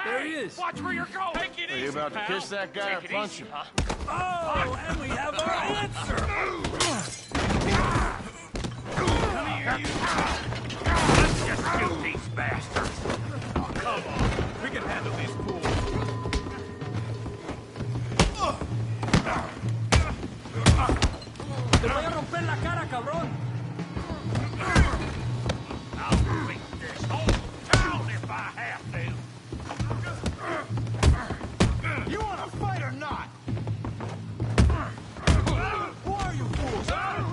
There he is. Watch where you're going. Take it Are easy, you about to pal. kiss that guy or Take it punch easy, him? huh? Oh, and we have our answer. Come here, you. Let's just shoot these bastards. Oh, come on. We can handle these fools. Te voy a romper la cara, cabrón. I'll beat this whole town if I have to. You want to fight or not? Who are you fools, huh?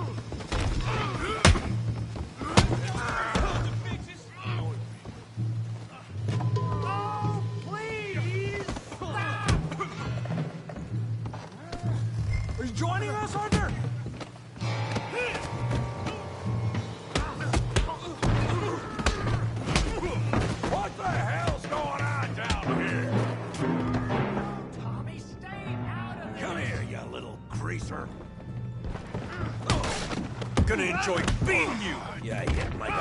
Oh, please! Are you joining us, Arthur? What the hell's going on down here? Tommy, stay out of this. Come here, you little greaser. Gonna enjoy beating you. Yeah, hit like a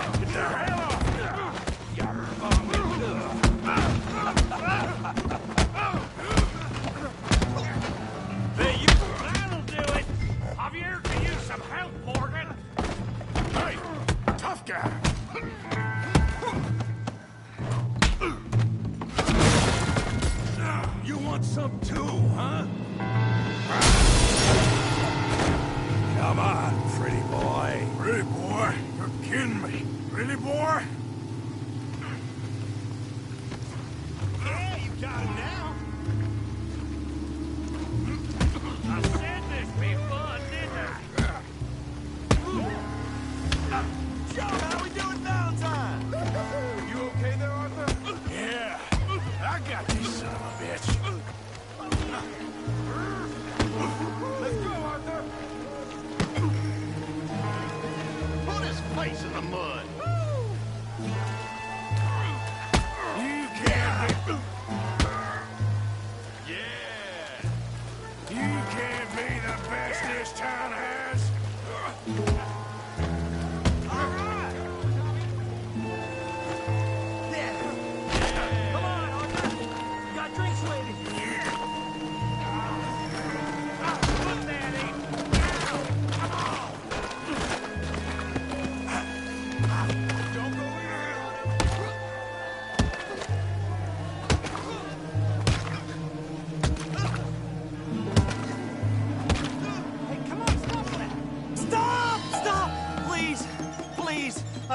Hey, you. That'll do it. Javier can use some help, Morgan. Hey, tough guy. You want some too, huh? Come on, pretty boy. Pretty boy? You're kidding me. Really, boy? Yeah, you got it now. I said this be fun, didn't I? John, how we doing Valentine? You okay there, Arthur? Yeah, I got this son of a bitch.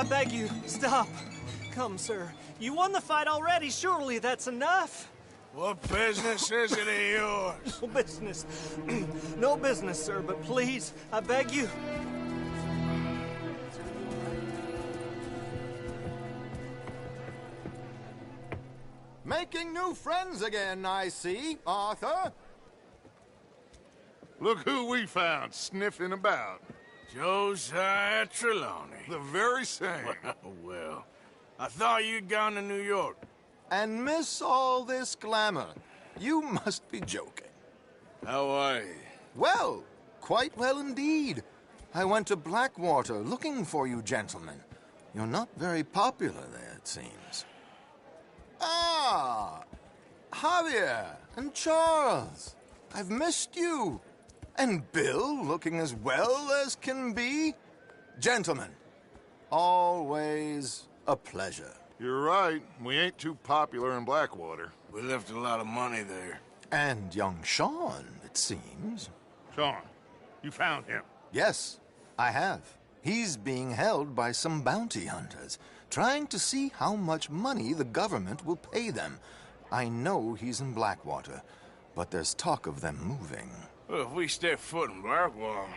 I beg you, stop. Come, sir. You won the fight already. Surely that's enough. What business is it of yours? No business. No business, sir, but please, I beg you. Making new friends again, I see, Arthur. Look who we found sniffing about. Josiah Trelawney. The very same. Well, I thought you'd gone to New York. And miss all this glamour. You must be joking. How are you? Well, quite well indeed. I went to Blackwater looking for you gentlemen. You're not very popular there, it seems. Ah, Javier and Charles. I've missed you. And Bill looking as well as can be. Gentlemen, always a pleasure. You're right. We ain't too popular in Blackwater. We left a lot of money there. And young Sean, it seems. Sean, you found him? Yes, I have. He's being held by some bounty hunters, trying to see how much money the government will pay them. I know he's in Blackwater, but there's talk of them moving. Well, if we step foot in Blackwater...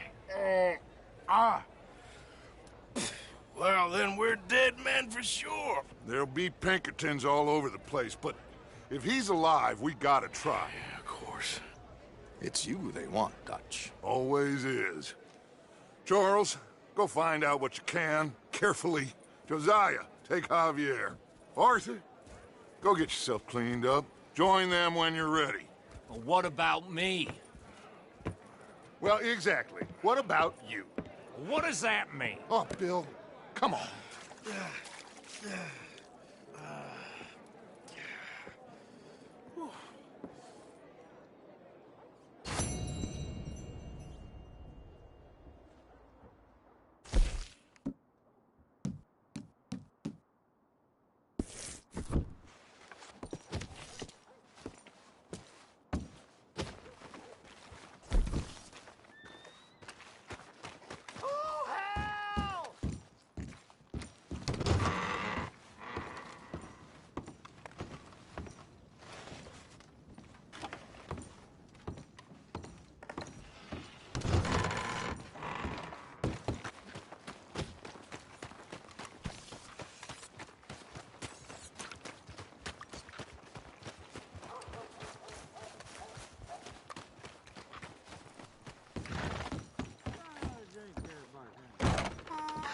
Well, then we're dead men for sure. There'll be Pinkertons all over the place, but if he's alive, we gotta try. Yeah, of course. It's you they want, Dutch. Always is. Charles, go find out what you can, carefully. Josiah, take Javier. Arthur, go get yourself cleaned up. Join them when you're ready. Well, what about me? Well, exactly. What about you? What does that mean? Oh, Bill, come on.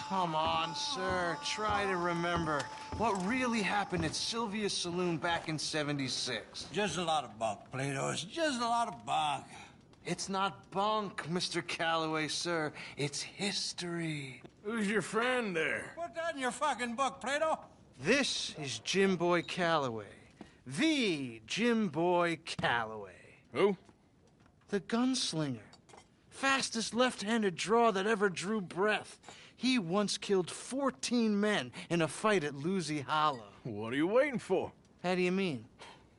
Come on, sir. Try to remember what really happened at Sylvia's Saloon back in '76. Just a lot of bunk, Plato. It's just a lot of bunk. It's not bunk, Mr. Calloway, sir. It's history. Who's your friend there? Put that in your fucking book, Plato. This is Jim Boy Calloway. The Jim Boy Calloway. Who? The gunslinger. Fastest left-handed draw that ever drew breath. He once killed 14 men in a fight at Lucy Hollow. What are you waiting for? How do you mean?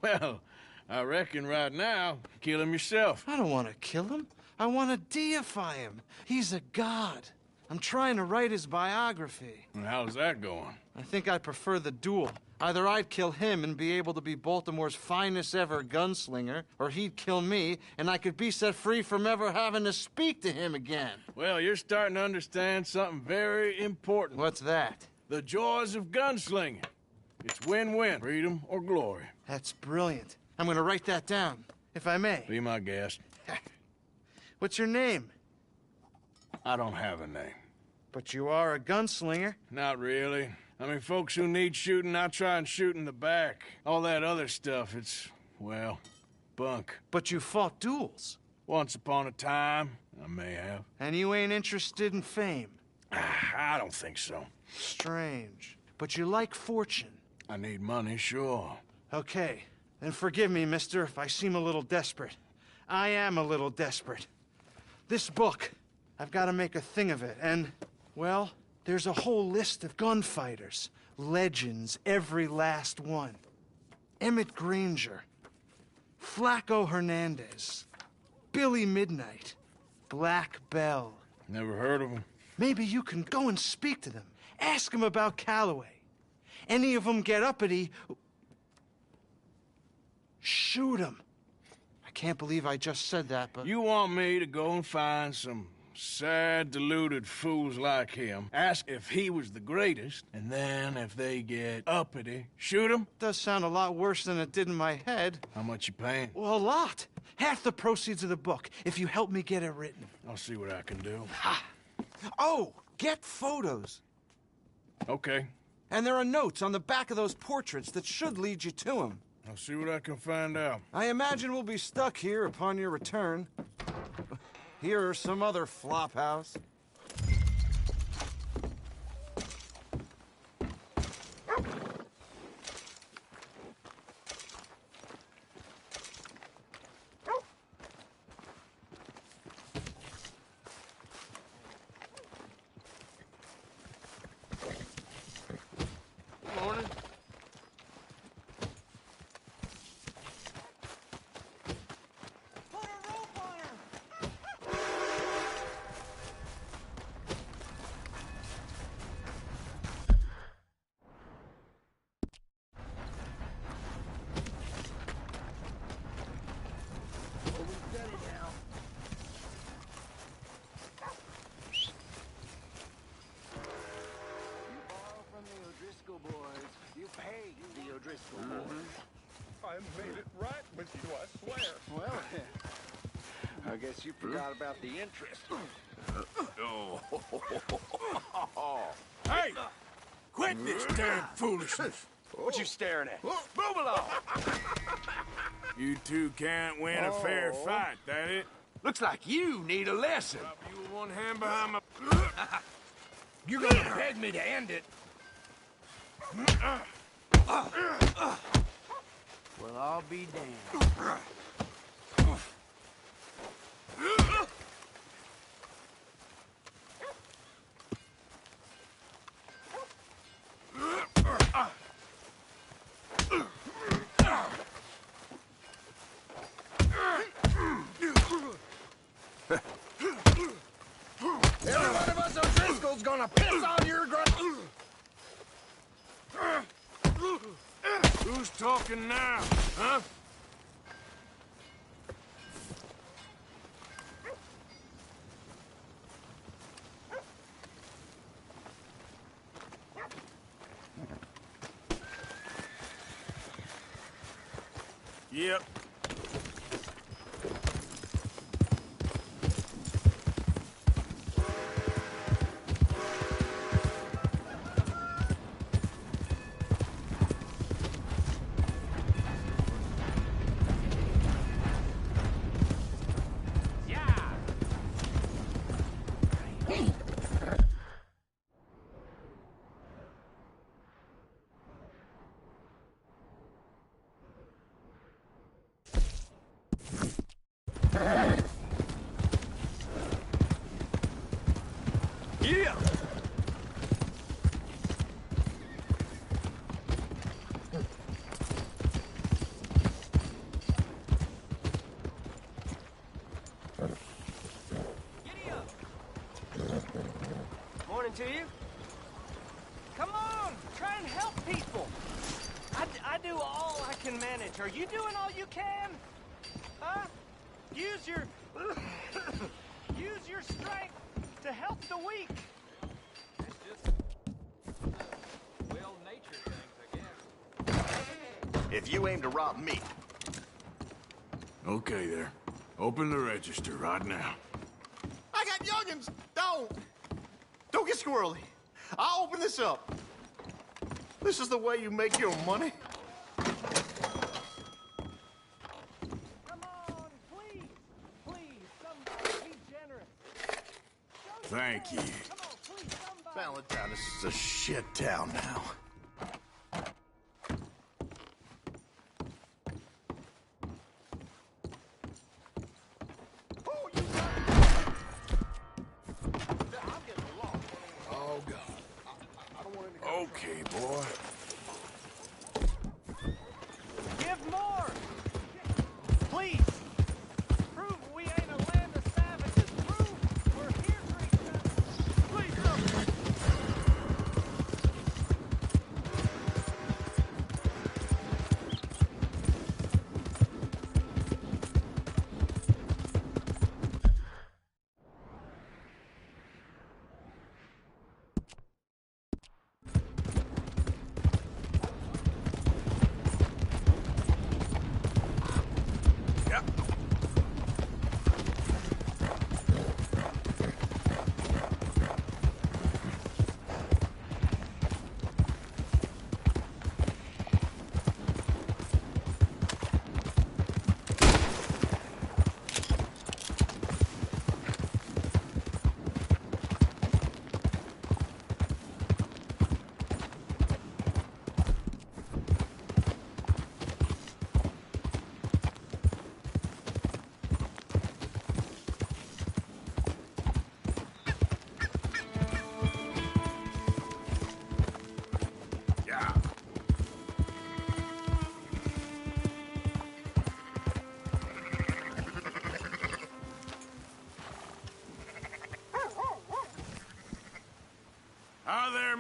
Well, I reckon right now, kill him yourself. I don't want to kill him. I want to deify him. He's a god. I'm trying to write his biography. And how's that going? I think I prefer the duel. Either I'd kill him and be able to be Baltimore's finest ever gunslinger, or he'd kill me and I could be set free from ever having to speak to him again. Well, you're starting to understand something very important. What's that? The joys of gunslinging. It's win-win, freedom or glory. That's brilliant. I'm gonna write that down, if I may. Be my guest. What's your name? I don't have a name. But you are a gunslinger. Not really. I mean, folks who need shooting, I try and shoot in the back. All that other stuff, it's, well, bunk. But you fought duels. Once upon a time, I may have. And you ain't interested in fame? I don't think so. Strange. But you like fortune. I need money, sure. Okay. Then forgive me, mister, if I seem a little desperate. I am a little desperate. This book, I've got to make a thing of it, and, well, there's a whole list of gunfighters. Legends, every last one. Emmett Granger. Flaco Hernandez. Billy Midnight. Black Bell. Never heard of them. Maybe you can go and speak to them. Ask him about Calloway. Any of them get uppity, shoot him. I can't believe I just said that, but... You want me to go and find some sad, deluded fools like him, ask if he was the greatest, and then if they get uppity, shoot him? Does sound a lot worse than it did in my head. How much you paying? Well, a lot. Half the proceeds of the book, if you help me get it written. I'll see what I can do. Ha! Oh, get photos. Okay. And there are notes on the back of those portraits that should lead you to him. I'll see what I can find out. I imagine we'll be stuck here upon your return. Here or some other flop house. Morning. I made it right with you, I swear. Well, I guess you forgot about the interest. Hey! Quit this damn foolishness! What you staring at? Move along! You two can't win a fair fight, that it? Looks like you need a lesson. You with one hand behind my... You're gonna beg me to end it. Well, I'll be damned. Every one of us O'Driscoll's gonna piss on your grave. Who's talking now, huh? Yep. Yeah! Morning to you. Come on, try and help people. I do all I can manage. Are you doing all you can? Huh? Use your strength to help the weak. It's just nature things, I guess. If you aim to rob me... Okay there. Open the register right now. I got youngins! Don't get squirrely. I'll open this up. This is the way you make your money? Thank you. Valentine, this is a shit town now. Oh, God. Okay, boy. Give more! Please! Prove we ain't a land of savages. Prove we're here for each other. Please,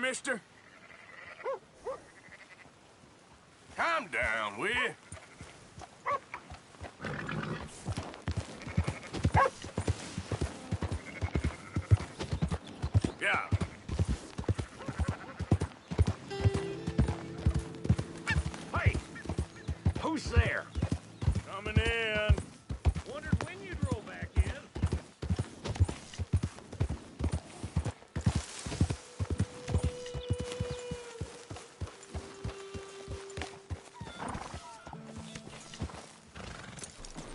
mister. Calm down, will you? Yeah. Hey! Who's there? Coming in. Wondered when you drove back in.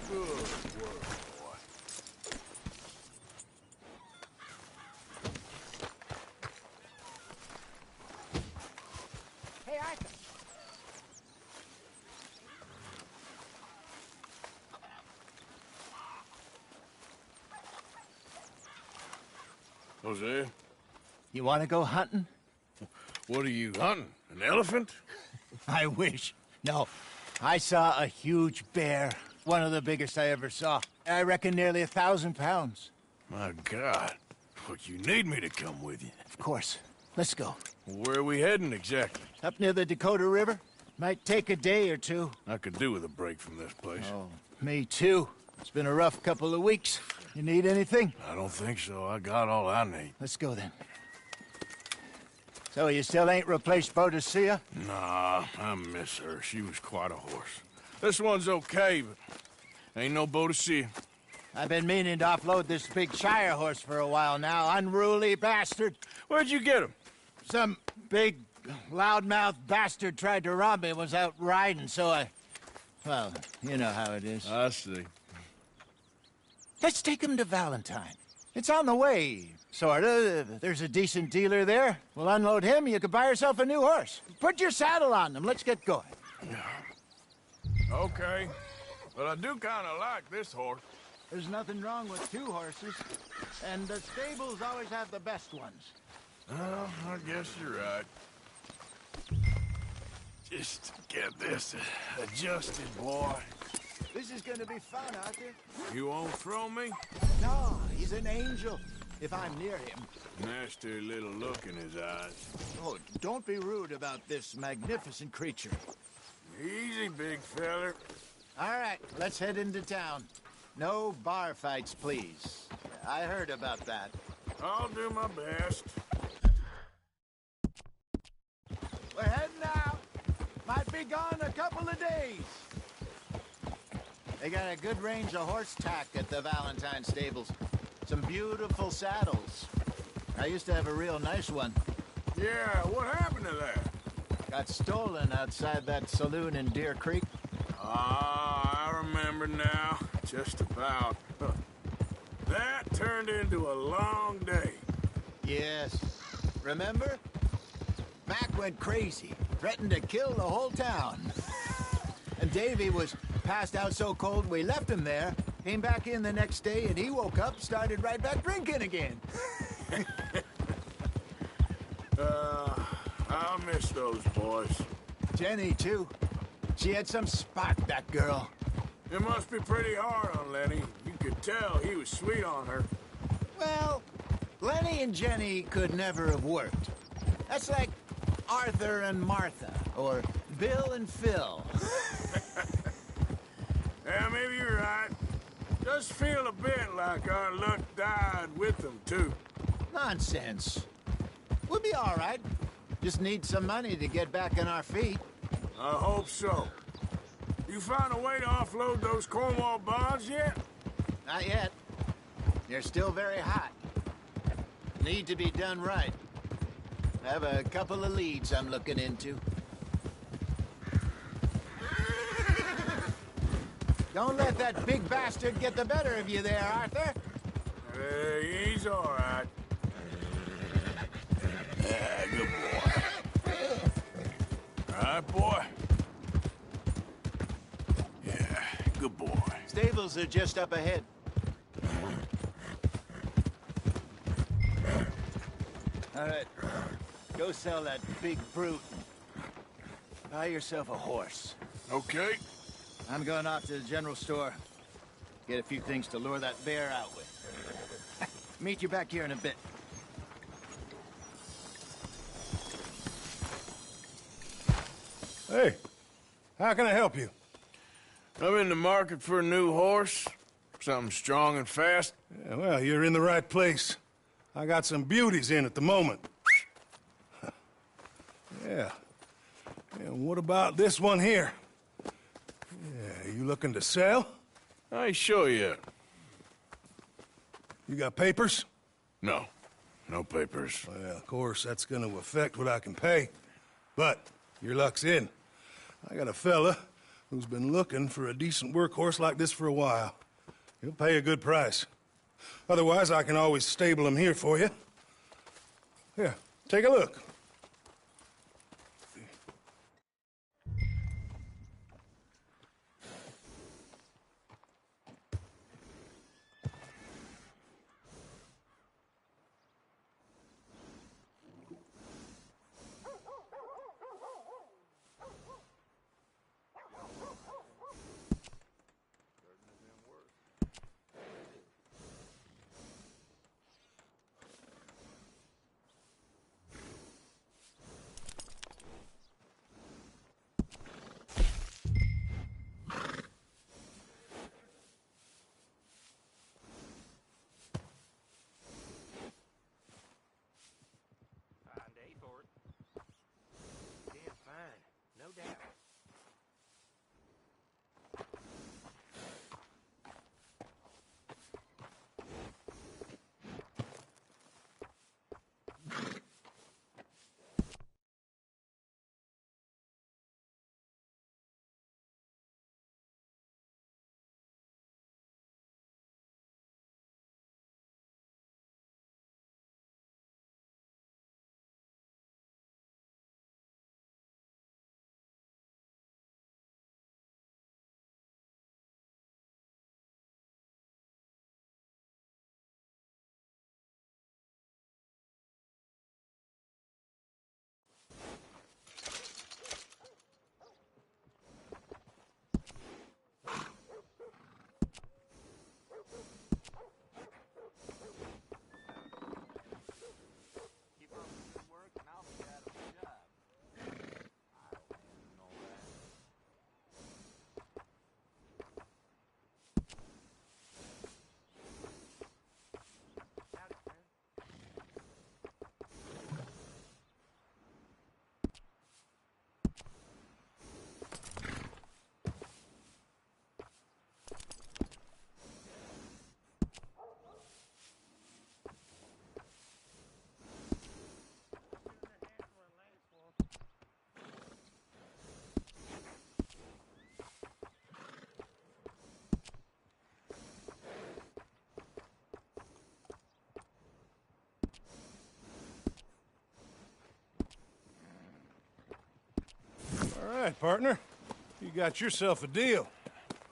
Good work, boy. Hey, Arthur. Jose, You want to go hunting? what are you hunting? An elephant? I wish. No. I saw a huge bear. One of the biggest I ever saw. I reckon nearly 1,000 pounds. My God. But you need me to come with you. Of course. Let's go. Where are we heading exactly? Up near the Dakota River. Might take a day or two. I could do with a break from this place. Oh, me too. It's been a rough couple of weeks. You need anything? I don't think so. I got all I need. Let's go then. So you still ain't replaced Boadicea? Nah, I miss her. She was quite a horse. This one's okay, but ain't no Boadicea. I've been meaning to offload this big Shire horse for a while now. Unruly bastard. Where'd you get him? Some big, loudmouth bastard tried to rob me and was out riding, so I... Well, you know how it is. I see. Let's take him to Valentine. It's on the way, sorta. There's a decent dealer there. We'll unload him, you can buy yourself a new horse. Put your saddle on them, let's get going. Okay. But I do kind of like this horse. There's nothing wrong with two horses, and the stables always have the best ones. Well, I guess you're right. Just get this adjusted, boy. This is gonna be fun, Arthur. You won't throw me? No, he's an angel, if I'm near him. Nasty little look in his eyes. Oh, don't be rude about this magnificent creature. Easy, big feller. All right, let's head into town. No bar fights, please. I heard about that. I'll do my best. We're heading out. Might be gone a couple of days. They got a good range of horse tack at the Valentine stables. Some beautiful saddles. I used to have a real nice one. Yeah, what happened to that? Got stolen outside that saloon in Deer Creek. Ah, I remember now. Just about. That turned into a long day. Yes. Remember? Mac went crazy. Threatened to kill the whole town. And Davy was passed out so cold we left him there. Came back in the next day and he woke up, started right back drinking again. I'll miss those boys. Jenny, too. She had some spark, that girl. It must be pretty hard on Lenny. You could tell he was sweet on her. Well, Lenny and Jenny could never have worked. That's like Arthur and Martha, or Bill and Phil. Yeah, maybe you're right. Does feel a bit like our luck died with them, too. Nonsense. We'll be all right. Just need some money to get back on our feet. I hope so. You found a way to offload those Cornwall bonds yet? Not yet. They're still very hot. Need to be done right. I have a couple of leads I'm looking into. Don't let that big bastard get the better of you there, Arthur. He's all right. Yeah, good boy. All right, boy. Yeah, good boy. Stables are just up ahead. All right. Go sell that big brute. Buy yourself a horse. Okay. I'm going off to the general store. Get a few things to lure that bear out with. Meet you back here in a bit. Hey, how can I help you? I'm in the market for a new horse. Something strong and fast. Yeah, well, you're in the right place. I got some beauties in at the moment. Yeah. And what about this one here? Yeah, you looking to sell? I ain't sure yet. You got papers? No. No papers. Well, of course, that's gonna affect what I can pay. But your luck's in. I got a fella who's been looking for a decent workhorse like this for a while. He'll pay a good price. Otherwise, I can always stable him here for you. Here, take a look. No doubt. All right, partner. You got yourself a deal.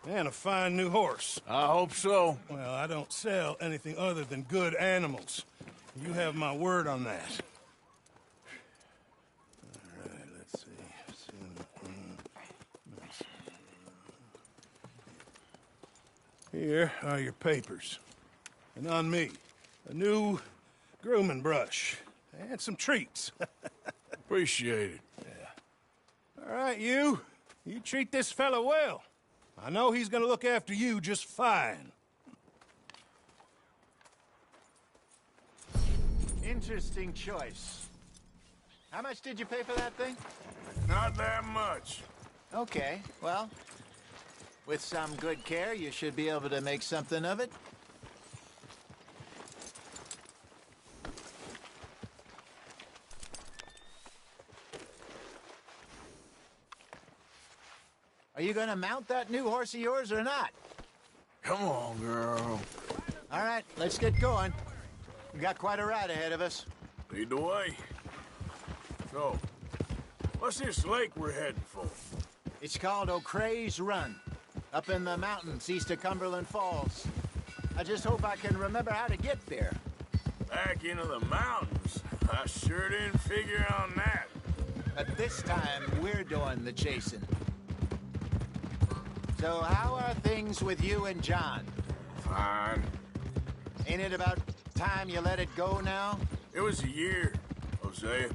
And a fine new horse. I hope so. Well, I don't sell anything other than good animals. You have my word on that. All right, let's see. Here are your papers. And on me, a new grooming brush. And some treats. Appreciate it. Yeah. All right, you. You treat this fella well. I know he's gonna look after you just fine. Interesting choice. How much did you pay for that thing? Not that much. Okay, well, with some good care, you should be able to make something of it. Are you gonna mount that new horse of yours or not? Come on, girl. All right, let's get going. We got quite a ride ahead of us. Lead the way. So, what's this lake we're heading for? It's called O'Creagh's Run, up in the mountains east of Cumberland Falls. I just hope I can remember how to get there. Back into the mountains? I sure didn't figure on that. But this time, we're doing the chasing. So how are things with you and John? Fine. Ain't it about time you let it go now? It was a year, Hosea.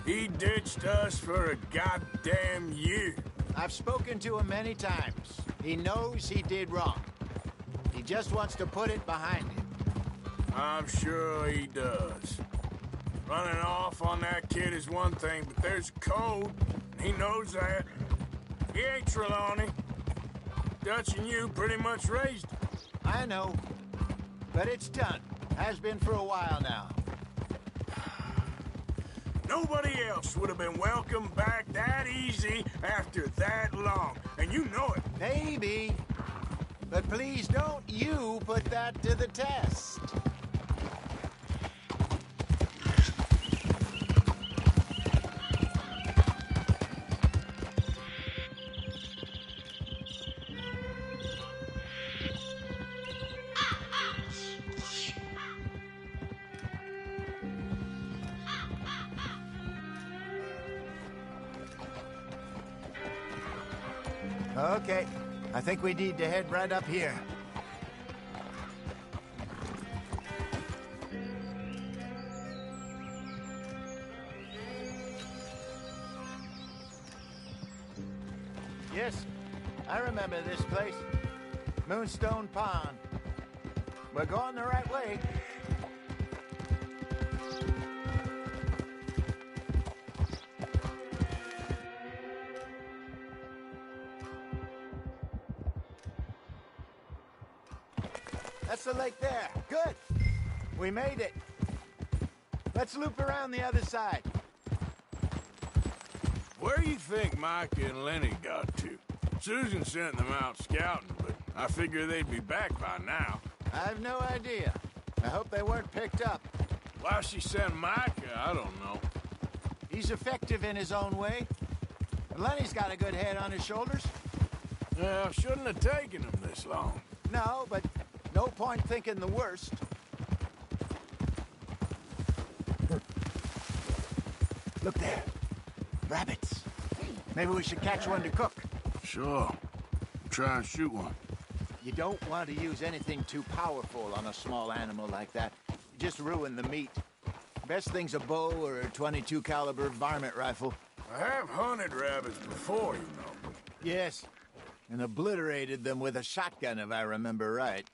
He ditched us for a goddamn year. I've spoken to him many times. He knows he did wrong. He just wants to put it behind him. I'm sure he does. Running off on that kid is one thing, but there's code. He knows that. He ain't Trelawney. Dutch and you pretty much raised him. I know. But it's done. Has been for a while now. Nobody else would have been welcomed back that easy after that long. And you know it. Maybe. But please don't you put that to the test. Okay, I think we need to head right up here. Yes, I remember this place. Moonstone Pond. We're going the right way. That's the lake there. Good. We made it. Let's loop around the other side. Where do you think Micah and Lenny got to? Susan sent them out scouting, but I figure they'd be back by now. I've no idea. I hope they weren't picked up. Why she sent Micah, I don't know. He's effective in his own way. And Lenny's got a good head on his shoulders. Well, shouldn't have taken him this long. No, but no point thinking the worst. Look there. Rabbits. Maybe we should catch one to cook. Sure. Try and shoot one. You don't want to use anything too powerful on a small animal like that. You just ruin the meat. Best thing's a bow or a .22 caliber varmint rifle. I have hunted rabbits before, you know. Yes, and obliterated them with a shotgun, if I remember right.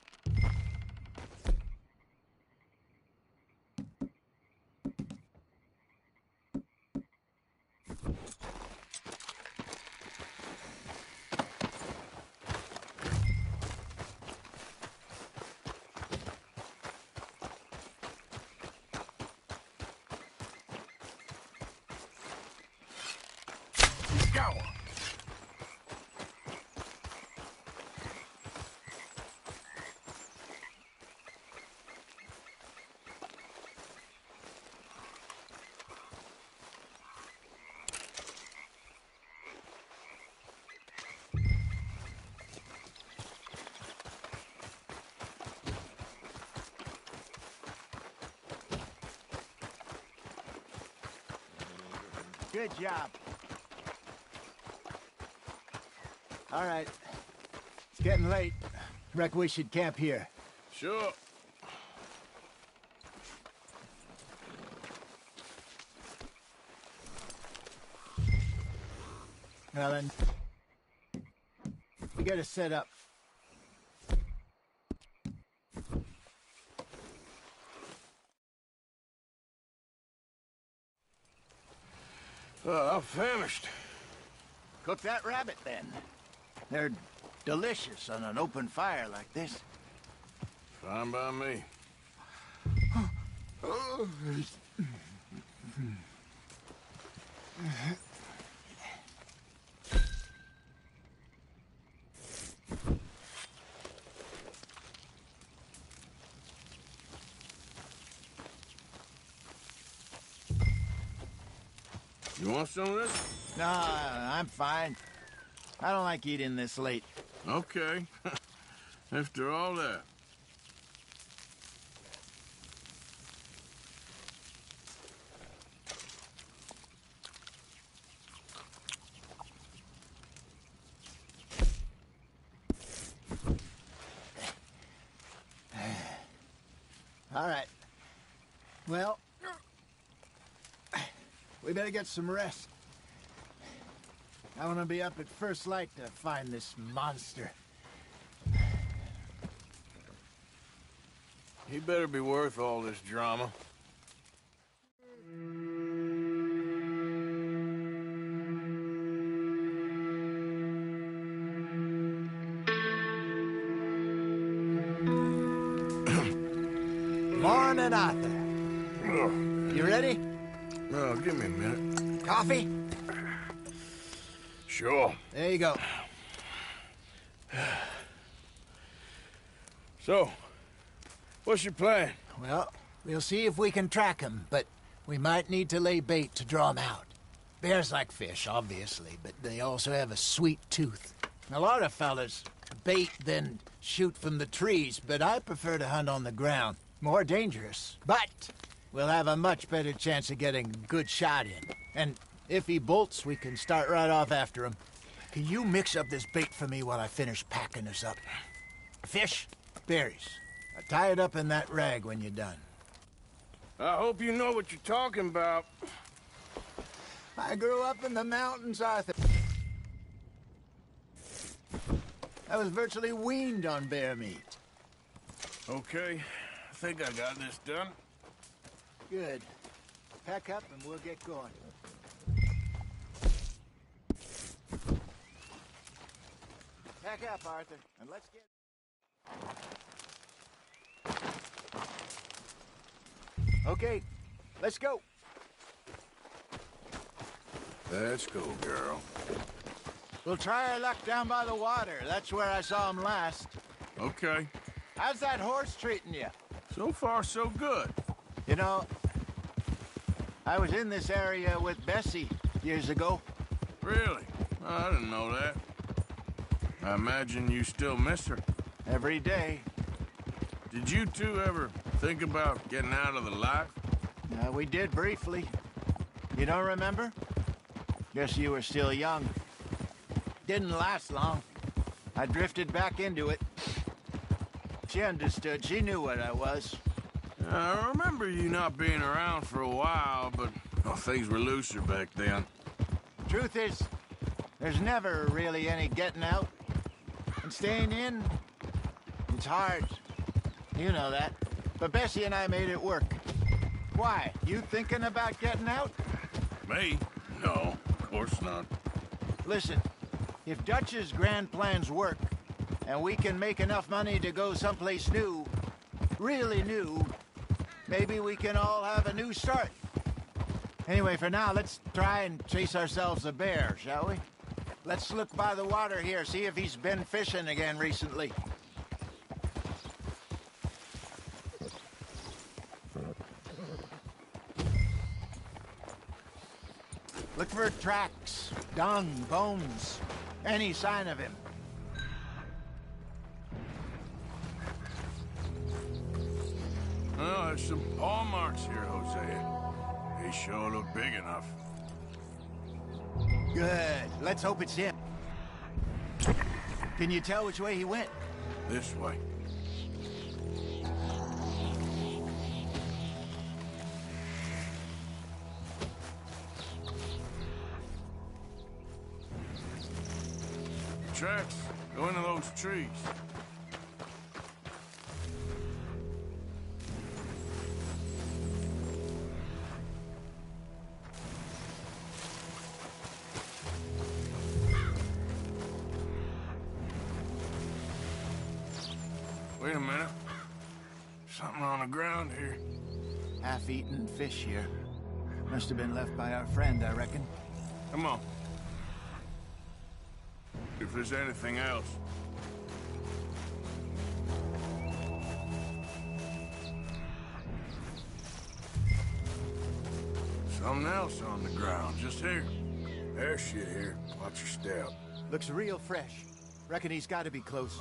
Got one. Good job. All right. It's getting late. Reckon we should camp here. Sure. Now then, we gotta set up. I'm famished. Cook that rabbit, then. They're delicious on an open fire like this. Fine by me. You want some of this? No, I'm fine. I don't like eating this late. Okay. After all that. All right. Well, We better get some rest. I want to be up at first light to find this monster. He better be worth all this drama. Morning, Arthur. You ready? Oh, give me a minute. Coffee? Sure. There you go. So, what's your plan? Well, we'll see if we can track him, but we might need to lay bait to draw him out. Bears like fish, obviously, but they also have a sweet tooth. A lot of fellas bait, then shoot from the trees, but I prefer to hunt on the ground. More dangerous, but we'll have a much better chance of getting a good shot in. And if he bolts, we can start right off after him. Can you mix up this bait for me while I finish packing this up? Fish, berries. Tie it up in that rag when you're done. I hope you know what you're talking about. I grew up in the mountains, Arthur. I was virtually weaned on bear meat. Okay, I think I got this done. Good. Pack up and we'll get going. Pack up, Arthur, and let's get... Okay, let's go. Let's go, girl. We'll try our luck down by the water. That's where I saw him last. Okay. How's that horse treating you? So far, so good. You know, I was in this area with Bessie years ago. Really? I didn't know that. I imagine you still miss her. Every day. Did you two ever think about getting out of the life? We did briefly. You don't remember? Guess you were still young. Didn't last long. I drifted back into it. She understood. She knew what I was. I remember you not being around for a while, but things were looser back then. Truth is, there's never really any getting out. And staying in, it's hard. You know that. But Bessie and I made it work. Why? You thinking about getting out? Me? No, of course not. Listen, if Dutch's grand plans work, and we can make enough money to go someplace new, really new, maybe we can all have a new start. Anyway, for now, let's try and chase ourselves a bear, shall we? Let's look by the water here, see if he's been fishing again recently. Look for tracks, dung, bones, any sign of him. Oh, there's some paw marks here, Hosea. They sure look big enough. Good. Let's hope it's him. Can you tell which way he went? This way. Tracks. Go into those trees. Wait a minute. Something on the ground here. Half-eaten fish here. Must have been left by our friend, I reckon. Come on. If there's anything else. Something else on the ground, just here. There's shit here. Watch your step. Looks real fresh. Reckon he's got to be close.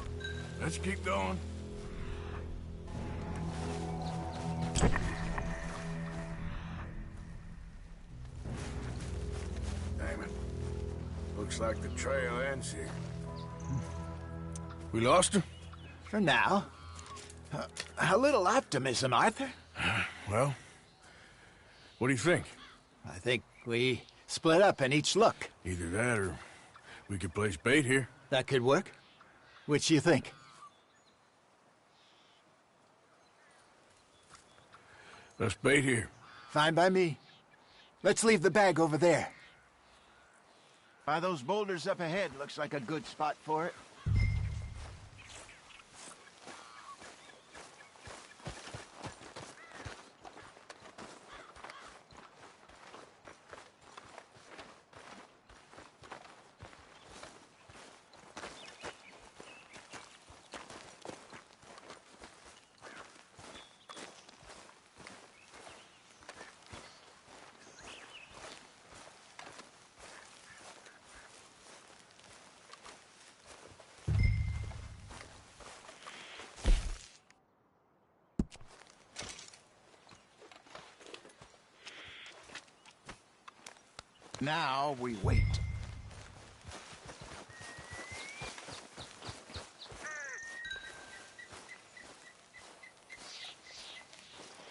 Let's keep going. Damn it. Looks like the trail ends here. We lost him? For now. A little optimism, Arthur. Well, what do you think? I think we split up and each look. Either that or we could place bait here. That could work. Which do you think? Let's bait here. Fine by me. Let's leave the bag over there. By those boulders up ahead, looks like a good spot for it. Now we wait.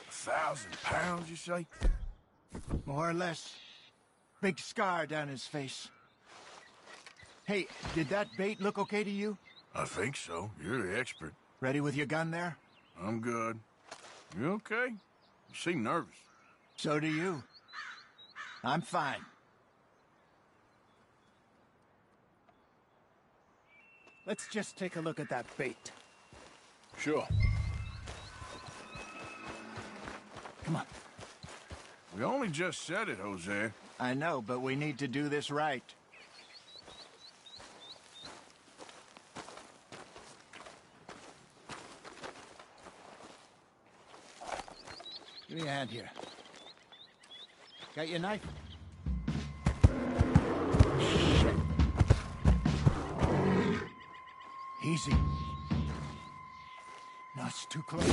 £1,000, you say? More or less. Big scar down his face. Hey, did that bait look okay to you? I think so. You're the expert. Ready with your gun there? I'm good. You okay? You seem nervous. So do you. I'm fine. Let's just take a look at that bait. Sure. Come on. We only just said it, Jose. I know, but we need to do this right. Give me a hand here. Got your knife? Shit. Easy. No, it's too close.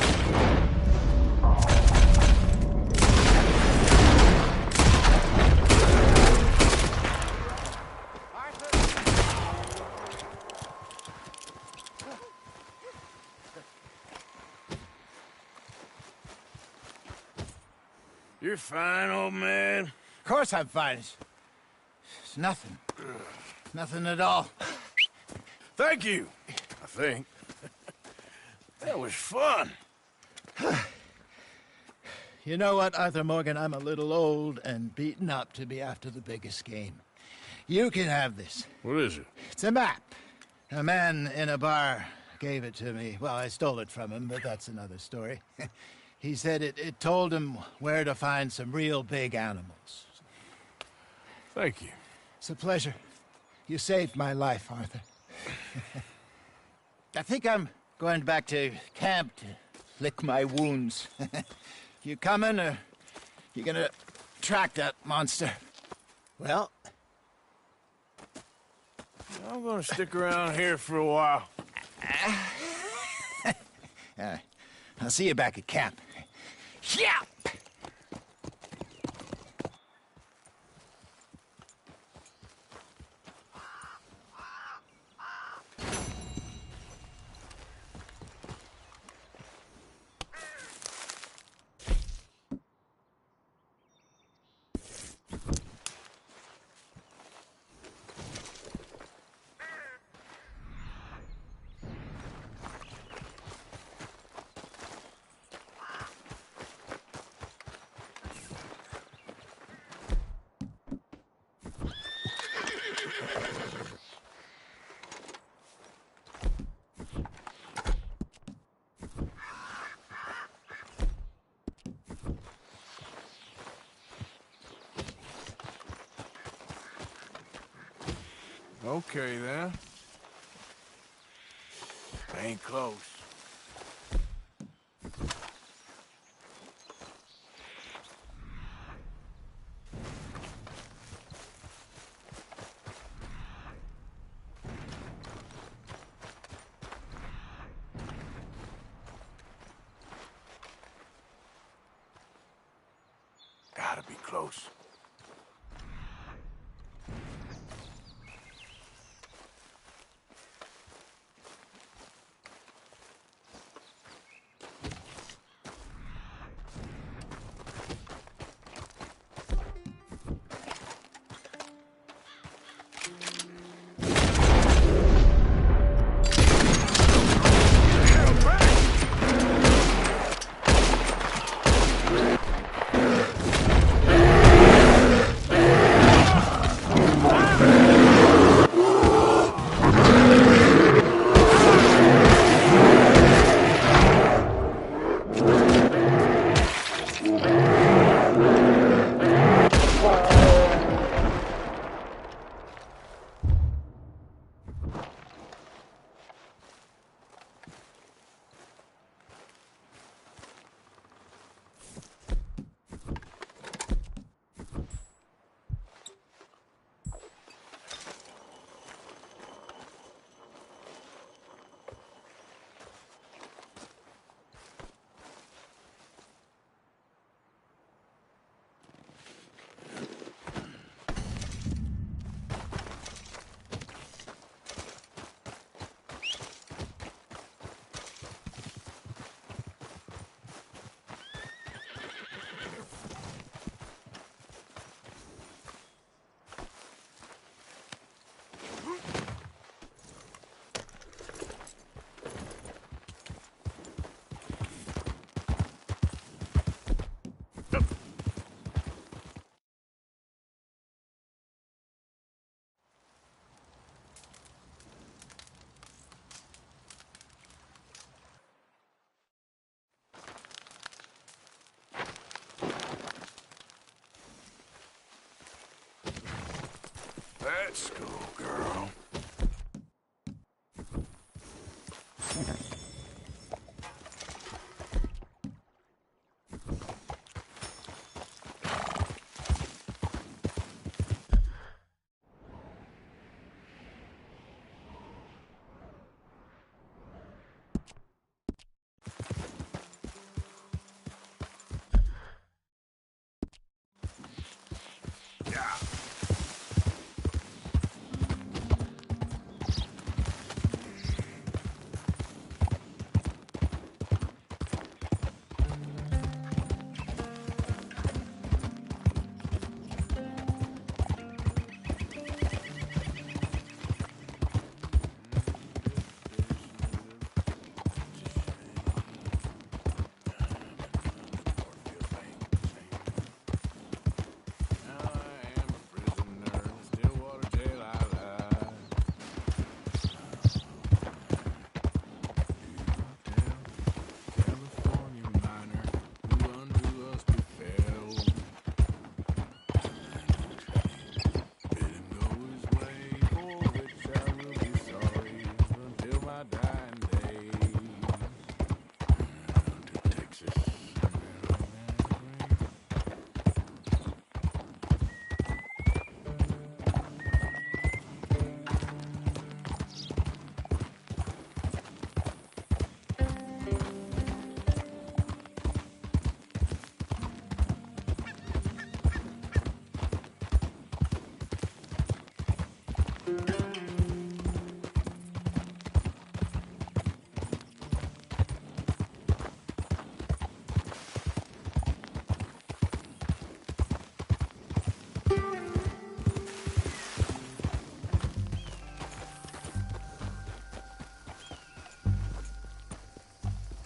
You're fine, old man. Of course I'm fine. It's nothing. Nothing at all. Thank you, I think. That was fun. You know what, Arthur Morgan? I'm a little old and beaten up to be after the biggest game. You can have this. What is it? It's a map. A man in a bar gave it to me. Well, I stole it from him, but that's another story. He said it told him where to find some real big animals. Thank you. It's a pleasure. You saved my life, Arthur. I think I'm going back to camp to lick my wounds. You coming, or you gonna track that monster? Well, I'm gonna stick around here for a while. I'll see you back at camp. Yeah! Okay, then. Ain't close. Gotta be close. Let's go, girl.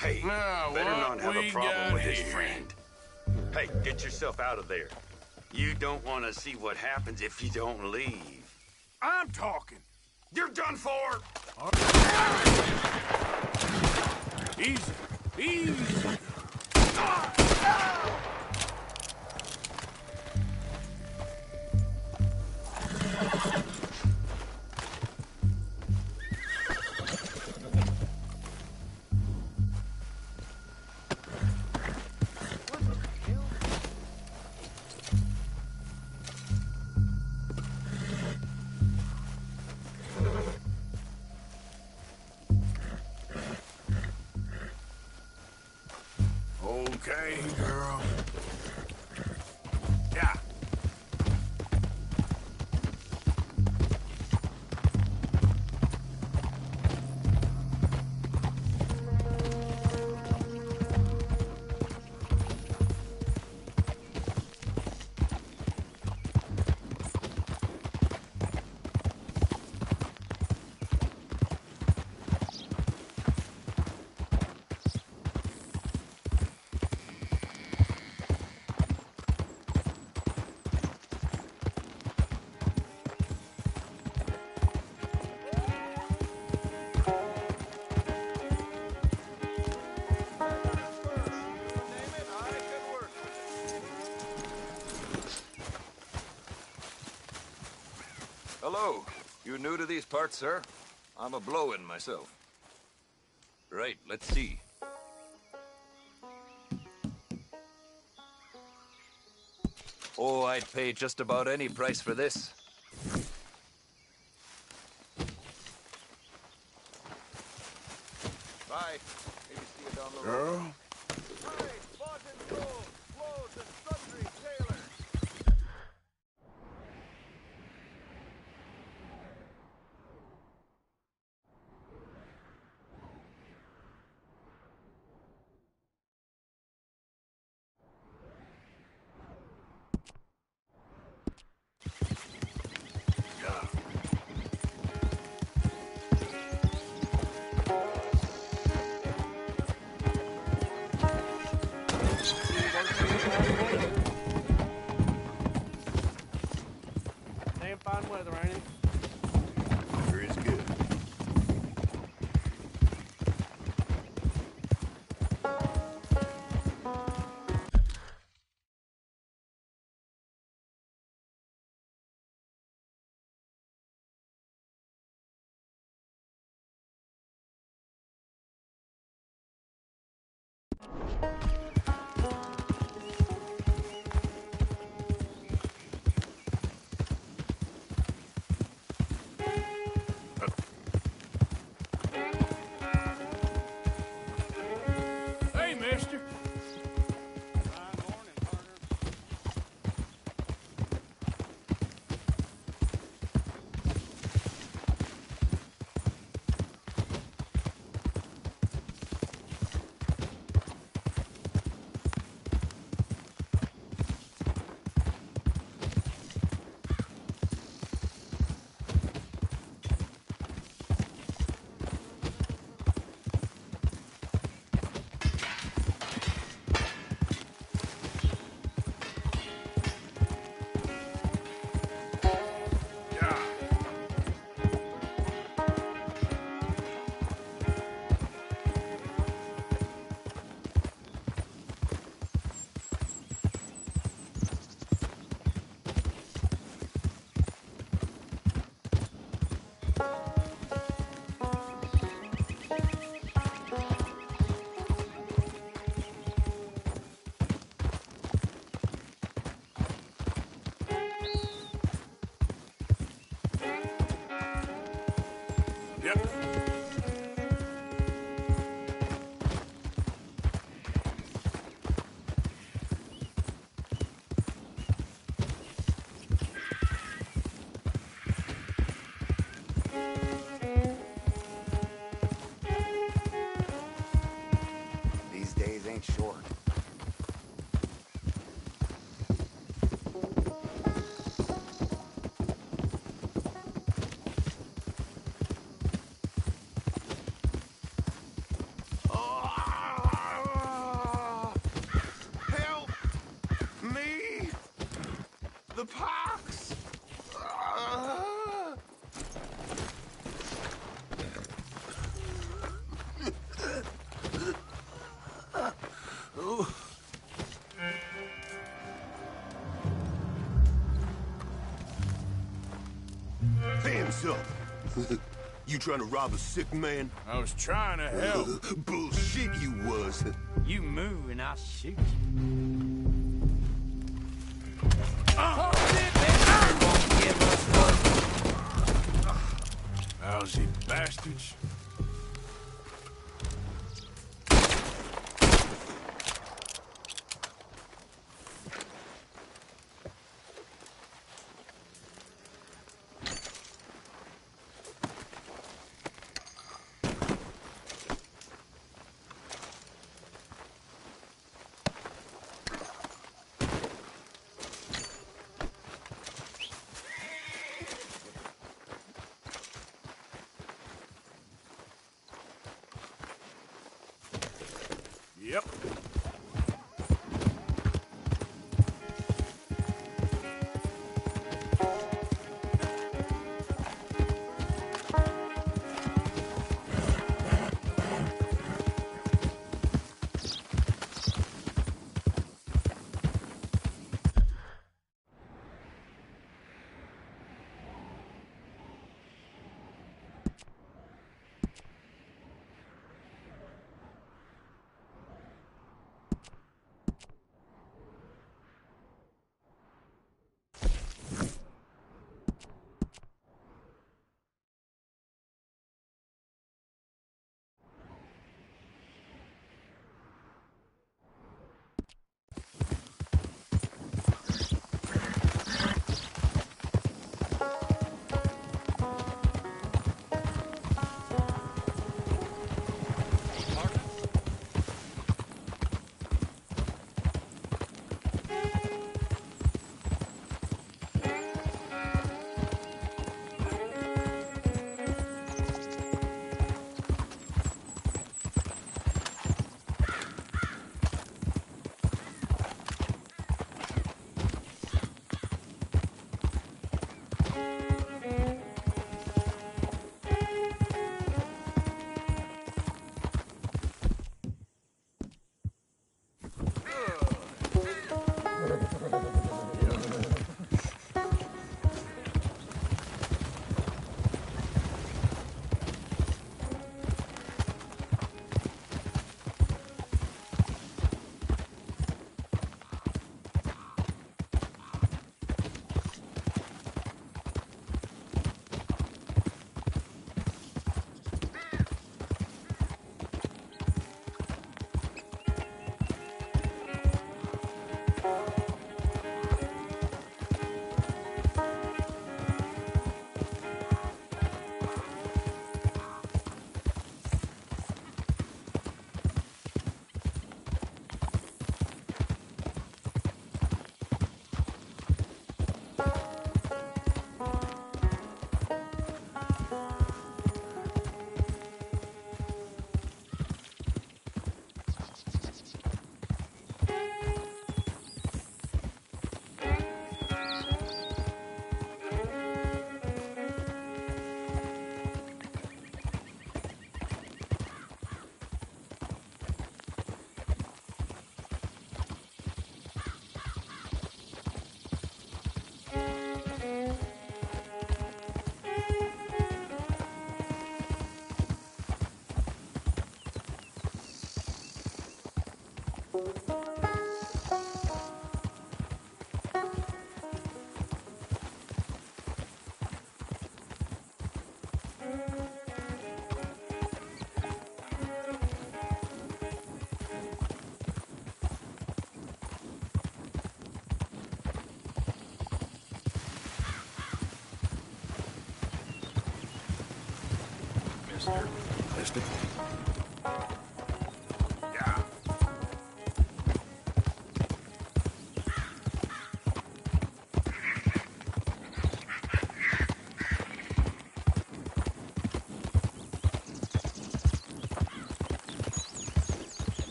Hey, now, better what not have we a problem got with his here? friend. Hey, get yourself out of there. You don't want to see what happens if you don't leave. I'm talking. You're done for! Easy. Easy. Okay, girl. Yeah. Hello. You new to these parts, sir? I'm a blow-in myself. Right, let's see. Oh, I'd pay just about any price for this. Bye. Maybe see you down the road. Girl. You trying to rob a sick man? I was trying to help. Bullshit you was. You move and I'll shoot you. Lousy bastards. Yep. Mister.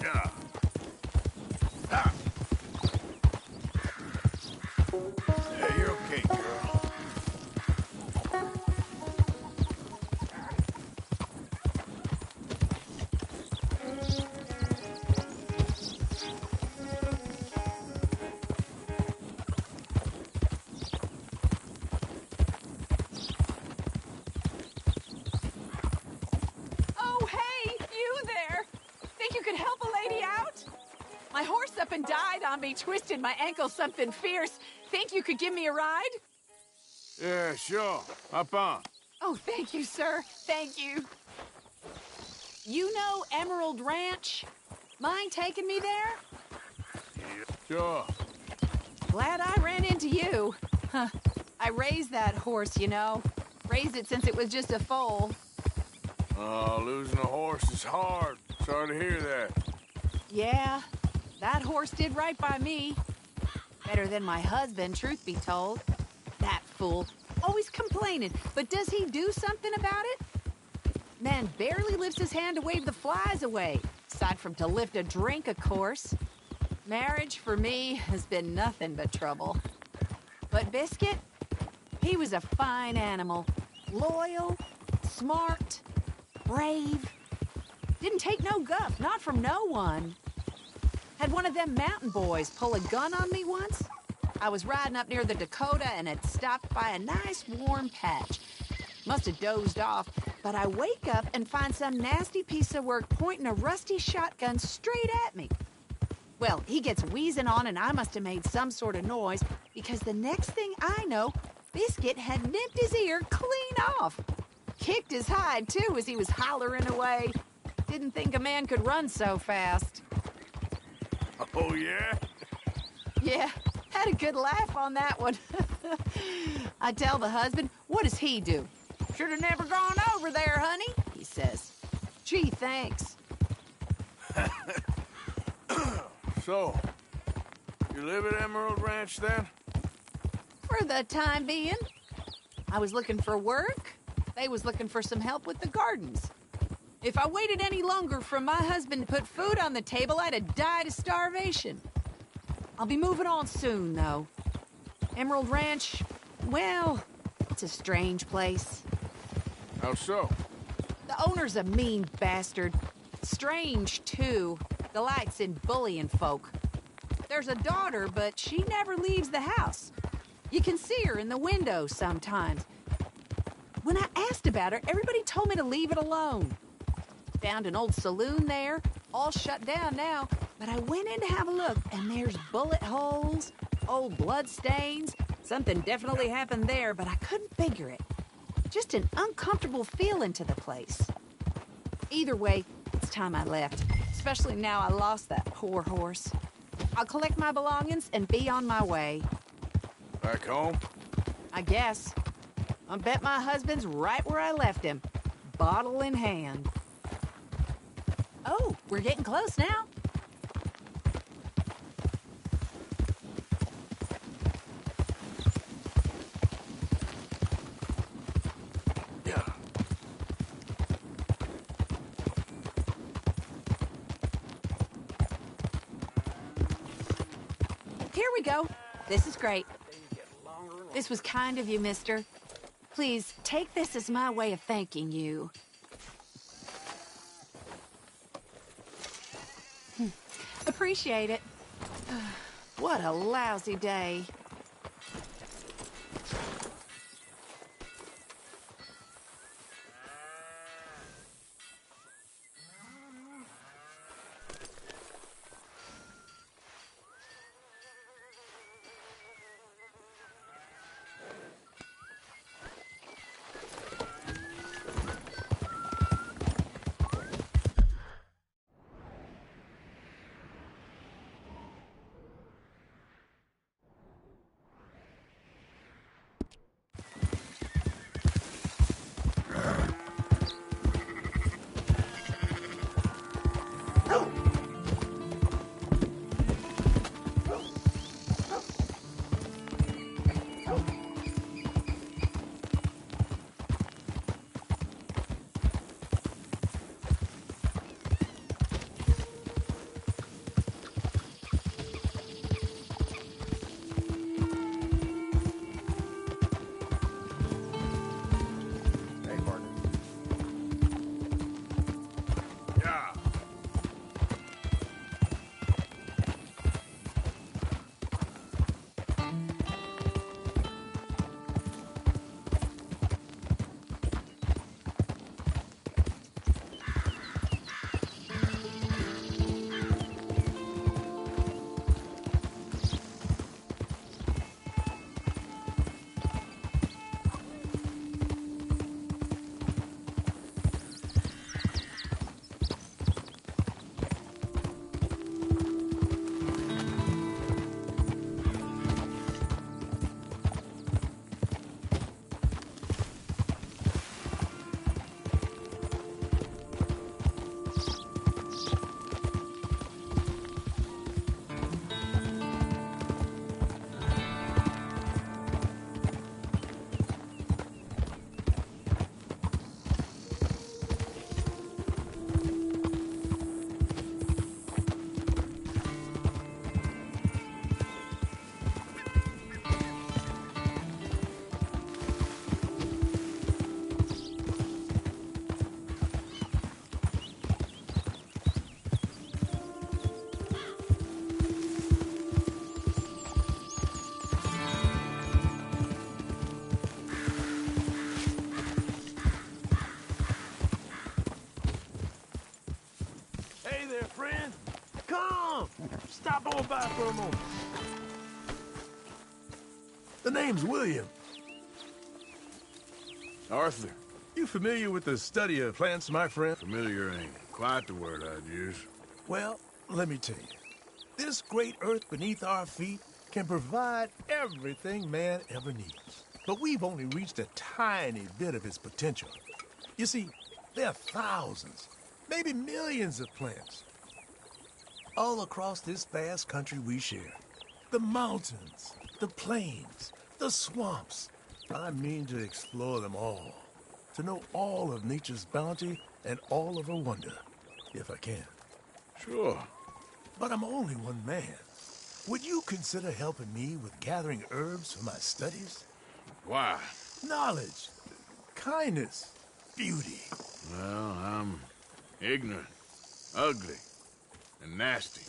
Yeah. Ah. Yeah, you're okay, girl. Oh, hey, you there! Think you could help a lady out? My horse up and died on me, twisted my ankle something fierce. Think you could give me a ride? Yeah, sure. Hop on. Oh, thank you, sir. Thank you. You know Emerald Ranch? Mind taking me there? Sure. Glad I ran into you. Huh. I raised that horse, you know. Raised it since it was just a foal. Oh, losing a horse is hard. Sorry to hear that. Yeah, that horse did right by me. Better than my husband, truth be told. That fool. Always complaining, but does he do something about it? Man barely lifts his hand to wave the flies away. Aside from to lift a drink, of course. Marriage, for me, has been nothing but trouble. But Biscuit, he was a fine animal. Loyal, smart, brave. Didn't take no guff, not from no one. Had one of them mountain boys pull a gun on me once. I was riding up near the Dakota and had stopped by a nice warm patch. Must have dozed off, but I wake up and find some nasty piece of work pointing a rusty shotgun straight at me. Well, he gets wheezing on and I must have made some sort of noise because the next thing I know, Biscuit had nipped his ear clean off. Kicked his hide, too, as he was hollering away. Didn't think a man could run so fast. Oh, yeah? Yeah, had a good laugh on that one. I tell the husband, what does he do? Should have never gone over there, honey, he says. Gee, thanks. So, you live at Emerald Ranch, then? For the time being. I was looking for work. They was looking for some help with the gardens. If I waited any longer for my husband to put food on the table, I'd have died of starvation. I'll be moving on soon, though. Emerald Ranch, well, it's a strange place. How so? The owner's a mean bastard. Strange, too. Delights in bullying folk. There's a daughter, but she never leaves the house. You can see her in the window sometimes. When I asked about her, everybody told me to leave it alone. Found an old saloon there, all shut down now, but I went in to have a look, and there's bullet holes, old blood stains. Something definitely happened there, but I couldn't figure it. Just an uncomfortable feeling to the place. Either way, it's time I left, especially now I lost that poor horse. I'll collect my belongings and be on my way. Back home? I guess. I bet my husband's right where I left him, bottle in hand. Oh, we're getting close now. Yeah. Here we go. This is great. This was kind of you, mister. Please, take this as my way of thanking you. Appreciate it. What a lousy day. Stop on by for a moment. The name's William. Arthur, you familiar with the study of plants, my friend? Familiar ain't quite the word I'd use. Well, let me tell you. This great earth beneath our feet can provide everything man ever needs. But we've only reached a tiny bit of its potential. You see, there are thousands, maybe millions of plants all across this vast country we share. The mountains, the plains, the swamps. I mean to explore them all, to know all of nature's bounty and all of her wonder, if I can. Sure. But I'm only one man. Would you consider helping me with gathering herbs for my studies? Why? Knowledge, kindness, beauty. Well, I'm ignorant, ugly, and nasty.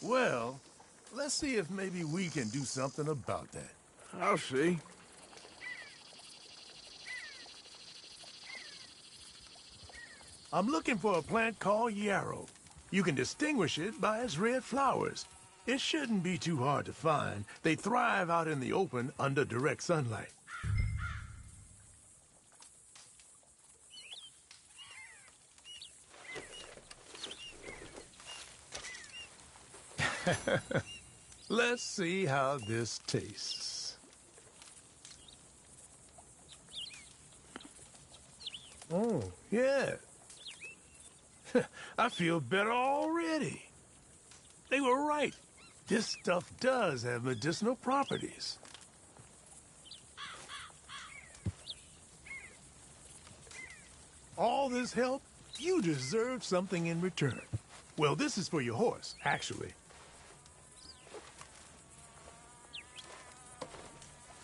Well, let's see if maybe we can do something about that. I'll see. I'm looking for a plant called yarrow. You can distinguish it by its red flowers. It shouldn't be too hard to find. They thrive out in the open under direct sunlight. Let's see how this tastes. Oh, yeah. I feel better already. They were right. This stuff does have medicinal properties. All this help, you deserve something in return. Well, this is for your horse, actually.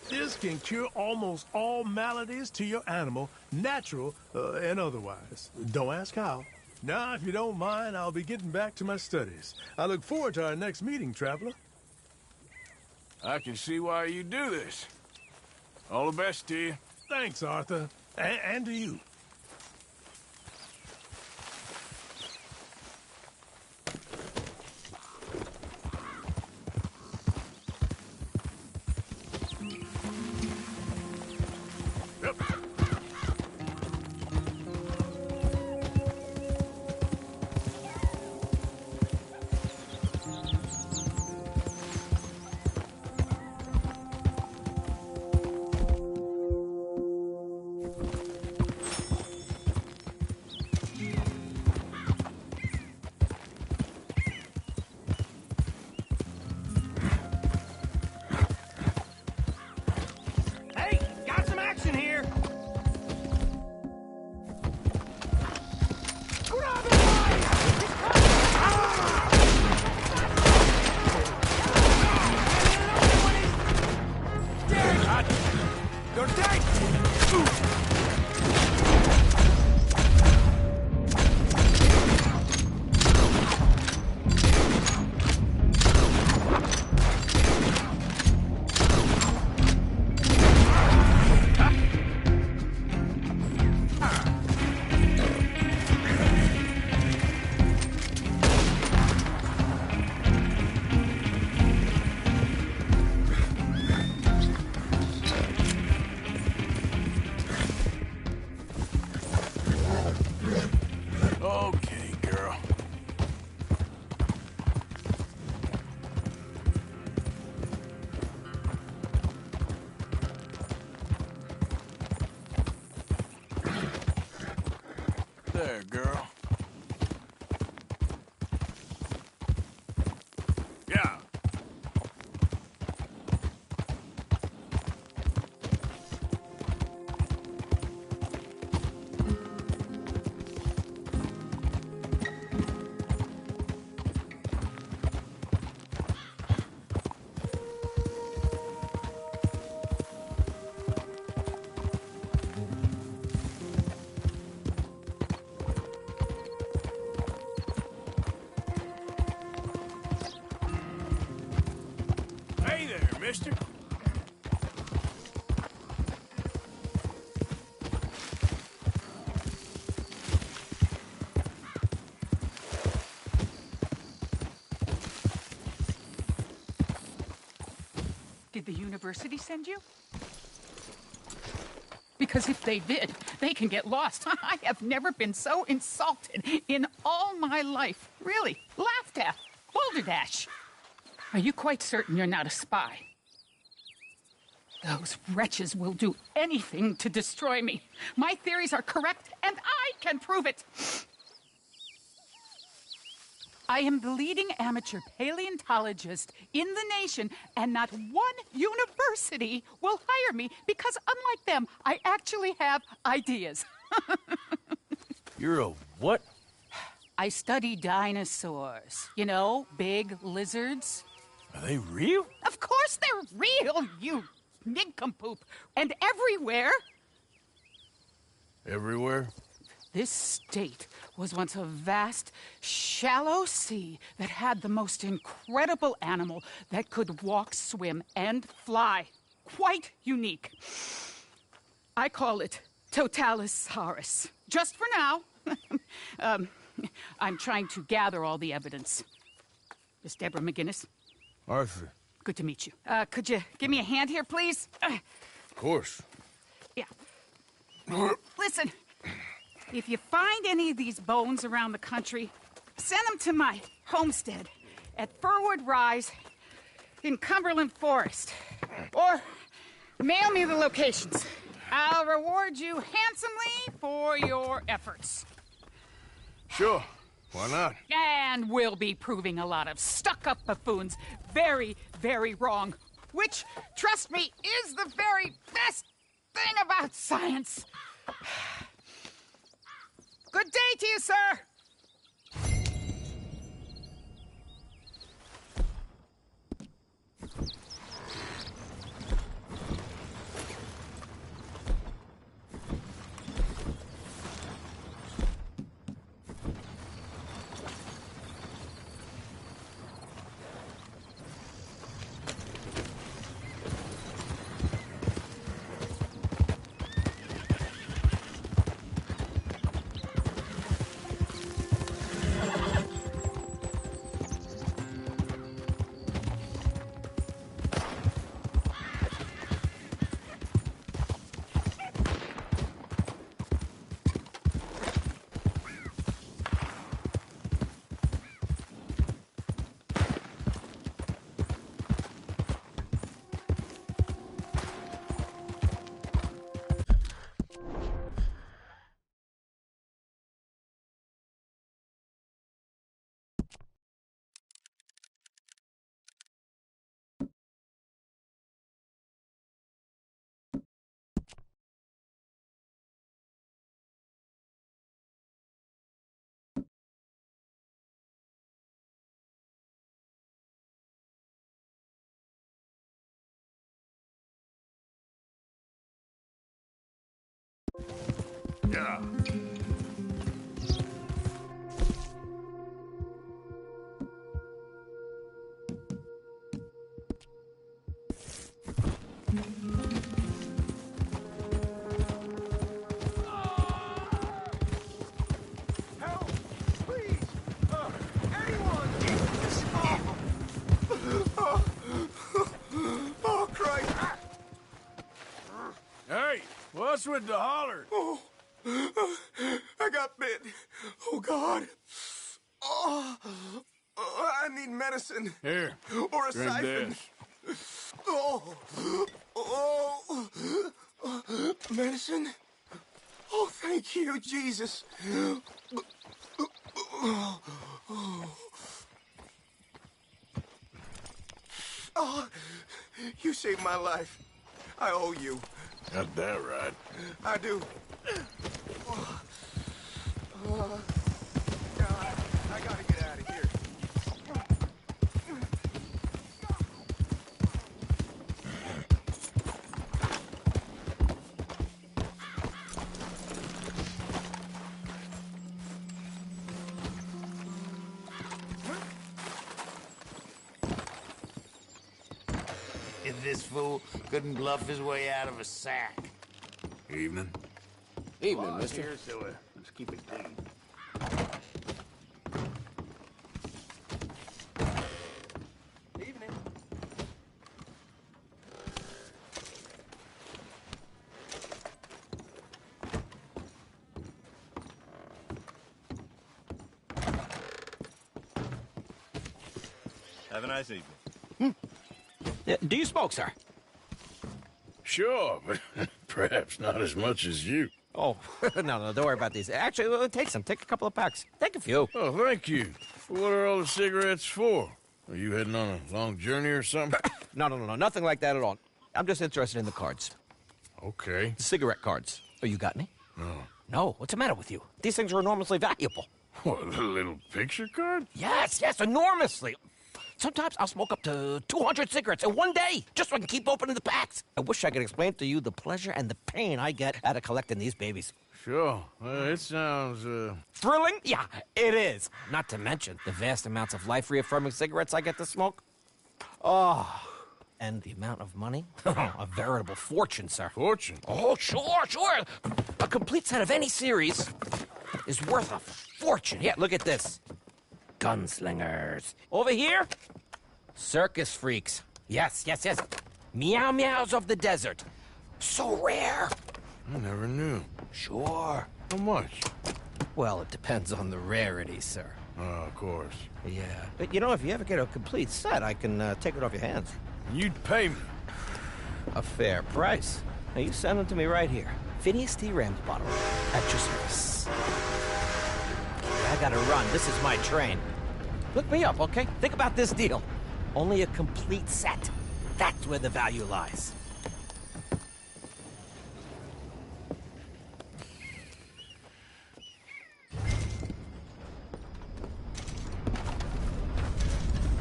This can cure almost all maladies to your animal, natural and otherwise. Don't ask how. Now, if you don't mind, I'll be getting back to my studies. I look forward to our next meeting, traveler. I can see why you do this. All the best to you. Thanks, Arthur. And to you. There, girl. Yeah. Mister? Did the university send you? Because if they did, they can get lost. I have never been so insulted in all my life. Really, laughed at. Balderdash. Are you quite certain you're not a spy? Those wretches will do anything to destroy me. My theories are correct, and I can prove it. I am the leading amateur paleontologist in the nation, and not one university will hire me because, unlike them, I actually have ideas. You're a what? I study dinosaurs. You know, big lizards. Are they real? Of course they're real, you nincompoop. And everywhere. Everywhere? This state was once a vast, shallow sea that had the most incredible animal that could walk, swim, and fly. Quite unique. I call it Totalisaurus. Just for now. I'm trying to gather all the evidence. Miss Deborah McGinnis. Arthur. Good to meet you. Could you give me a hand here, please? Of course. Yeah. Listen. If you find any of these bones around the country, send them to my homestead at Furwood Rise in Cumberland Forest. Or mail me the locations. I'll reward you handsomely for your efforts. Sure. Why not? And we'll be proving a lot of stuck-up buffoons very, very wrong. Which, trust me, is the very best thing about science. Good day to you, sir! Yeah. Oh, Christ! Hey, what's with the holler? Oh, I got bit. Oh, God. Oh, I need medicine. Here, or a drink siphon. this. Oh, medicine? Oh, thank you, Jesus. Oh, you saved my life. I owe you. Got that right. I do. God, I gotta get out of here. If this fool couldn't bluff his way out of a sack. Evening. Evening, mister. Here, so let's keep it clean. Evening. Have a nice evening. Do you smoke, sir? Sure, but perhaps not as much as you. Oh, no, don't worry about these. Actually, take some. Take a couple of packs. Take a few. Oh, thank you. What are all the cigarettes for? Are you heading on a long journey or something? No, nothing like that at all. I'm just interested in the cards. Okay. The cigarette cards. Oh, you got any? No. No, what's the matter with you? These things are enormously valuable. What, a little picture card? Yes, enormously. Sometimes I'll smoke up to 200 cigarettes in one day, just so I can keep opening the packs. I wish I could explain to you the pleasure and the pain I get out of collecting these babies. Sure. It sounds, Thrilling? Yeah, it is. Not to mention the vast amounts of life-reaffirming cigarettes I get to smoke. Oh, and the amount of money? A veritable fortune, sir. Fortune? Oh, sure. A complete set of any series is worth a fortune. Yeah, look at this. Gunslingers. Over here, circus freaks. Yes. Meow meows of the desert. So rare. I never knew. Sure. How much? Well, it depends on the rarity, sir. Of course. Yeah. But, if you ever get a complete set, I can take it off your hands. You'd pay me. A fair price. Now, you send them to me right here. Phineas T. Ramsbottom. At your service. I gotta run. This is my train. Look me up, okay? Think about this deal. Only a complete set. That's where the value lies.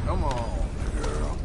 Come on, girl.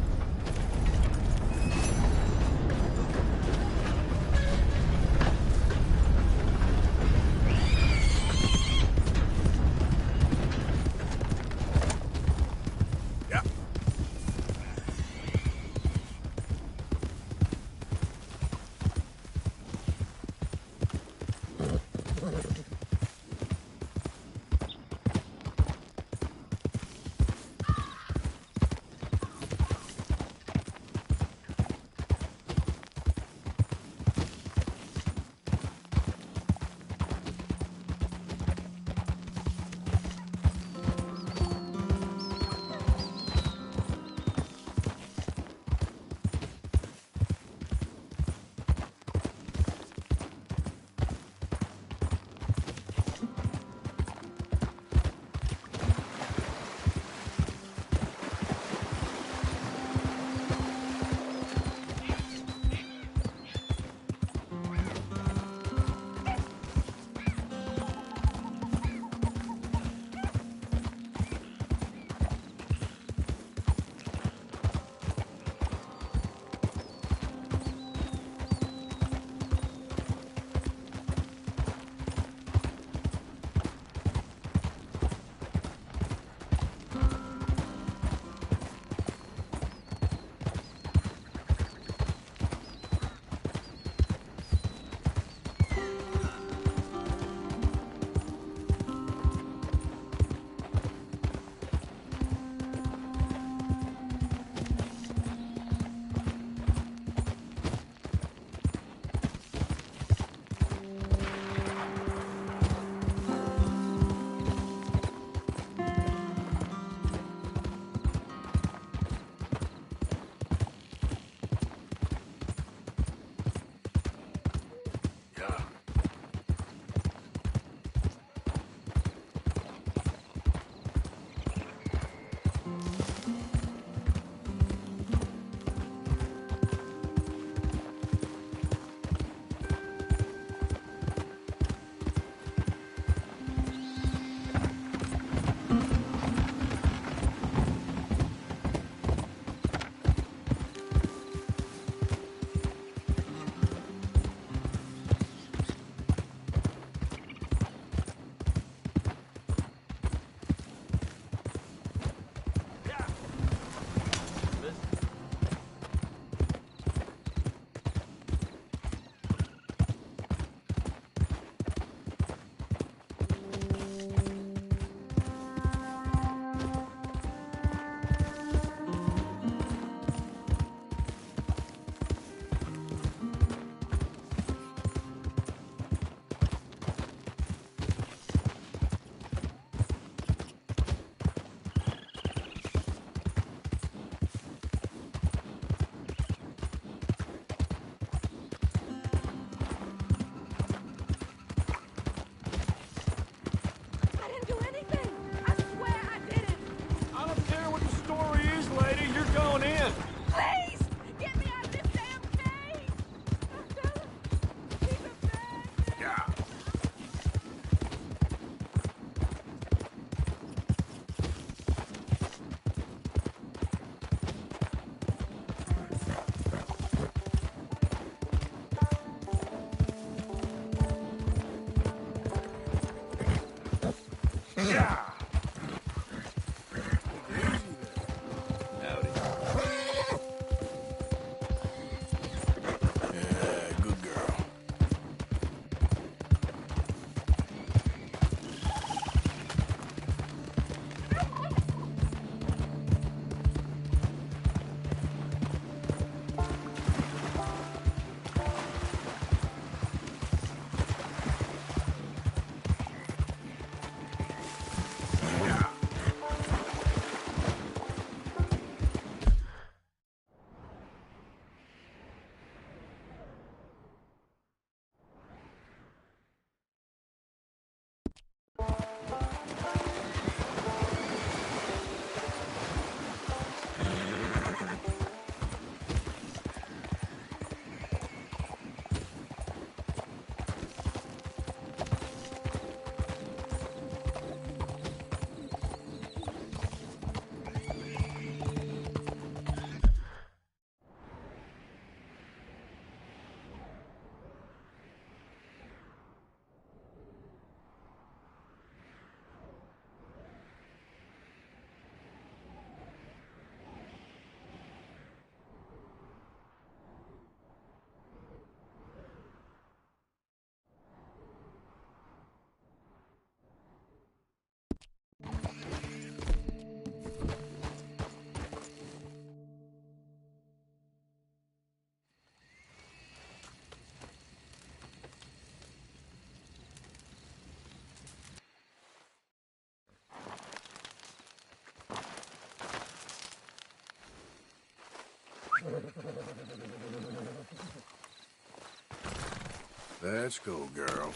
Let's go, girl.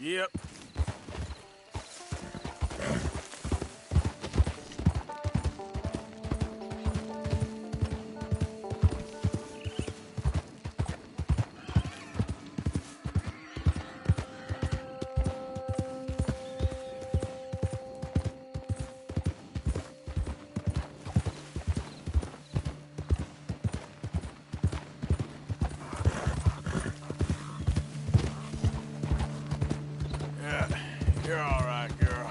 Yep. You're all right, girl.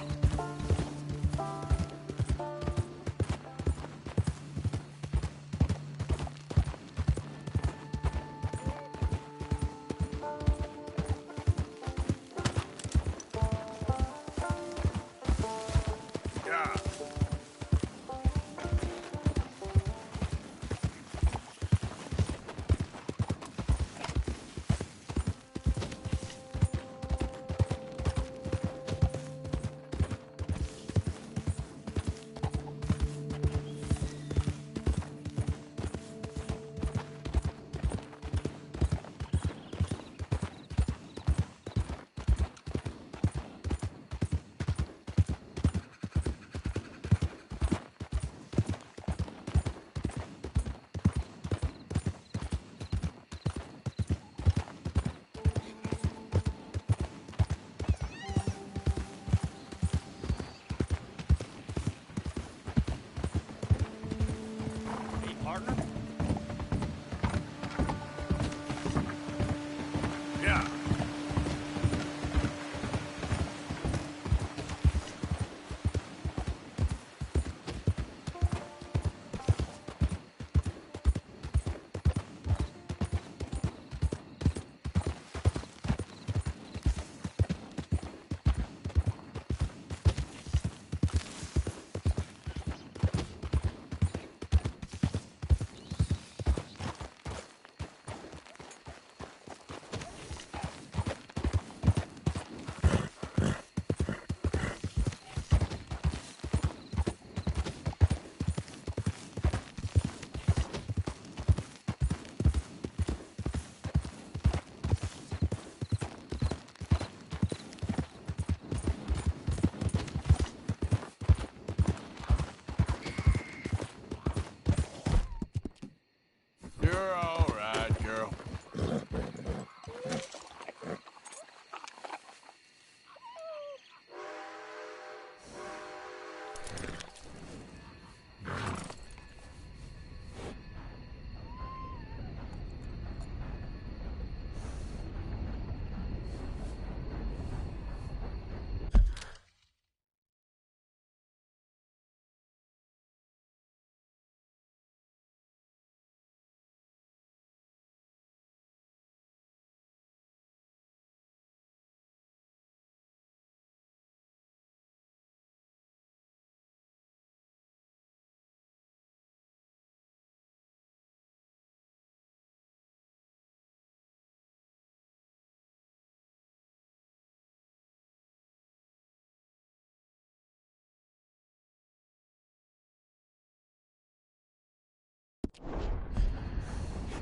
Yeah. You're all right, girl.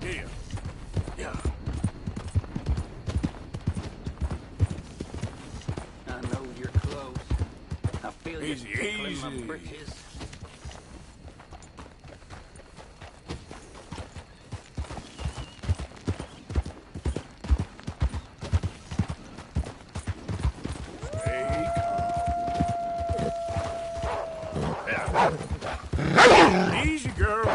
Yeah. Yeah. I know you're close. I feel you Easy, tickling my easy. britches. Easy, girl.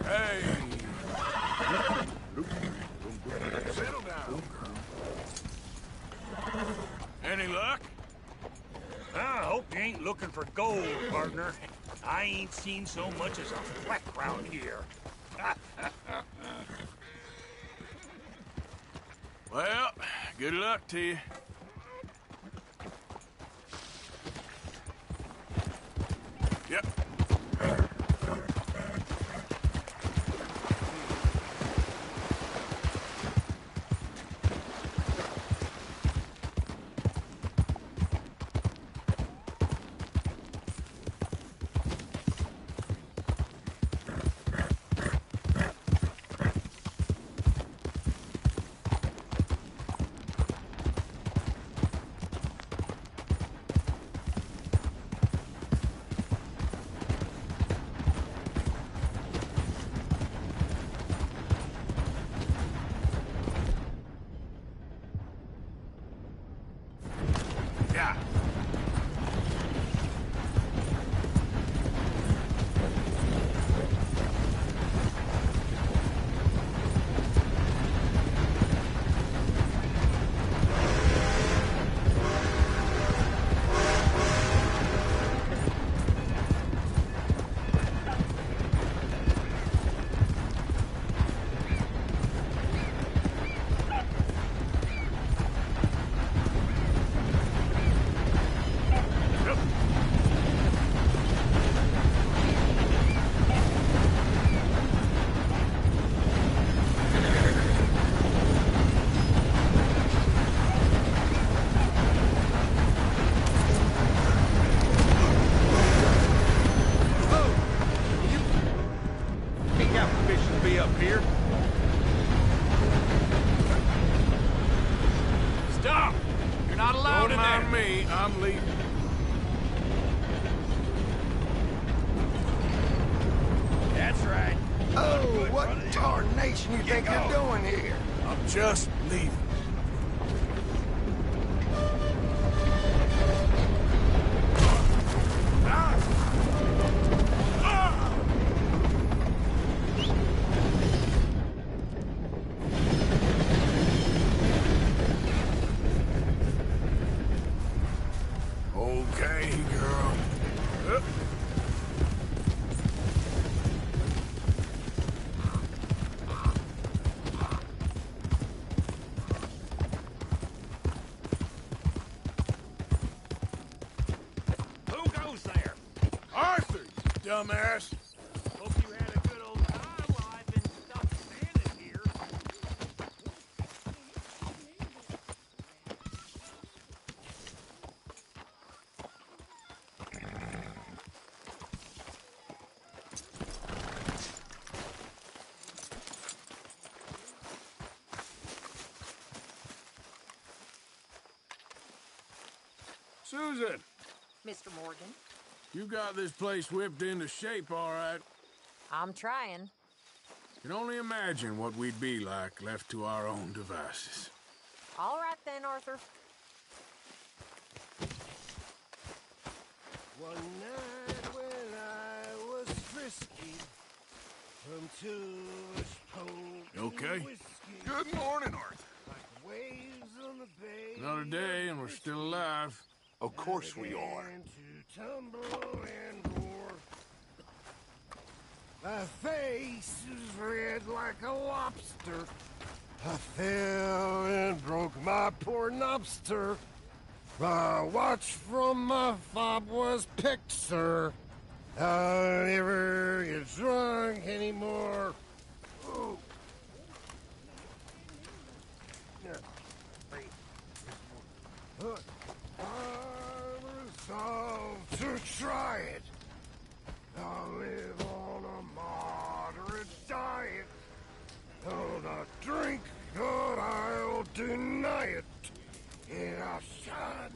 Hey. Settle down, girl. Any luck? I hope you ain't ain't looking for gold, partner. I ain't seen so much as a fleck round here. Well, good luck to you. Yep. I'm leaving. That's right. Oh, what tarnation you think you're doing here? I'm just leaving. Okay, girl. Who goes there? Arthur, you dumbass. Hope you had a good old time while I've been stuck standing here. Susan, Mr. Morgan, you got this place whipped into shape, all right. I'm trying. Can only imagine what we'd be like left to our own devices. All right then, Arthur. One night when I was frisky, from You okay? Good morning, Arthur. Like waves on the bay. Another day and we're still alive. Of course we are. To tumble and roar. My face is red like a lobster. I fell and broke my poor knobster. My watch from my fob was picked, sir. I'll never get drunk anymore. Ooh. I resolved to try it. I'll live on a moderate diet. I'll not drink, but I'll deny it. And I'll shine.